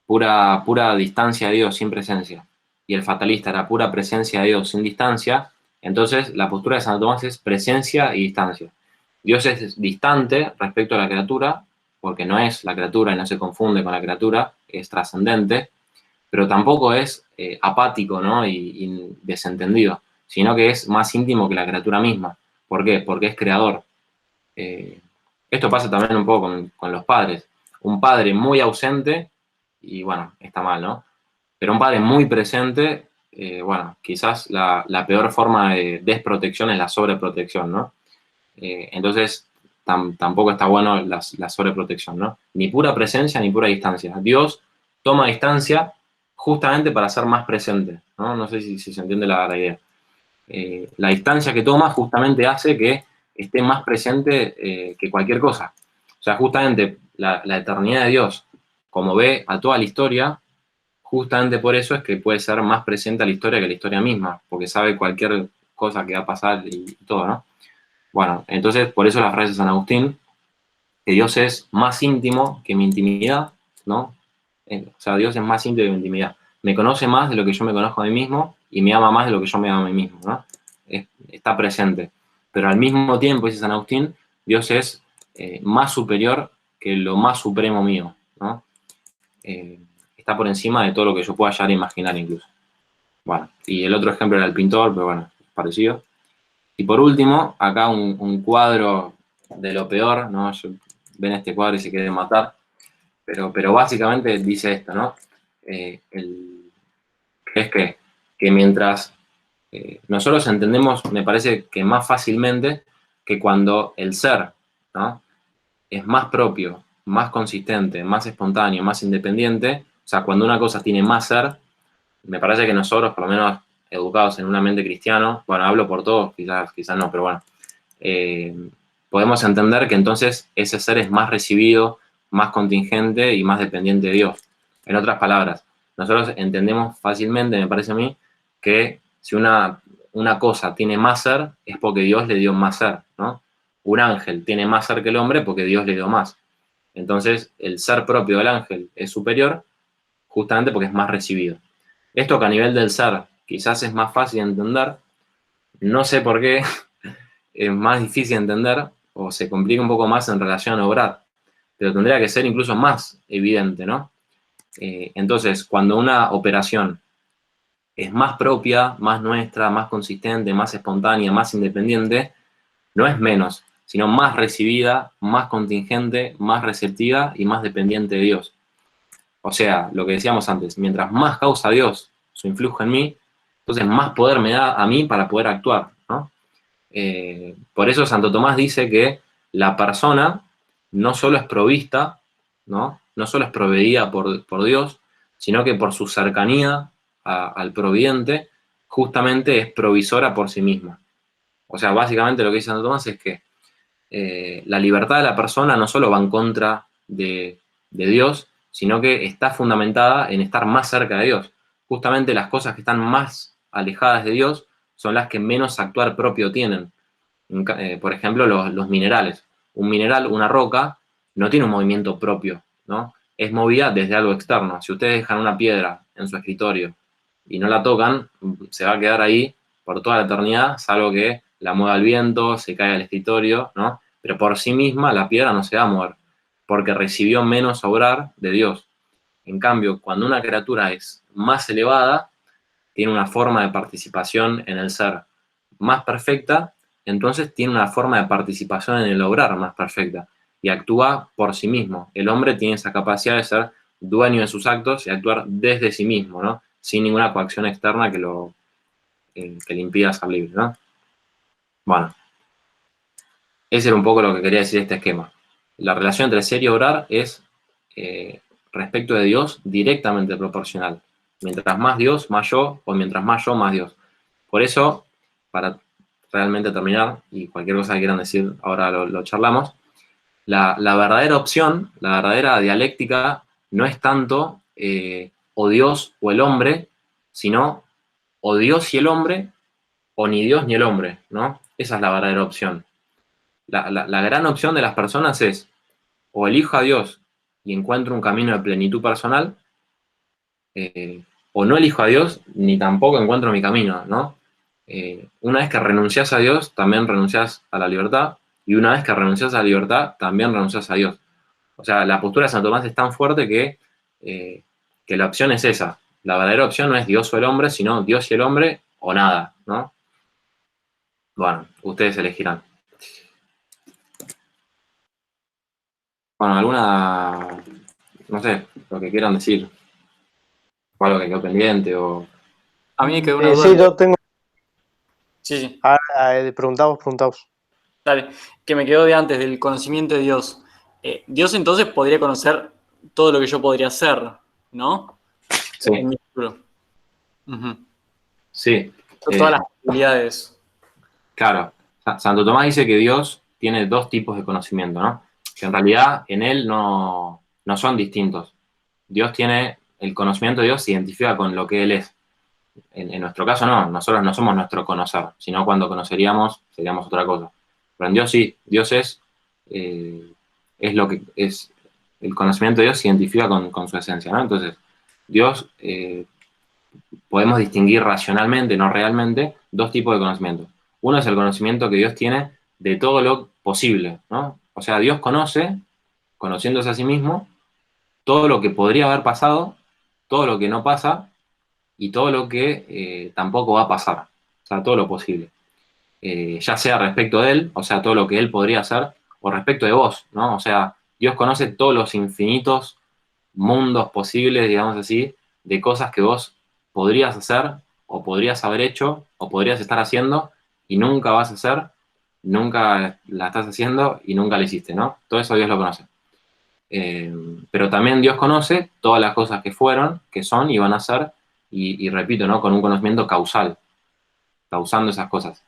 pura distancia de Dios sin presencia y el fatalista era pura presencia de Dios sin distancia, entonces la postura de Santo Tomás es presencia y distancia. Dios es distante respecto a la criatura, porque no es la criatura y no se confunde con la criatura, es trascendente, pero tampoco es apático, ¿no? y desentendido, sino que es más íntimo que la criatura misma. ¿Por qué? Porque es creador. Esto pasa también un poco con los padres. Un padre muy ausente, y bueno, está mal, ¿no? Pero un padre muy presente, bueno, quizás la peor forma de desprotección es la sobreprotección, ¿no? Entonces, tampoco está bueno la sobreprotección, ¿no? Ni pura presencia ni pura distancia. Dios toma distancia justamente para ser más presente, ¿no? No sé si se entiende la idea. La distancia que toma justamente hace que esté más presente que cualquier cosa. O sea, justamente la eternidad de Dios, como ve a toda la historia, justamente por eso es que puede ser más presente a la historia que la historia misma, porque sabe cualquier cosa que va a pasar y todo, ¿no? Bueno, entonces por eso la frase de San Agustín, que Dios es más íntimo que mi intimidad, ¿no? O sea, Dios es más íntimo que mi intimidad. Me conoce más de lo que yo me conozco a mí mismo y me ama más de lo que yo me amo a mí mismo, ¿no? Está presente. Pero al mismo tiempo, dice San Agustín, Dios es más superior que lo más supremo mío, ¿no? Está por encima de todo lo que yo pueda llegar a imaginar incluso. Bueno, y el otro ejemplo era el pintor, pero bueno, parecido. Y por último, acá un cuadro de lo peor, ¿no? Ven este cuadro y se quieren matar, pero básicamente dice esto, ¿no? Es que mientras nosotros entendemos, me parece que más fácilmente que cuando el ser, ¿no? Es más propio, más consistente, más espontáneo, más independiente, o sea, cuando una cosa tiene más ser, me parece que nosotros, por lo menos educados en un ambiente cristiano, bueno, hablo por todos, quizás no, pero bueno, podemos entender que entonces ese ser es más recibido, más contingente y más dependiente de Dios. En otras palabras, nosotros entendemos fácilmente, me parece a mí, que si una cosa tiene más ser, es porque Dios le dio más ser, ¿no? Un ángel tiene más ser que el hombre porque Dios le dio más. Entonces, el ser propio del ángel es superior justamente porque es más recibido. Esto que a nivel del ser quizás es más fácil de entender, no sé por qué es más difícil de entender o se complica un poco más en relación a obrar, pero tendría que ser incluso más evidente, ¿no? Entonces, cuando una operación es más propia, más nuestra, más consistente, más espontánea, más independiente, no es menos, sino más recibida, más contingente, más receptiva y más dependiente de Dios. O sea, lo que decíamos antes, mientras más causa Dios su influjo en mí, entonces más poder me da a mí para poder actuar, ¿no? Por eso Santo Tomás dice que la persona no solo es provista, ¿no? No solo es proveída por Dios, sino que por su cercanía al providente, justamente es provisora por sí misma. O sea, básicamente lo que dice Santo Tomás es que la libertad de la persona no solo va en contra de Dios, sino que está fundamentada en estar más cerca de Dios. Justamente las cosas que están más alejadas de Dios son las que menos actuar propio tienen. Por ejemplo, los minerales. Un mineral, una roca, no tiene un movimiento propio, ¿no? Es movida desde algo externo. Si ustedes dejan una piedra en su escritorio y no la tocan, se va a quedar ahí por toda la eternidad, salvo que la mueva el viento, se cae al escritorio, ¿no? Pero por sí misma la piedra no se va a mover, porque recibió menos obrar de Dios. En cambio, cuando una criatura es más elevada, tiene una forma de participación en el ser más perfecta, entonces tiene una forma de participación en el obrar más perfecta y actúa por sí mismo. El hombre tiene esa capacidad de ser dueño de sus actos y actuar desde sí mismo, ¿no? Sin ninguna coacción externa que le impida ser libre, ¿no? Bueno, ese era un poco lo que quería decir este esquema. La relación entre ser y obrar es, respecto de Dios, directamente proporcional. Mientras más Dios, más yo, o mientras más yo, más Dios. Por eso, para realmente terminar, y cualquier cosa que quieran decir ahora lo charlamos. La verdadera opción, la verdadera dialéctica, no es tanto o Dios o el hombre, sino o Dios y el hombre, o ni Dios ni el hombre, ¿no? Esa es la verdadera opción. La gran opción de las personas es o elijo a Dios y encuentro un camino de plenitud personal, o no elijo a Dios ni tampoco encuentro mi camino, ¿no? Una vez que renuncias a Dios, también renuncias a la libertad, y una vez que renuncias a la libertad, también renuncias a Dios. O sea, la postura de Santo Tomás es tan fuerte que la opción es esa. La verdadera opción no es Dios o el hombre, sino Dios y el hombre o nada, ¿no? Bueno, ustedes elegirán. Bueno, alguna, no sé, lo que quieran decir, o algo que quedó pendiente, o... A mí me quedó una duda. Sí, yo tengo... Sí. Preguntaos. Dale, que me quedó de antes, del conocimiento de Dios. Dios entonces podría conocer todo lo que yo podría hacer, ¿no? Sí. En mi futuro. Uh-huh. Sí. Todas las posibilidades. Claro. Santo Tomás dice que Dios tiene dos tipos de conocimiento, ¿no? Que en realidad en él no son distintos. Dios tiene, el conocimiento de Dios se identifica con lo que él es. En nuestro caso no, nosotros no somos nuestro conocer, sino cuando conoceríamos seríamos otra cosa. Pero en Dios sí, Dios es lo que es, el conocimiento de Dios se identifica con su esencia, ¿no? Entonces, Dios, podemos distinguir racionalmente, no realmente, dos tipos de conocimiento. Uno es el conocimiento que Dios tiene de todo lo posible, ¿no? O sea, Dios conoce, conociéndose a sí mismo, todo lo que podría haber pasado, todo lo que no pasa, y todo lo que tampoco va a pasar, o sea, todo lo posible. Ya sea respecto de él, o sea, todo lo que él podría hacer, o respecto de vos, ¿no? O sea, Dios conoce todos los infinitos mundos posibles, digamos así, de cosas que vos podrías hacer, o podrías haber hecho, o podrías estar haciendo, y nunca vas a hacer, nunca la estás haciendo, y nunca la hiciste, ¿no? Todo eso Dios lo conoce. Pero también Dios conoce todas las cosas que fueron, que son y van a ser, y repito, ¿no? Con un conocimiento causal, causando esas cosas.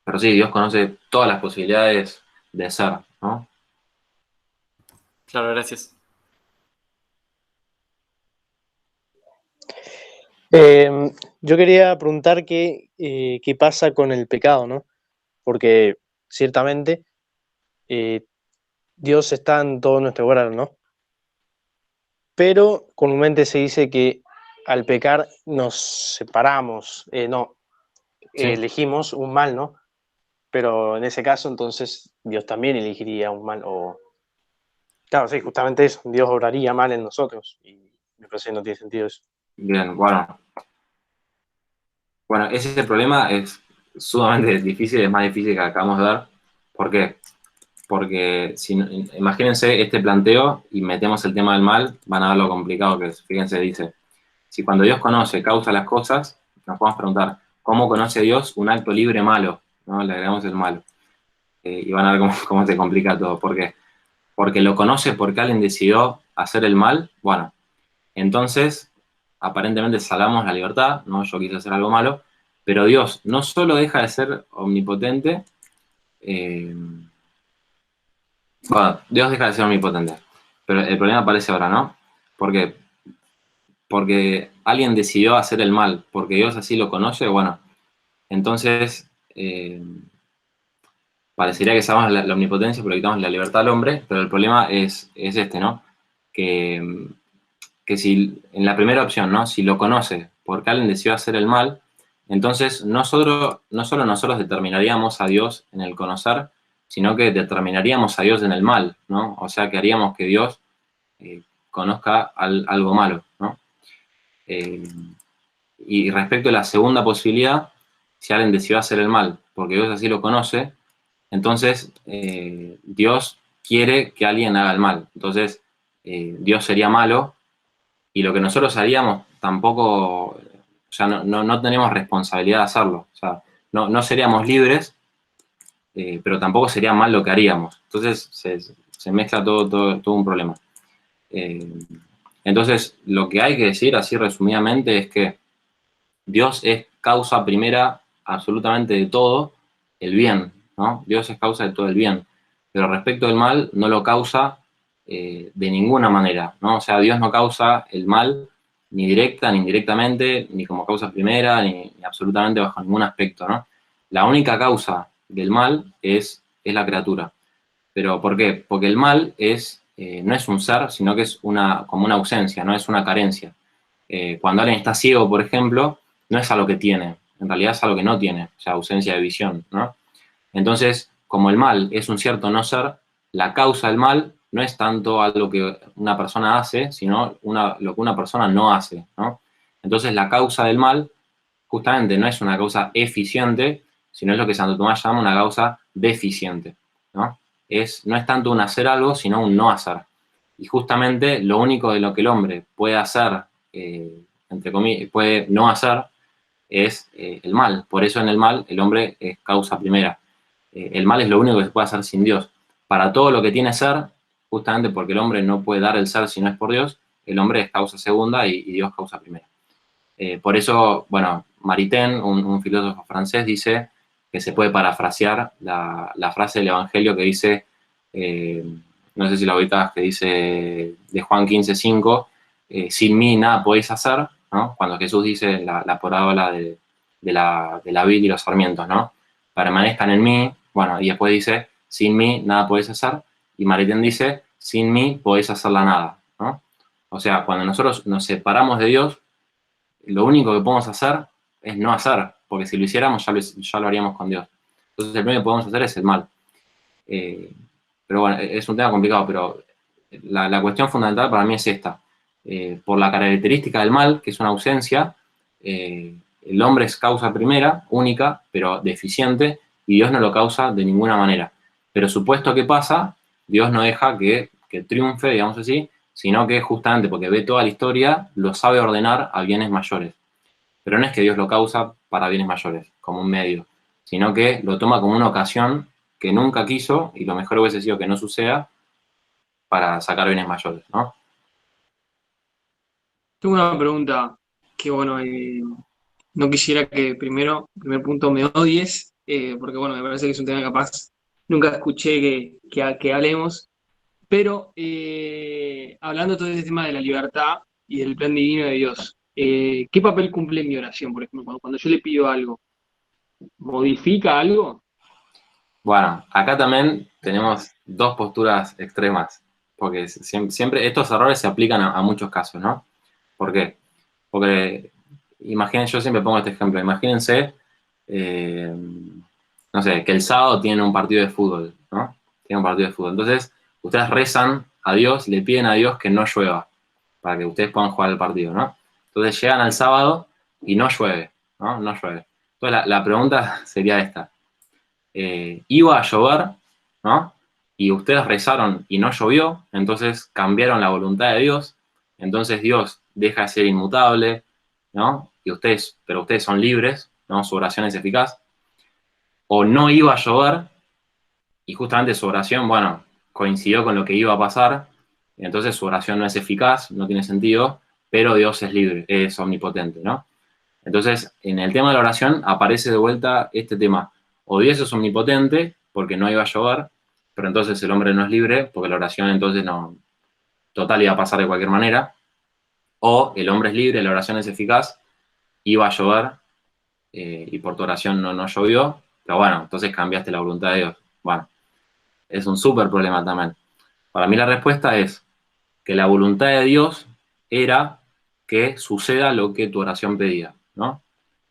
Pero sí, Dios conoce todas las posibilidades de ser, ¿no? Claro, gracias. Yo quería preguntar qué pasa con el pecado, ¿no? Porque ciertamente Dios está en todo nuestro obrar, ¿no? Pero comúnmente se dice que al pecar nos separamos, Sí. elegimos un mal, ¿no? Pero en ese caso, entonces, Dios también elegiría un mal, o... Claro, sí, justamente eso, Dios obraría mal en nosotros, y me parece que no tiene sentido eso. Bien, bueno. Bueno, ese problema es sumamente difícil, es más difícil que acabamos de ver. ¿Por qué? Porque imagínense este planteo y metemos el tema del mal, van a ver lo complicado que es. Fíjense, dice, si cuando Dios conoce, causa las cosas, nos podemos preguntar, ¿cómo conoce Dios un acto libre malo? ¿No? Le agregamos el malo. Y van a ver cómo se complica todo. ¿Por qué? Porque lo conoce porque alguien decidió hacer el mal. Bueno, entonces, aparentemente salvamos la libertad, ¿no? Yo quise hacer algo malo, pero Dios no solo deja de ser omnipotente, bueno, Dios deja de ser omnipotente, pero el problema aparece ahora, ¿no? ¿Por qué? Porque alguien decidió hacer el mal, porque Dios así lo conoce, bueno, entonces parecería que sabemos la omnipotencia porque le quitamos la libertad al hombre, pero el problema es este, ¿no? Que si en la primera opción, ¿no? Si lo conoce porque alguien decidió hacer el mal, entonces no solo nosotros determinaríamos a Dios en el conocer, sino que determinaríamos a Dios en el mal, ¿no? O sea, que haríamos que Dios conozca algo malo, ¿no? Y respecto a la segunda posibilidad, si alguien decidió hacer el mal porque Dios así lo conoce, entonces Dios quiere que alguien haga el mal. Entonces Dios sería malo, y lo que nosotros haríamos tampoco, o sea, no tenemos responsabilidad de hacerlo. O sea, no seríamos libres, pero tampoco sería mal lo que haríamos. Entonces se mezcla todo un problema. Entonces, lo que hay que decir, así resumidamente, es que Dios es causa primera absolutamente de todo el bien, ¿no? Dios es causa de todo el bien, pero respecto del mal no lo causa de ninguna manera, ¿no? O sea, Dios no causa el mal ni directa, ni indirectamente, ni como causa primera, ni absolutamente bajo ningún aspecto, ¿no? La única causa del mal es la criatura. ¿Pero por qué? Porque el mal no es un ser, sino que es como una ausencia, no es una carencia. Cuando alguien está ciego, por ejemplo, no es algo que tiene, en realidad es algo que no tiene, o sea, ausencia de visión, ¿no? Entonces, como el mal es un cierto no ser, la causa del mal no es tanto algo que una persona hace, sino lo que una persona no hace, ¿no? Entonces, la causa del mal justamente no es una causa eficiente, sino es lo que Santo Tomás llama una causa deficiente, ¿no? No es tanto un hacer algo, sino un no hacer. Y justamente lo único de lo que el hombre puede hacer, entre comillas, puede no hacer, es el mal. Por eso en el mal el hombre es causa primera. El mal es lo único que se puede hacer sin Dios. Para todo lo que tiene ser, justamente porque el hombre no puede dar el ser si no es por Dios, el hombre es causa segunda y Dios causa primera. Por eso, bueno, Maritain, un filósofo francés, dice que se puede parafrasear la frase del Evangelio que dice, no sé si la ubicás, que dice de Juan 15:5, sin mí nada podéis hacer, ¿no? Cuando Jesús dice la parábola de la vid y los sarmientos, ¿no? Permanezcan en mí, bueno, y después dice, sin mí nada podéis hacer, y Maritain dice, sin mí podéis hacer la nada, ¿no? O sea, cuando nosotros nos separamos de Dios, lo único que podemos hacer es no hacer, porque si lo hiciéramos ya lo haríamos con Dios. Entonces el primero que podemos hacer es el mal. Pero bueno, es un tema complicado, pero la cuestión fundamental para mí es esta. Por la característica del mal, que es una ausencia, el hombre es causa primera, única, pero deficiente, y Dios no lo causa de ninguna manera. Pero supuesto que pasa, Dios no deja que triunfe, digamos así, sino que justamente porque ve toda la historia, lo sabe ordenar a bienes mayores. Pero no es que Dios lo causa para bienes mayores, como un medio, sino que lo toma como una ocasión que nunca quiso, y lo mejor hubiese sido que no suceda, para sacar bienes mayores, ¿no? Tengo una pregunta que, bueno, no quisiera que primer punto me odies, porque, bueno, me parece que es un tema que capaz nunca escuché que hablemos, pero hablando todo este tema de la libertad y del plan divino de Dios, ¿qué papel cumple mi oración, por ejemplo? Cuando yo le pido algo, ¿modifica algo? Bueno, acá también tenemos dos posturas extremas, porque siempre estos errores se aplican a muchos casos, ¿no? ¿Por qué? Porque imaginen, yo siempre pongo este ejemplo, imagínense, no sé, que el sábado tienen un partido de fútbol, ¿no? Tienen un partido de fútbol. Entonces, ustedes rezan a Dios, le piden a Dios que no llueva, para que ustedes puedan jugar el partido, ¿no? Entonces llegan al sábado y no llueve, ¿no? No llueve. Entonces la pregunta sería esta. Iba a llover, ¿no? Y ustedes rezaron y no llovió, entonces cambiaron la voluntad de Dios, entonces Dios deja de ser inmutable, ¿no? Pero ustedes son libres, ¿no? Su oración es eficaz. O no iba a llover, y justamente su oración, bueno, coincidió con lo que iba a pasar, entonces su oración no es eficaz, no tiene sentido, pero Dios es libre, es omnipotente, ¿no? Entonces, en el tema de la oración aparece de vuelta este tema. O Dios es omnipotente, porque no iba a llover, pero entonces el hombre no es libre, porque la oración entonces no, total iba a pasar de cualquier manera. O el hombre es libre, la oración es eficaz, iba a llover, y por tu oración no llovió, pero bueno, entonces cambiaste la voluntad de Dios. Bueno, es un súper problema también. Para mí la respuesta es que la voluntad de Dios era que suceda lo que tu oración pedía, ¿no?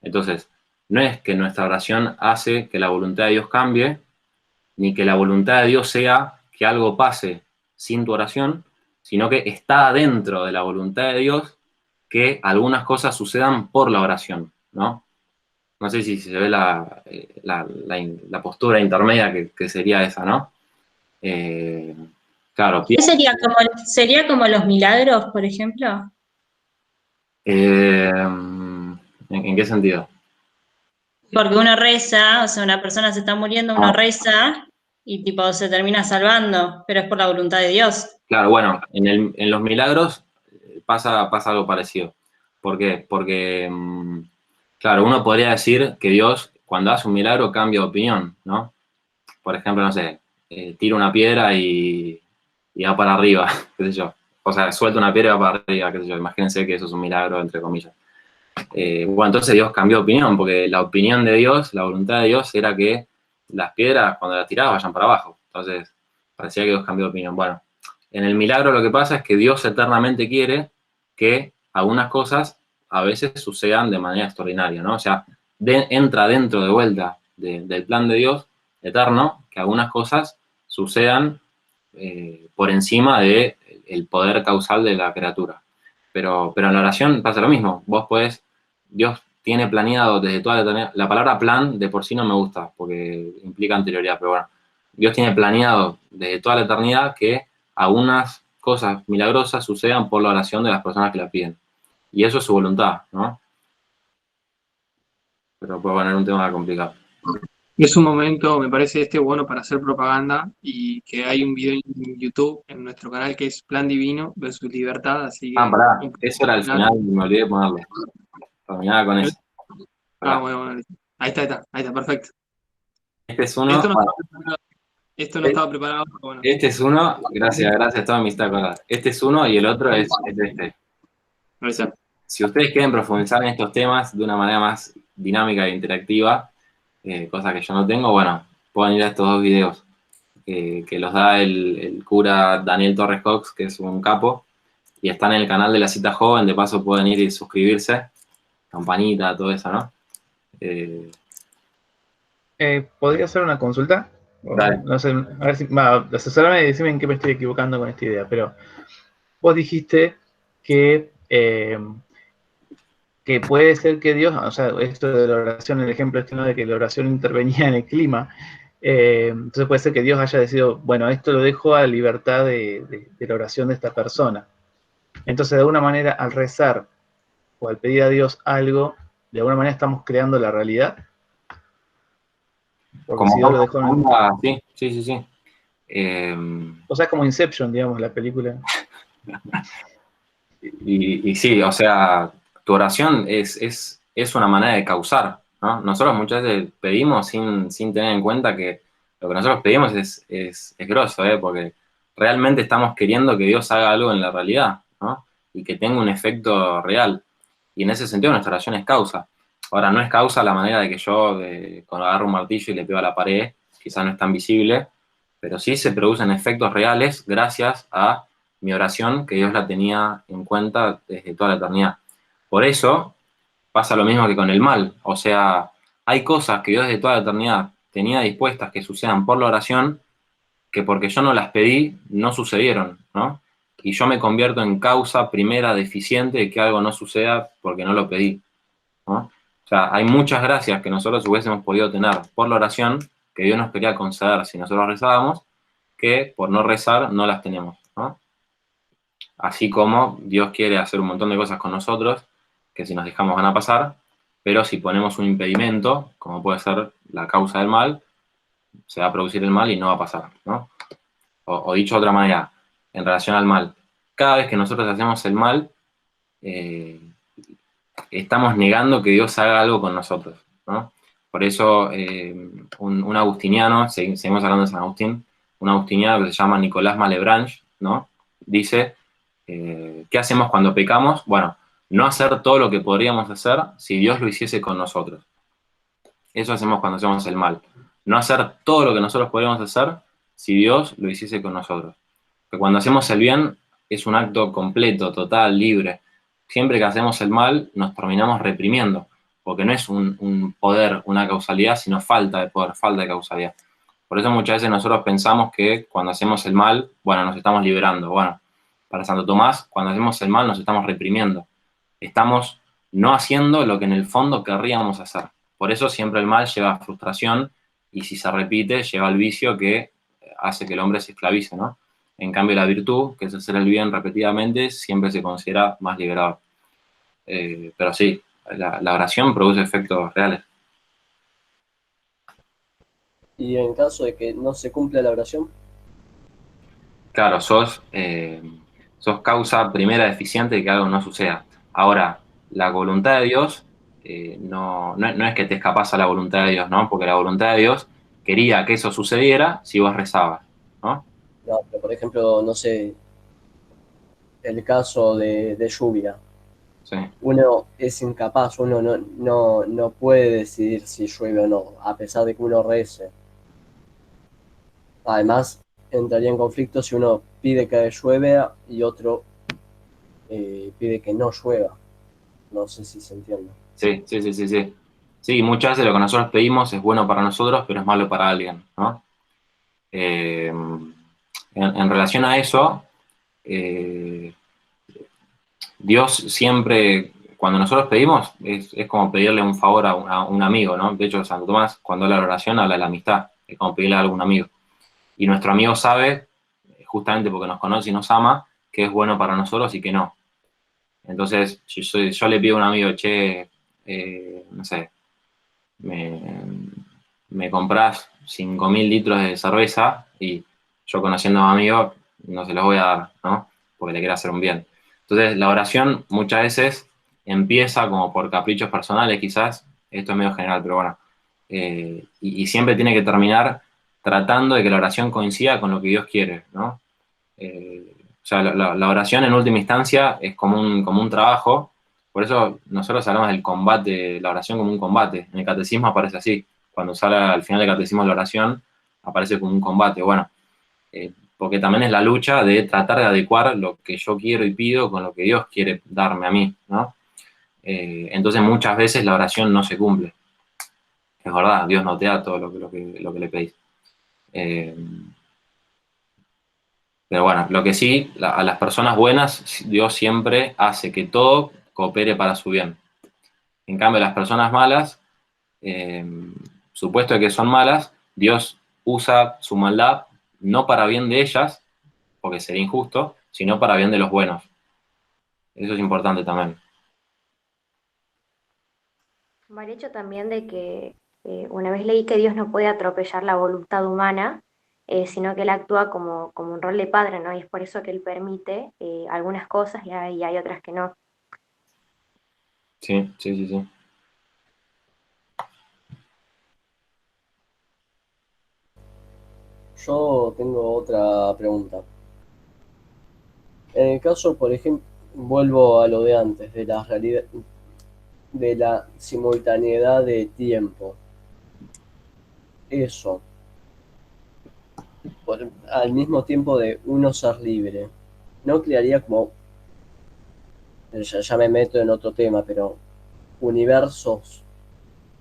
Entonces, no es que nuestra oración hace que la voluntad de Dios cambie, ni que la voluntad de Dios sea que algo pase sin tu oración, sino que está dentro de la voluntad de Dios que algunas cosas sucedan por la oración, ¿no? No sé si se ve la postura intermedia que sería esa, ¿no? Claro. ¿Sería como los milagros, por ejemplo? ¿En qué sentido? Porque uno reza, o sea, una persona se está muriendo, uno reza y tipo se termina salvando, pero es por la voluntad de Dios. Claro, bueno, en los milagros pasa algo parecido. ¿Por qué? Porque, claro, uno podría decir que Dios, cuando hace un milagro cambia de opinión, ¿no? Por ejemplo, no sé, tira una piedra y va para arriba, qué sé yo. O sea, suelta una piedra y va para arriba, qué sé yo. Imagínense que eso es un milagro, entre comillas. Bueno, entonces Dios cambió de opinión, porque la opinión de Dios, la voluntad de Dios era que las piedras, cuando las tiraba, vayan para abajo. Entonces, parecía que Dios cambió de opinión. Bueno, en el milagro lo que pasa es que Dios eternamente quiere que algunas cosas a veces sucedan de manera extraordinaria, ¿no? O sea, entra dentro de vuelta del plan de Dios eterno que algunas cosas sucedan por encima del poder causal de la criatura. Pero en la oración pasa lo mismo. Vos podés, Dios tiene planeado desde toda la eternidad. La palabra plan de por sí no me gusta porque implica anterioridad, pero bueno, Dios tiene planeado desde toda la eternidad que algunas cosas milagrosas sucedan por la oración de las personas que la piden. Y eso es su voluntad, ¿no? Pero puede poner un tema complicado. Es un momento, me parece bueno para hacer propaganda y que hay un video en YouTube, en nuestro canal, que es Plan Divino versus Libertad, así que... Pará, eso era el final y me olvidé de ponerlo. Terminaba con eso. Bueno, ahí está, perfecto. Este es uno... Esto no estaba preparado, pero bueno. Este es uno, gracias, toda amistad con la... Este es uno y el otro es este. Gracias. Si ustedes quieren profundizar en estos temas de una manera más dinámica e interactiva, cosa que yo no tengo, bueno, pueden ir a estos dos videos que los da el cura Daniel Torres Cox, que es un capo, y están en el canal de La Cita Joven, de paso pueden ir y suscribirse, campanita, todo eso, ¿no? ¿Podría hacer una consulta? No sé, a ver si, asesorame y decime en qué me estoy equivocando con esta idea, pero vos dijiste que puede ser que Dios, o sea, esto de la oración, el ejemplo este, ¿no? De que la oración intervenía en el clima, entonces puede ser que Dios haya decidido, bueno, esto lo dejo a la libertad de la oración de esta persona. Entonces, de alguna manera, al rezar o al pedir a Dios algo, de alguna manera estamos creando la realidad. Porque como si Dios lo dejó en... Sí. O sea, como Inception, digamos, la película. Y sí, o sea, tu oración es una manera de causar, ¿no? Nosotros muchas veces pedimos sin tener en cuenta que lo que nosotros pedimos es grosso, porque realmente estamos queriendo que Dios haga algo en la realidad, ¿no? Y que tenga un efecto real. Y en ese sentido nuestra oración es causa. Ahora, no es causa la manera de que yo cuando agarro un martillo y le pego a la pared, quizás no es tan visible, pero sí se producen efectos reales gracias a mi oración, que Dios la tenía en cuenta desde toda la eternidad. Por eso pasa lo mismo que con el mal. O sea, hay cosas que Dios desde toda la eternidad tenía dispuestas que sucedan por la oración, que porque yo no las pedí, no sucedieron, ¿no? Y yo me convierto en causa primera deficiente de que algo no suceda porque no lo pedí, ¿no? O sea, hay muchas gracias que nosotros hubiésemos podido tener por la oración que Dios nos quería conceder si nosotros rezábamos, que por no rezar no las tenemos, ¿no? Así como Dios quiere hacer un montón de cosas con nosotros, que si nos dejamos van a pasar, pero si ponemos un impedimento, como puede ser la causa del mal, se va a producir el mal y no va a pasar, ¿no? O dicho de otra manera, en relación al mal, cada vez que nosotros hacemos el mal, estamos negando que Dios haga algo con nosotros, ¿no? Por eso un agustiniano, seguimos hablando de San Agustín, un agustiniano que se llama Nicolás Malebranche, ¿no? Dice, ¿qué hacemos cuando pecamos? Bueno, no hacer todo lo que podríamos hacer si Dios lo hiciese con nosotros. Eso hacemos cuando hacemos el mal. No hacer todo lo que nosotros podríamos hacer si Dios lo hiciese con nosotros. Porque cuando hacemos el bien es un acto completo, total, libre. Siempre que hacemos el mal nos terminamos reprimiendo, porque no es un poder, una causalidad, sino falta de poder, falta de causalidad. Por eso muchas veces nosotros pensamos que cuando hacemos el mal, bueno, nos estamos liberando. Bueno, para Santo Tomás, cuando hacemos el mal nos estamos reprimiendo. Estamos no haciendo lo que en el fondo querríamos hacer. Por eso siempre el mal lleva a frustración y si se repite, lleva al vicio que hace que el hombre se esclavice, ¿no? En cambio, la virtud, que es hacer el bien repetidamente, siempre se considera más liberador. Pero sí, la oración produce efectos reales. ¿Y en caso de que no se cumpla la oración? Claro, sos causa primera deficiente de que algo no suceda. Ahora, la voluntad de Dios no es que te escapas a la voluntad de Dios, ¿no? Porque la voluntad de Dios quería que eso sucediera si vos rezabas, ¿no? No, pero por ejemplo, no sé, el caso de lluvia. Sí. Uno es incapaz, uno no puede decidir si llueve o no, a pesar de que uno rece. Además, entraría en conflicto si uno pide que llueve y otro pide que no llueva. No sé si se entiende. Sí, sí, sí, sí, sí. Sí, muchas veces lo que nosotros pedimos es bueno para nosotros, pero es malo para alguien, ¿no? En relación a eso, eh, Dios siempre, cuando nosotros pedimos, es como pedirle un favor a un amigo, ¿no? De hecho, Santo Tomás, cuando habla de la oración, habla de la amistad, es como pedirle a algún amigo. Y nuestro amigo sabe, justamente porque nos conoce y nos ama, que es bueno para nosotros y que no. Entonces, si yo le pido a un amigo, che, no sé, me compras 5.000 litros de cerveza y yo conociendo a mi amigo no se los voy a dar, ¿no? Porque le quiero hacer un bien. Entonces, la oración muchas veces empieza como por caprichos personales, quizás, esto es medio general, pero bueno, y siempre tiene que terminar tratando de que la oración coincida con lo que Dios quiere, ¿no? O sea, la oración en última instancia es como un trabajo, por eso nosotros hablamos del combate, la oración como un combate. En el catecismo aparece así, cuando sale al final del catecismo la oración, aparece como un combate. Bueno, porque también es la lucha de tratar de adecuar lo que yo quiero y pido con lo que Dios quiere darme a mí, ¿no? Entonces muchas veces la oración no se cumple. Es verdad, Dios no te da todo lo que le pedís. Pero bueno, lo que sí, a las personas buenas, Dios siempre hace que todo coopere para su bien. En cambio, las personas malas, eh, supuesto que son malas, Dios usa su maldad no para bien de ellas, porque sería injusto, sino para bien de los buenos. Eso es importante también. Por el hecho también de que una vez leí que Dios no puede atropellar la voluntad humana, sino que Él actúa como un rol de padre, ¿no? Y es por eso que Él permite algunas cosas y hay otras que no. Sí, sí, sí, sí. Yo tengo otra pregunta. En el caso, por ejemplo, vuelvo a lo de antes, de la realidad, de la simultaneidad de tiempo. Eso, al mismo tiempo de uno ser libre, ¿no crearía como, ya me meto en otro tema, pero universos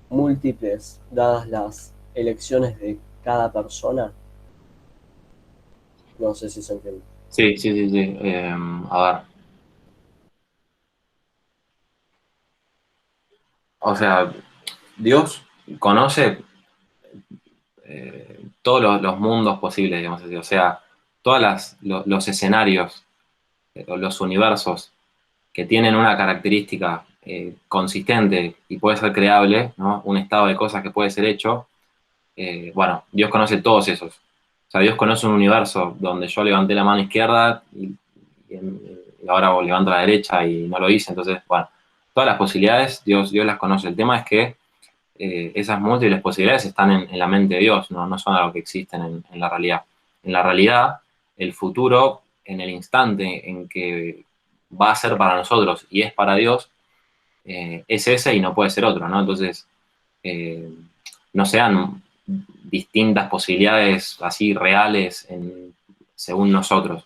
múltiples dadas las elecciones de cada persona? No sé si se entiende. Sí, sí, sí, sí. A ver. O sea, Dios conoce todos los mundos posibles, digamos así. O sea, los escenarios, los universos que tienen una característica consistente y puede ser creable, ¿no? Un estado de cosas que puede ser hecho, bueno, Dios conoce todos esos. O sea, Dios conoce un universo donde yo levanté la mano izquierda y ahora levanto la derecha y no lo hice. Entonces, bueno, todas las posibilidades Dios las conoce. El tema es que esas múltiples posibilidades están en la mente de Dios, no son algo que existen en la realidad. En la realidad, el futuro, en el instante en que va a ser para nosotros y es para Dios, es ese y no puede ser otro, ¿no? Entonces, no sean distintas posibilidades así reales según nosotros.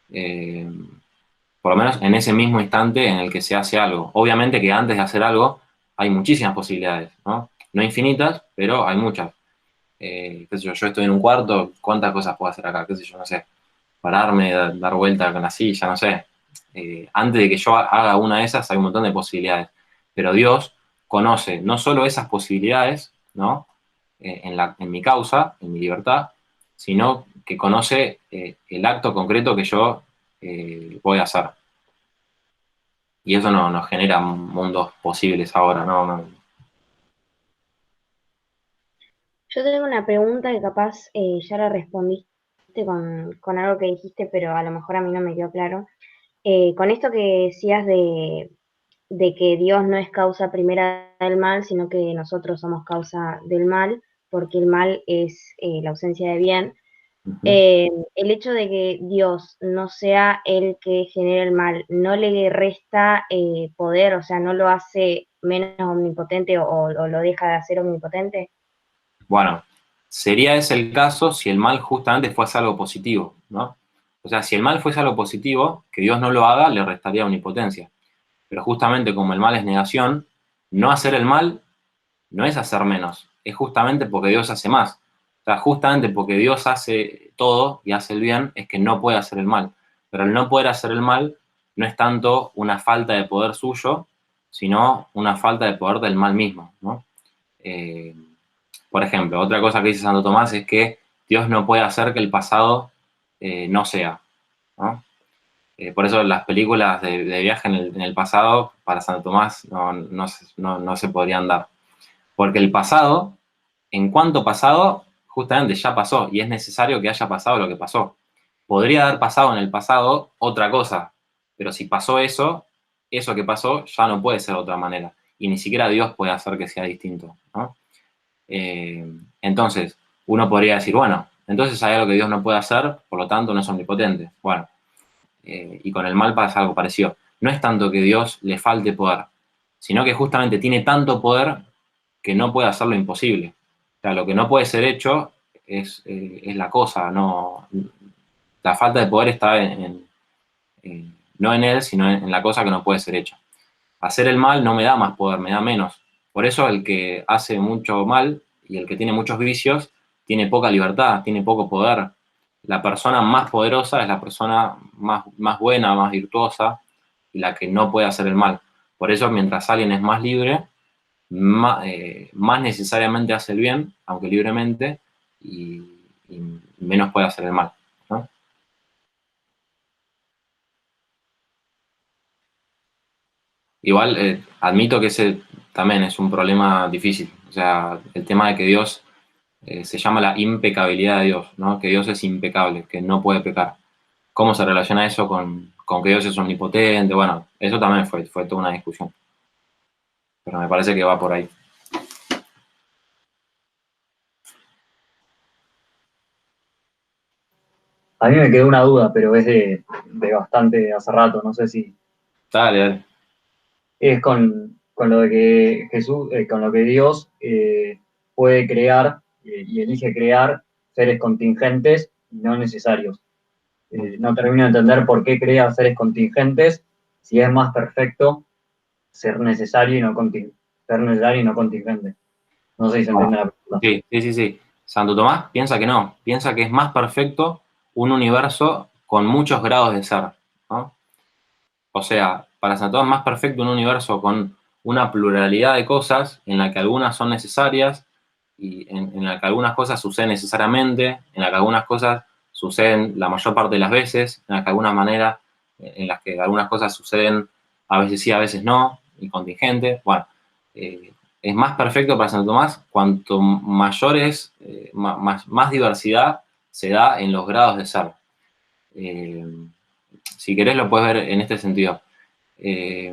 Por lo menos en ese mismo instante en el que se hace algo. Obviamente que antes de hacer algo hay muchísimas posibilidades, ¿no? No infinitas, pero hay muchas. Qué sé yo estoy en un cuarto, ¿cuántas cosas puedo hacer acá? Qué sé yo, no sé. Pararme, dar vuelta con la silla, no sé. Antes de que yo haga una de esas hay un montón de posibilidades. Pero Dios conoce no solo esas posibilidades, ¿no? En mi causa, en mi libertad, sino que conoce el acto concreto que yo voy a hacer. Y eso nos genera mundos posibles ahora, ¿no? Yo tengo una pregunta que capaz ya la respondiste con algo que dijiste, pero a lo mejor a mí no me quedó claro. Con esto que decías de que Dios no es causa primera del mal, sino que nosotros somos causa del mal, porque el mal es la ausencia de bien. El hecho de que Dios no sea el que genera el mal, no le resta poder, o sea, no lo hace menos omnipotente o lo deja de hacer omnipotente. Bueno, sería ese el caso si el mal justamente fuese algo positivo, ¿no? O sea, si el mal fuese algo positivo, que Dios no lo haga, le restaría omnipotencia. Pero justamente como el mal es negación, no hacer el mal no es hacer menos, es justamente porque Dios hace más. O sea, justamente porque Dios hace todo y hace el bien, es que no puede hacer el mal. Pero el no poder hacer el mal no es tanto una falta de poder suyo, sino una falta de poder del mal mismo, ¿no? Por ejemplo, otra cosa que dice Santo Tomás es que Dios no puede hacer que el pasado no sea, ¿no? Por eso las películas de viaje en el pasado, para Santo Tomás, no se podrían dar. Porque el pasado, en cuanto pasado, justamente ya pasó, y es necesario que haya pasado lo que pasó. Podría haber pasado en el pasado otra cosa, pero si pasó eso, eso que pasó ya no puede ser de otra manera. Y ni siquiera Dios puede hacer que sea distinto, ¿no? Entonces, uno podría decir, bueno, entonces hay algo que Dios no puede hacer, por lo tanto no es omnipotente. Bueno, y con el mal pasa algo parecido. No es tanto que Dios le falte poder, sino que justamente tiene tanto poder que no puede hacer lo imposible. O sea, lo que no puede ser hecho es la cosa, no, la falta de poder está no en él, sino en la cosa que no puede ser hecha. Hacer el mal no me da más poder, me da menos. Por eso el que hace mucho mal y el que tiene muchos vicios tiene poca libertad, tiene poco poder. La persona más poderosa es la persona más buena, más virtuosa, y la que no puede hacer el mal. Por eso, mientras alguien es más libre, más necesariamente hace el bien, aunque libremente, y menos puede hacer el mal, ¿no? Igual, admito que ese también es un problema difícil. O sea, el tema de que Dios se llama la impecabilidad de Dios, ¿no? Que Dios es impecable, que no puede pecar. ¿Cómo se relaciona eso con que Dios es omnipotente? Bueno, eso también fue toda una discusión. Pero me parece que va por ahí. A mí me quedó una duda, pero es de bastante hace rato, no sé si Dale, dale. es con lo de que Jesús, con lo que Dios puede crear y elige crear seres contingentes y no necesarios. No termino de entender por qué crea seres contingentes si es más perfecto ser necesario y no contingente. No sé si se entiende la pregunta. Sí. Santo Tomás piensa que no, piensa que es más perfecto un universo con muchos grados de ser, ¿no? O sea, para Santo Tomás es más perfecto un universo con una pluralidad de cosas en la que algunas son necesarias y en la que algunas cosas suceden necesariamente, en la que algunas cosas suceden la mayor parte de las veces, en la que en las que algunas cosas suceden a veces sí, a veces no, y contingente. Bueno, es más perfecto para Santo Tomás cuanto mayor es, más diversidad se da en los grados de ser. Si querés lo puedes ver en este sentido. Es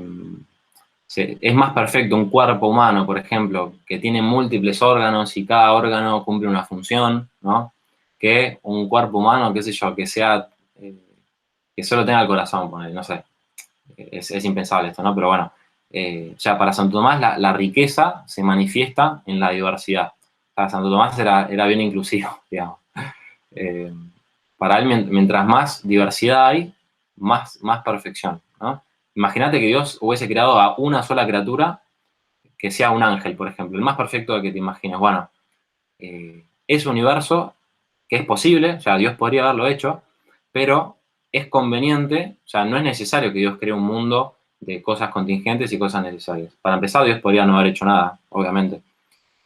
más perfecto un cuerpo humano, por ejemplo, que tiene múltiples órganos y cada órgano cumple una función, ¿no? Que un cuerpo humano, qué sé yo, que sea, que solo tenga el corazón, no sé. Es impensable esto, ¿no? Pero bueno, ya para Santo Tomás la riqueza se manifiesta en la diversidad. Para Santo Tomás era bien inclusivo, digamos. Para él, mientras más diversidad hay, más perfección, ¿no? Imagínate que Dios hubiese creado a una sola criatura que sea un ángel, por ejemplo, el más perfecto de que te imagines. Bueno, ese universo, que es posible, o sea, Dios podría haberlo hecho, pero es conveniente, o sea, no es necesario que Dios cree un mundo de cosas contingentes y cosas necesarias. Para empezar, Dios podría no haber hecho nada, obviamente.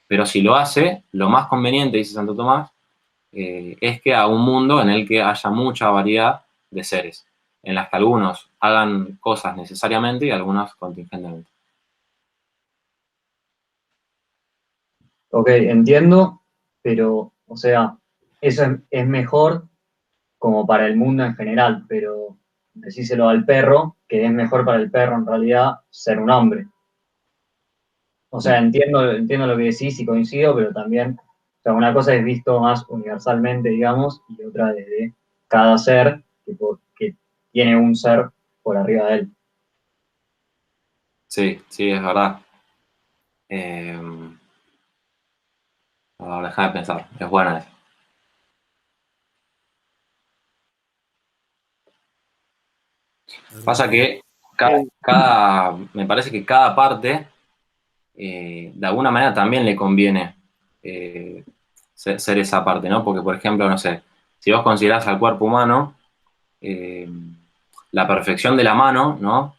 Pero si lo hace, lo más conveniente, dice Santo Tomás, es que haga un mundo en el que haya mucha variedad de seres, en las que algunos hagan cosas necesariamente y algunos contingentemente. Ok, entiendo, pero, o sea, eso es mejor como para el mundo en general, pero decíselo al perro, que es mejor para el perro en realidad ser un hombre. O sea, entiendo lo que decís y coincido, pero también, o sea, una cosa es visto más universalmente, digamos, y otra desde cada ser que tiene un ser por arriba de él. Sí, sí, es verdad. Ahora deja de pensar, es buena esa. Pasa que me parece que cada parte, de alguna manera también le conviene ser esa parte, ¿no? Porque, por ejemplo, no sé, si vos considerás al cuerpo humano, la perfección de la mano, ¿no?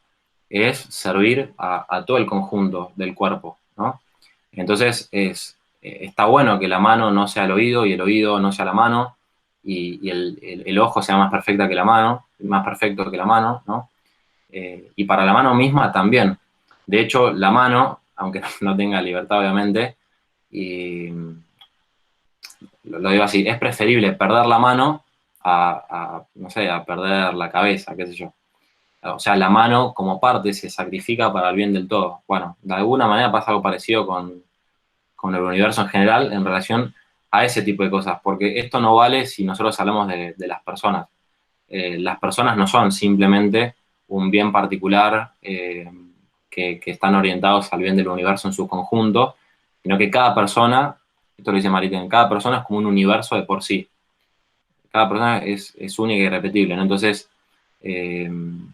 Es servir a todo el conjunto del cuerpo, ¿no? Entonces, está bueno que la mano no sea el oído y el oído no sea la mano y el ojo sea más perfecta que la mano, más perfecto que la mano, ¿no? Y para la mano misma también. De hecho, la mano, aunque no tenga libertad, obviamente, y lo digo así, es preferible perder la mano no sé, a perder la cabeza, qué sé yo. O sea, la mano como parte se sacrifica para el bien del todo. Bueno, de alguna manera pasa algo parecido con el universo en general en relación a ese tipo de cosas, porque esto no vale si nosotros hablamos de las personas. Las personas no son simplemente un bien particular que están orientados al bien del universo en su conjunto, sino que cada persona, esto lo dice Maritain, cada persona es como un universo de por sí. Cada persona es única y irrepetible, ¿no? Entonces, en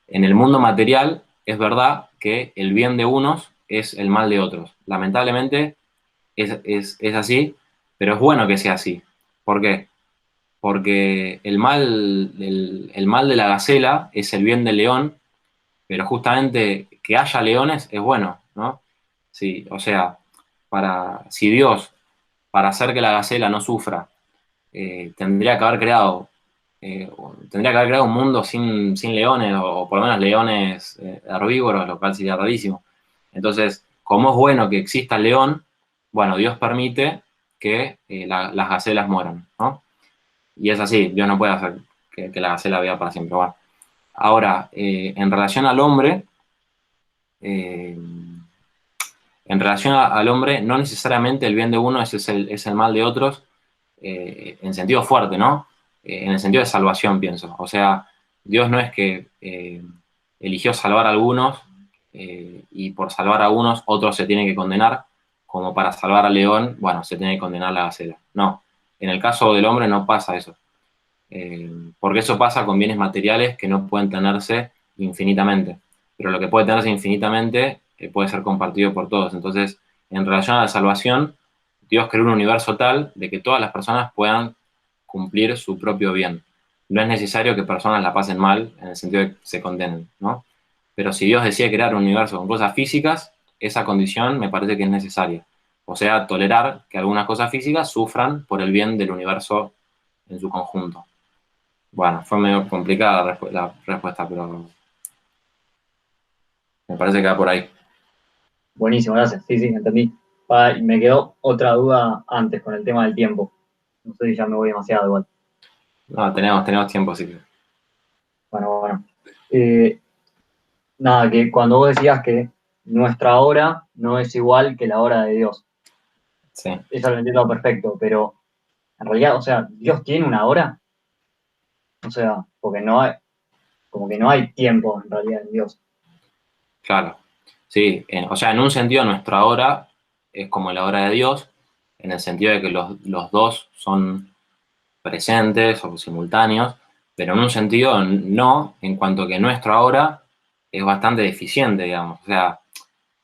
el mundo material es verdad que el bien de unos es el mal de otros. Lamentablemente es así, pero es bueno que sea así. ¿Por qué? Porque el mal de la gacela es el bien del león, pero justamente que haya leones es bueno, ¿no? Sí, o sea, si Dios, para hacer que la gacela no sufra, tendría que haber creado un mundo sin leones, o por lo menos leones herbívoros, lo cual sería rarísimo. Entonces, como es bueno que exista el león, bueno, Dios permite que las gacelas mueran, ¿no? Y es así, Dios no puede hacer que la gacela viva para siempre. Bueno, ahora, en relación al hombre, no necesariamente el bien de uno es el mal de otros, en sentido fuerte, ¿no? En el sentido de salvación, pienso. O sea, Dios no es que eligió salvar a algunos y por salvar a unos otros se tienen que condenar, como para salvar al león, bueno, se tiene que condenar la gacela. No, en el caso del hombre no pasa eso. Porque eso pasa con bienes materiales que no pueden tenerse infinitamente. Pero lo que puede tenerse infinitamente puede ser compartido por todos. Entonces, en relación a la salvación, Dios creó un universo tal de que todas las personas puedan cumplir su propio bien. No es necesario que personas la pasen mal, en el sentido de que se condenen, ¿no? Pero si Dios decide crear un universo con cosas físicas, esa condición me parece que es necesaria. O sea, tolerar que algunas cosas físicas sufran por el bien del universo en su conjunto. Bueno, fue medio complicada la respuesta, pero me parece que va por ahí. Buenísimo, gracias. Sí, entendí. Y me quedó otra duda antes con el tema del tiempo. No sé si ya me voy demasiado igual. No, tenemos tiempo, así que. Bueno. Nada, que cuando vos decías que nuestra hora no es igual que la hora de Dios. Sí. Eso lo entiendo perfecto, pero en realidad, o sea, ¿Dios tiene una hora? O sea, porque como que no hay tiempo en realidad en Dios. Claro. Sí, o sea, en un sentido nuestra hora es como la hora de Dios, en el sentido de que los dos son presentes o simultáneos, pero en un sentido no, en cuanto que nuestra hora es bastante deficiente, digamos. O sea,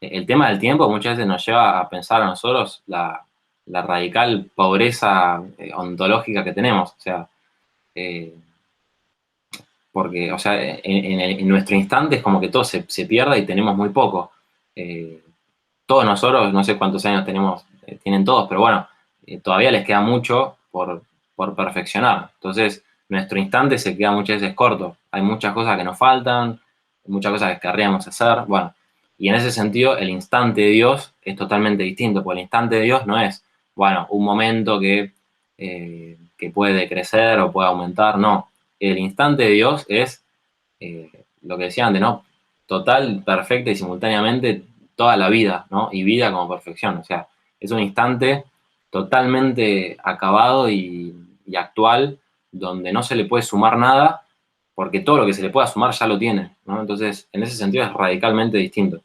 el tema del tiempo muchas veces nos lleva a pensar a nosotros la radical pobreza ontológica que tenemos. O sea, porque, o sea, en nuestro instante es como que todo se pierda y tenemos muy poco. Todos nosotros, no sé cuántos años tienen todos, pero bueno, todavía les queda mucho por perfeccionar. Entonces, nuestro instante se queda muchas veces corto. Hay muchas cosas que nos faltan, muchas cosas que querríamos hacer, bueno. Y en ese sentido, el instante de Dios es totalmente distinto, porque el instante de Dios no es, bueno, un momento que puede decrecer o puede aumentar, no. El instante de Dios es lo que decía antes, ¿no? Total, perfecta y simultáneamente toda la vida, ¿no? Y vida como perfección, o sea, es un instante totalmente acabado y actual, donde no se le puede sumar nada, porque todo lo que se le pueda sumar ya lo tiene, ¿no? Entonces, en ese sentido es radicalmente distinto.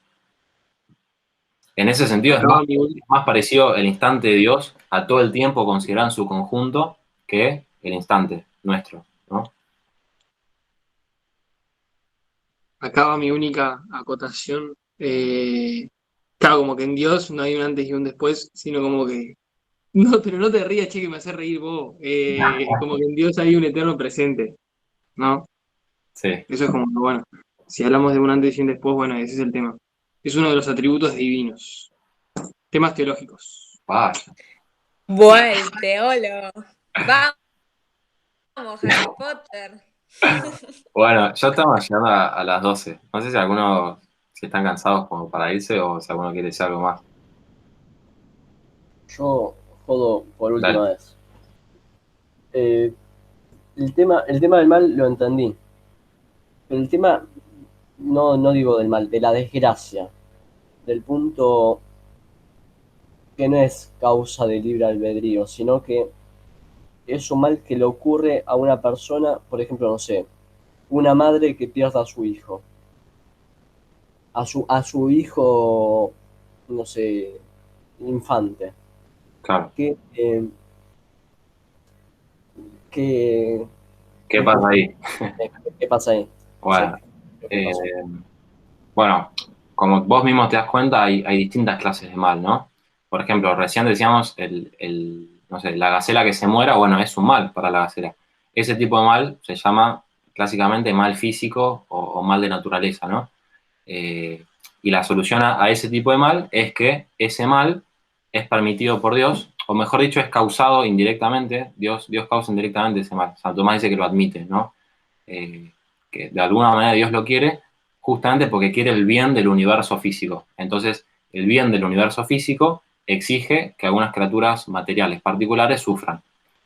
En ese sentido es más parecido el instante de Dios a todo el tiempo considerado en su conjunto que el instante nuestro, ¿no? Acá va mi única acotación. Claro, como que en Dios no hay un antes y un después, sino como que. No, pero no te rías, che, que me hace reír vos. Como que en Dios hay un eterno presente, ¿no? Sí. Eso es como que, bueno, si hablamos de un antes y un después, bueno, ese es el tema. Es uno de los atributos divinos. Temas teológicos. Vaya. Bueno, el teólogo. Vamos, Harry Potter. Bueno, ya estamos llegando a las 12. No sé si algunos si están cansados como para irse o si alguno quiere decir algo más. Yo jodo por última Dale. vez. El tema del mal lo entendí. Pero el tema, no digo del mal, de la desgracia. Del punto que no es causa de libre albedrío, sino que es un mal que le ocurre a una persona, por ejemplo, no sé, una madre que pierda a su hijo. A su hijo, no sé, infante. Claro. Que, ¿Qué pasa ahí? ¿Qué pasa ahí? Bueno, Sí, ¿qué pasó? bueno, como vos mismo te das cuenta, hay distintas clases de mal, ¿no? Por ejemplo, recién decíamos no sé, la gacela que se muera, bueno, es un mal para la gacela. Ese tipo de mal se llama clásicamente mal físico o mal de naturaleza, ¿no? Y la solución a ese tipo de mal es que ese mal es permitido por Dios, o mejor dicho, es causado indirectamente. Dios causa indirectamente ese mal. Santo Tomás dice que lo admite, ¿no? Que de alguna manera Dios lo quiere, justamente porque quiere el bien del universo físico. Entonces, el bien del universo físico exige que algunas criaturas materiales particulares sufran.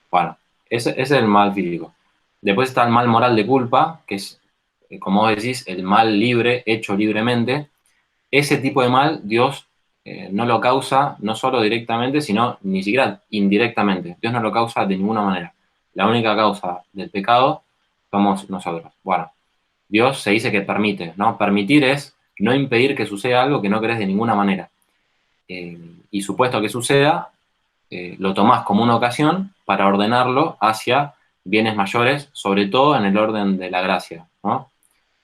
Bueno, ese es el mal físico. Después está el mal moral de culpa, que es, como vos decís, el mal libre, hecho libremente. Ese tipo de mal Dios no lo causa no solo directamente, sino ni siquiera indirectamente. Dios no lo causa de ninguna manera. La única causa del pecado somos nosotros. Bueno, Dios se dice que permite, ¿no? Permitir es no impedir que suceda algo que no querés de ninguna manera. Y supuesto que suceda, lo tomás como una ocasión para ordenarlo hacia bienes mayores, sobre todo en el orden de la gracia, ¿no?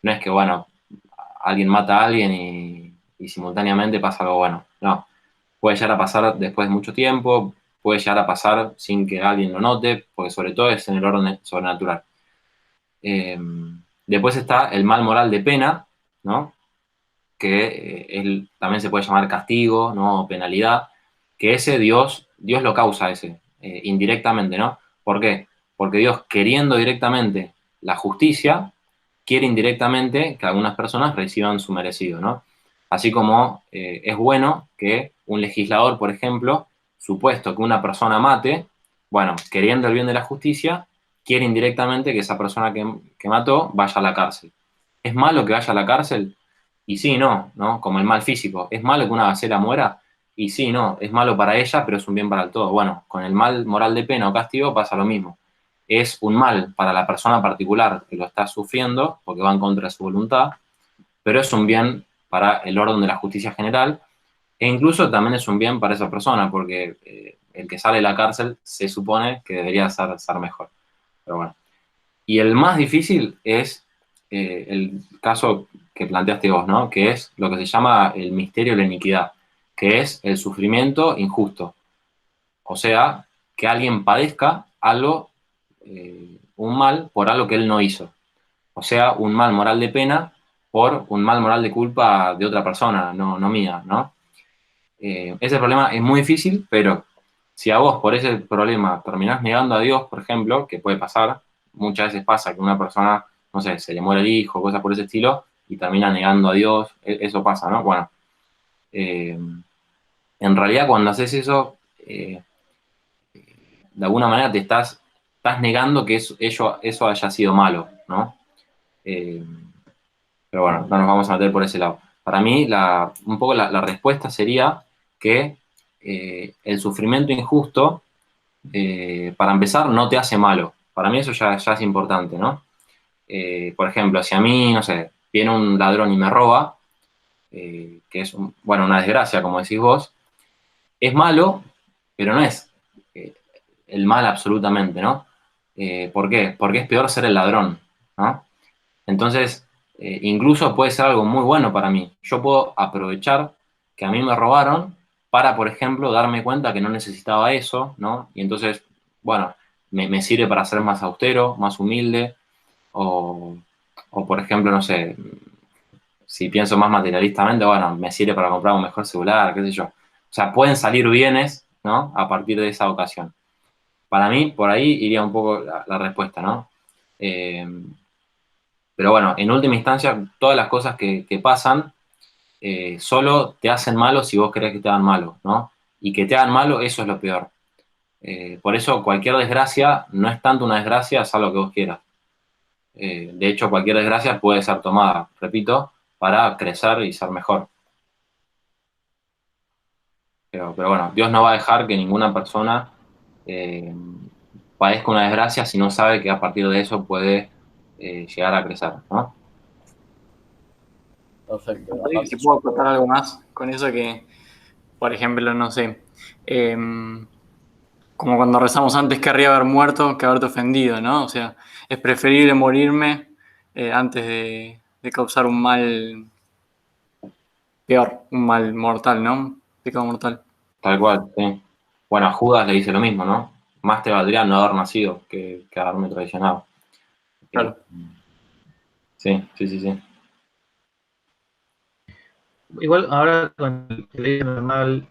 No es que, bueno, alguien mata a alguien y simultáneamente pasa algo bueno. No, puede llegar a pasar después de mucho tiempo, puede llegar a pasar sin que alguien lo note, porque sobre todo es en el orden sobrenatural. Después está el mal moral de pena, ¿no? Que también se puede llamar castigo, ¿no? O penalidad, que ese Dios lo causa indirectamente, ¿no? ¿Por qué? Porque Dios, queriendo directamente la justicia, quiere indirectamente que algunas personas reciban su merecido, ¿no? Así como es bueno que un legislador, por ejemplo, supuesto que una persona mate, bueno, queriendo el bien de la justicia, quiere indirectamente que esa persona que mató vaya a la cárcel. ¿Es malo que vaya a la cárcel? Y sí, no, ¿no? Como el mal físico. ¿Es malo que una gacela muera? Y sí, no, es malo para ella, pero es un bien para el todo. Bueno, con el mal moral de pena o castigo pasa lo mismo. Es un mal para la persona particular que lo está sufriendo, porque va en contra de su voluntad, pero es un bien para el orden de la justicia general, e incluso también es un bien para esa persona, porque el que sale de la cárcel se supone que debería ser mejor. Pero bueno. Y el más difícil es el caso que planteaste vos, ¿no? Que es lo que se llama el misterio de la iniquidad, que es el sufrimiento injusto. O sea, que alguien padezca algo, un mal por algo que él no hizo. O sea, un mal moral de pena por un mal moral de culpa de otra persona, no mía, ¿no? Ese problema es muy difícil, pero si a vos por ese problema terminás negando a Dios, por ejemplo, que puede pasar, muchas veces pasa que una persona, no sé, se le muere el hijo, cosas por ese estilo, y termina negando a Dios, eso pasa, ¿no? Bueno, en realidad cuando haces eso, de alguna manera estás negando que eso haya sido malo, ¿no? Pero bueno, no nos vamos a meter por ese lado. Para mí, un poco la respuesta sería que el sufrimiento injusto, para empezar, no te hace malo. Para mí eso ya es importante, ¿no? Por ejemplo, si a mí, no sé, viene un ladrón y me roba, que es, una desgracia, como decís vos, es malo, pero no es el mal absolutamente, ¿no? ¿Por qué? Porque es peor ser el ladrón, ¿no? Entonces, incluso puede ser algo muy bueno para mí. Yo puedo aprovechar que a mí me robaron para, por ejemplo, darme cuenta que no necesitaba eso, ¿no? Y entonces, bueno, me sirve para ser más austero, más humilde, o por ejemplo, no sé, si pienso más materialistamente, bueno, me sirve para comprar un mejor celular, qué sé yo. O sea, pueden salir bienes, ¿no? A partir de esa ocasión. Para mí, por ahí iría un poco la respuesta, ¿no? Pero bueno, en última instancia, todas las cosas que pasan solo te hacen malo si vos querés que te hagan malo, ¿no? Y que te hagan malo, eso es lo peor. Por eso cualquier desgracia no es tanto una desgracia, es algo que vos quieras. De hecho, cualquier desgracia puede ser tomada, repito, para crecer y ser mejor. Pero bueno, Dios no va a dejar que ninguna persona padezca una desgracia si no sabe que a partir de eso puede llegar a crecer, ¿no? Perfecto. Si puedo contar algo más con eso que, por ejemplo, no sé, como cuando rezamos antes, querría haber muerto que haberte ofendido, ¿no? O sea, es preferible morirme antes de causar un mal peor, un mal mortal, ¿no? Un pecado mortal. Tal cual, sí. Bueno, a Judas le dice lo mismo, ¿no? Más te valdría no haber nacido que haberme traicionado. Claro. Sí, sí, sí, sí. Igual ahora con el ley normal,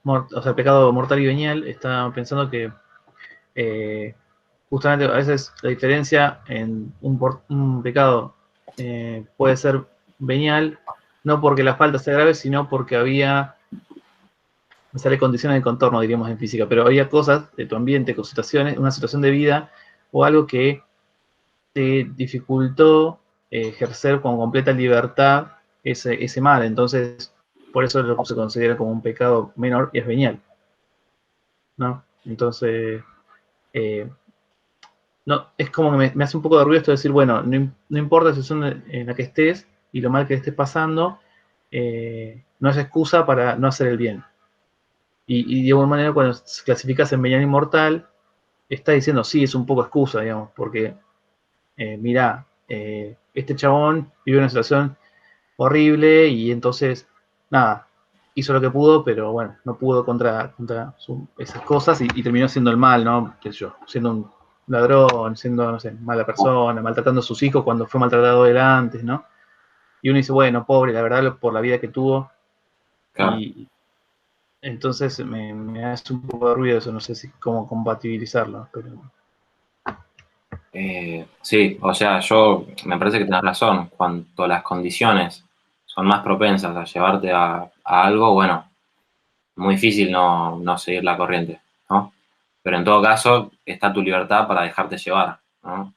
o sea, el pecado mortal y venial, estaba pensando que justamente a veces la diferencia en un pecado puede ser venial, no porque la falta sea grave, sino porque había, me sale condiciones de contorno, diríamos en física, pero había cosas de tu ambiente, con situaciones, una situación de vida o algo que te dificultó ejercer con completa libertad ese mal. Entonces, por eso lo se considera como un pecado menor y es venial, ¿no? Entonces, no, es como que me hace un poco de ruido esto de decir, bueno, no importa la situación en la que estés y lo mal que estés pasando, no es excusa para no hacer el bien. Y de alguna manera, cuando clasificas en venial y mortal, estás diciendo, sí, es un poco excusa, digamos, porque, mirá, este chabón vive una situación horrible y entonces, nada, hizo lo que pudo, pero bueno, no pudo contra esas cosas y terminó haciendo el mal, ¿no? Qué sé yo, siendo un ladrón, siendo, no sé, mala persona, maltratando a sus hijos cuando fue maltratado él antes, ¿no? Y uno dice, bueno, pobre, la verdad, por la vida que tuvo. Claro. Y entonces me hace un poco de ruido eso, no sé si cómo compatibilizarlo, pero... Sí, o sea, me parece que tenés razón. Cuanto las condiciones son más propensas a llevarte a algo, bueno, muy difícil no seguir la corriente, ¿no? Pero en todo caso, está tu libertad para dejarte llevar, ¿no?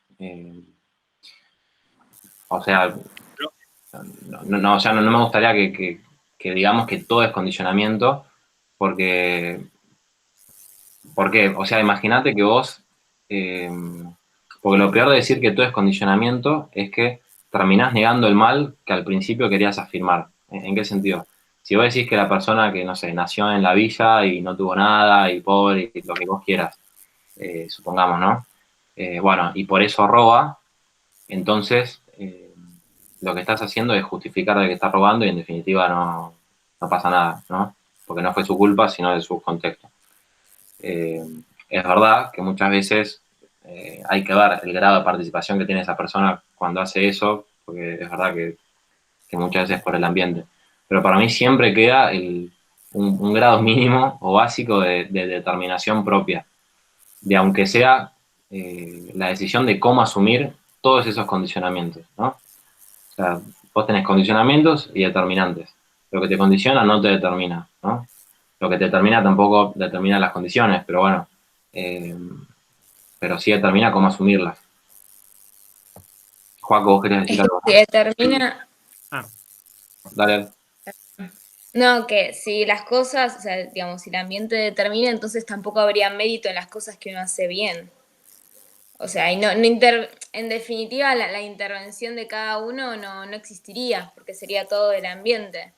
O sea, no me gustaría que digamos que todo es condicionamiento, porque, o sea, imagínate que vos, porque lo peor de decir que todo es condicionamiento es que terminás negando el mal que al principio querías afirmar. ¿En qué sentido? Si vos decís que la persona que, no sé, nació en la villa y no tuvo nada y pobre y lo que vos quieras, supongamos, ¿no? Bueno, y por eso roba, entonces lo que estás haciendo es justificar de que está robando y en definitiva no pasa nada, ¿no? Porque no fue su culpa, sino de su contexto. Es verdad que muchas veces hay que ver el grado de participación que tiene esa persona cuando hace eso, porque es verdad que muchas veces es por el ambiente. Pero para mí siempre queda un grado mínimo o básico de determinación propia, de aunque sea la decisión de cómo asumir todos esos condicionamientos, ¿no? O sea, vos tenés condicionamientos y determinantes. Lo que te condiciona no te determina, ¿no? Lo que te determina tampoco determina las condiciones, pero bueno, pero sí determina cómo asumirlas. Joaco, vos querías decir algo. Si determina, Dale. no, que si las cosas, o sea, digamos, si el ambiente determina, entonces tampoco habría mérito en las cosas que uno hace bien. O sea, y en definitiva la intervención de cada uno no existiría, porque sería todo el ambiente.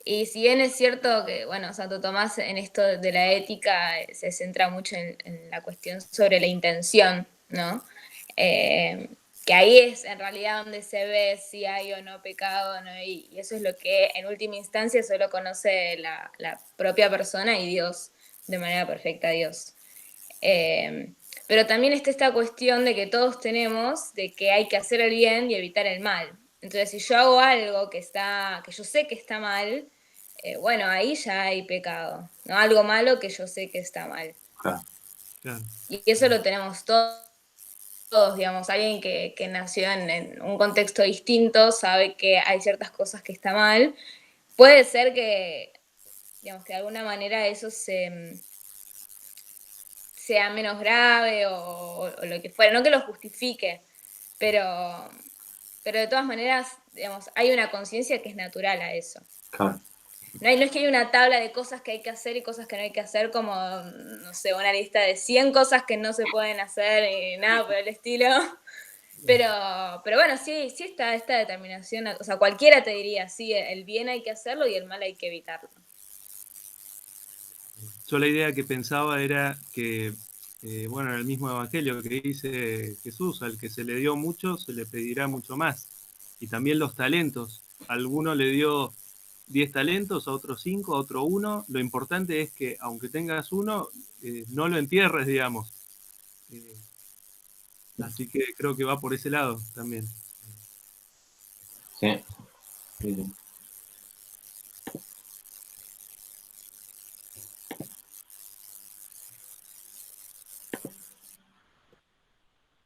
Y si bien es cierto que, bueno, Santo Tomás en esto de la ética se centra mucho en la cuestión sobre la intención, ¿no? Que ahí es en realidad donde se ve si hay o no pecado, ¿no? Y eso es lo que en última instancia solo conoce la propia persona y Dios, de manera perfecta Dios. Pero también está esta cuestión de que todos tenemos, de que hay que hacer el bien y evitar el mal. Entonces, si yo hago algo que yo sé que está mal, bueno, ahí ya hay pecado, ¿no? Algo malo que yo sé que está mal. Claro. Y eso lo tenemos todos, digamos, alguien que nació en un contexto distinto sabe que hay ciertas cosas que está mal. Puede ser que, digamos, que de alguna manera eso sea menos grave o lo que fuera, no que lo justifique, pero de todas maneras, digamos, hay una conciencia que es natural a eso. Claro. No es que hay una tabla de cosas que hay que hacer y cosas que no hay que hacer, como, no sé, una lista de 100 cosas que no se pueden hacer y nada por el estilo. Pero bueno, sí está esta determinación, o sea, cualquiera te diría, sí, el bien hay que hacerlo y el mal hay que evitarlo. Yo la idea que pensaba era que, bueno, en el mismo evangelio que dice Jesús, al que se le dio mucho, se le pedirá mucho más. Y también los talentos. A alguno le dio 10 talentos, a otro 5, a otro 1. Lo importante es que, aunque tengas uno, no lo entierres, digamos. Así que creo que va por ese lado también. Sí. Sí.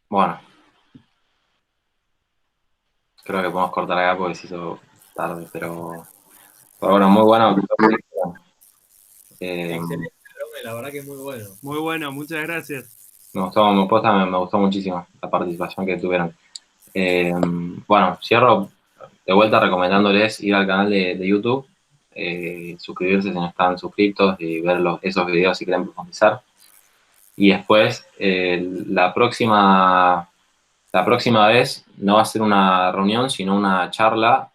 Bueno. Creo que podemos cortar acá porque se hizo tarde, pero bueno, muy bueno. Excelente, la verdad que es muy bueno. Muy bueno, muchas gracias. Me gustó muchísimo la participación que tuvieron. Bueno, cierro de vuelta recomendándoles ir al canal de YouTube, suscribirse si no están suscritos y ver esos videos si quieren profundizar. Y después, la próxima vez no va a ser una reunión, sino una charla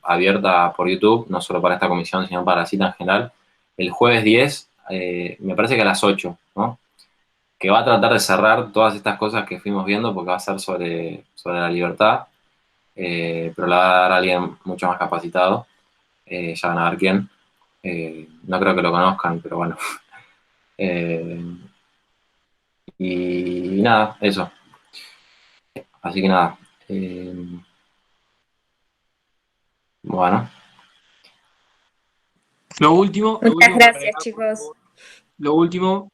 abierta por YouTube, no solo para esta comisión, sino para la cita en general, el jueves 10, me parece que a las 8, ¿no? Que va a tratar de cerrar todas estas cosas que fuimos viendo, porque va a ser sobre la libertad, pero la va a dar alguien mucho más capacitado, ya van a ver quién. No creo que lo conozcan, pero bueno. Y nada, eso. Así que nada. Bueno. Lo último. Muchas gracias, chicos. Lo último,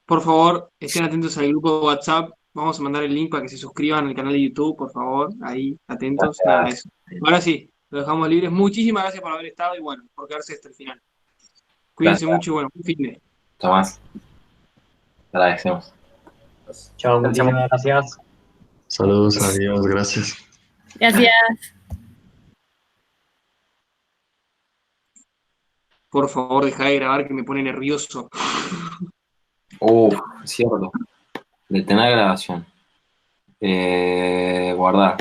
por favor, estén atentos al grupo de WhatsApp. Vamos a mandar el link para que se suscriban al canal de YouTube, por favor. Ahí, atentos. Nada, eso. Ahora sí, lo dejamos libres. Muchísimas gracias por haber estado y bueno, por quedarse hasta el final. Cuídense mucho y bueno, un fin de. Tomás. Agradecemos. Chao, muchísimas gracias. Saludos, adiós, gracias. Gracias. Por favor, deja de grabar que me pone nervioso. Cierto. Detener grabación. Guardar.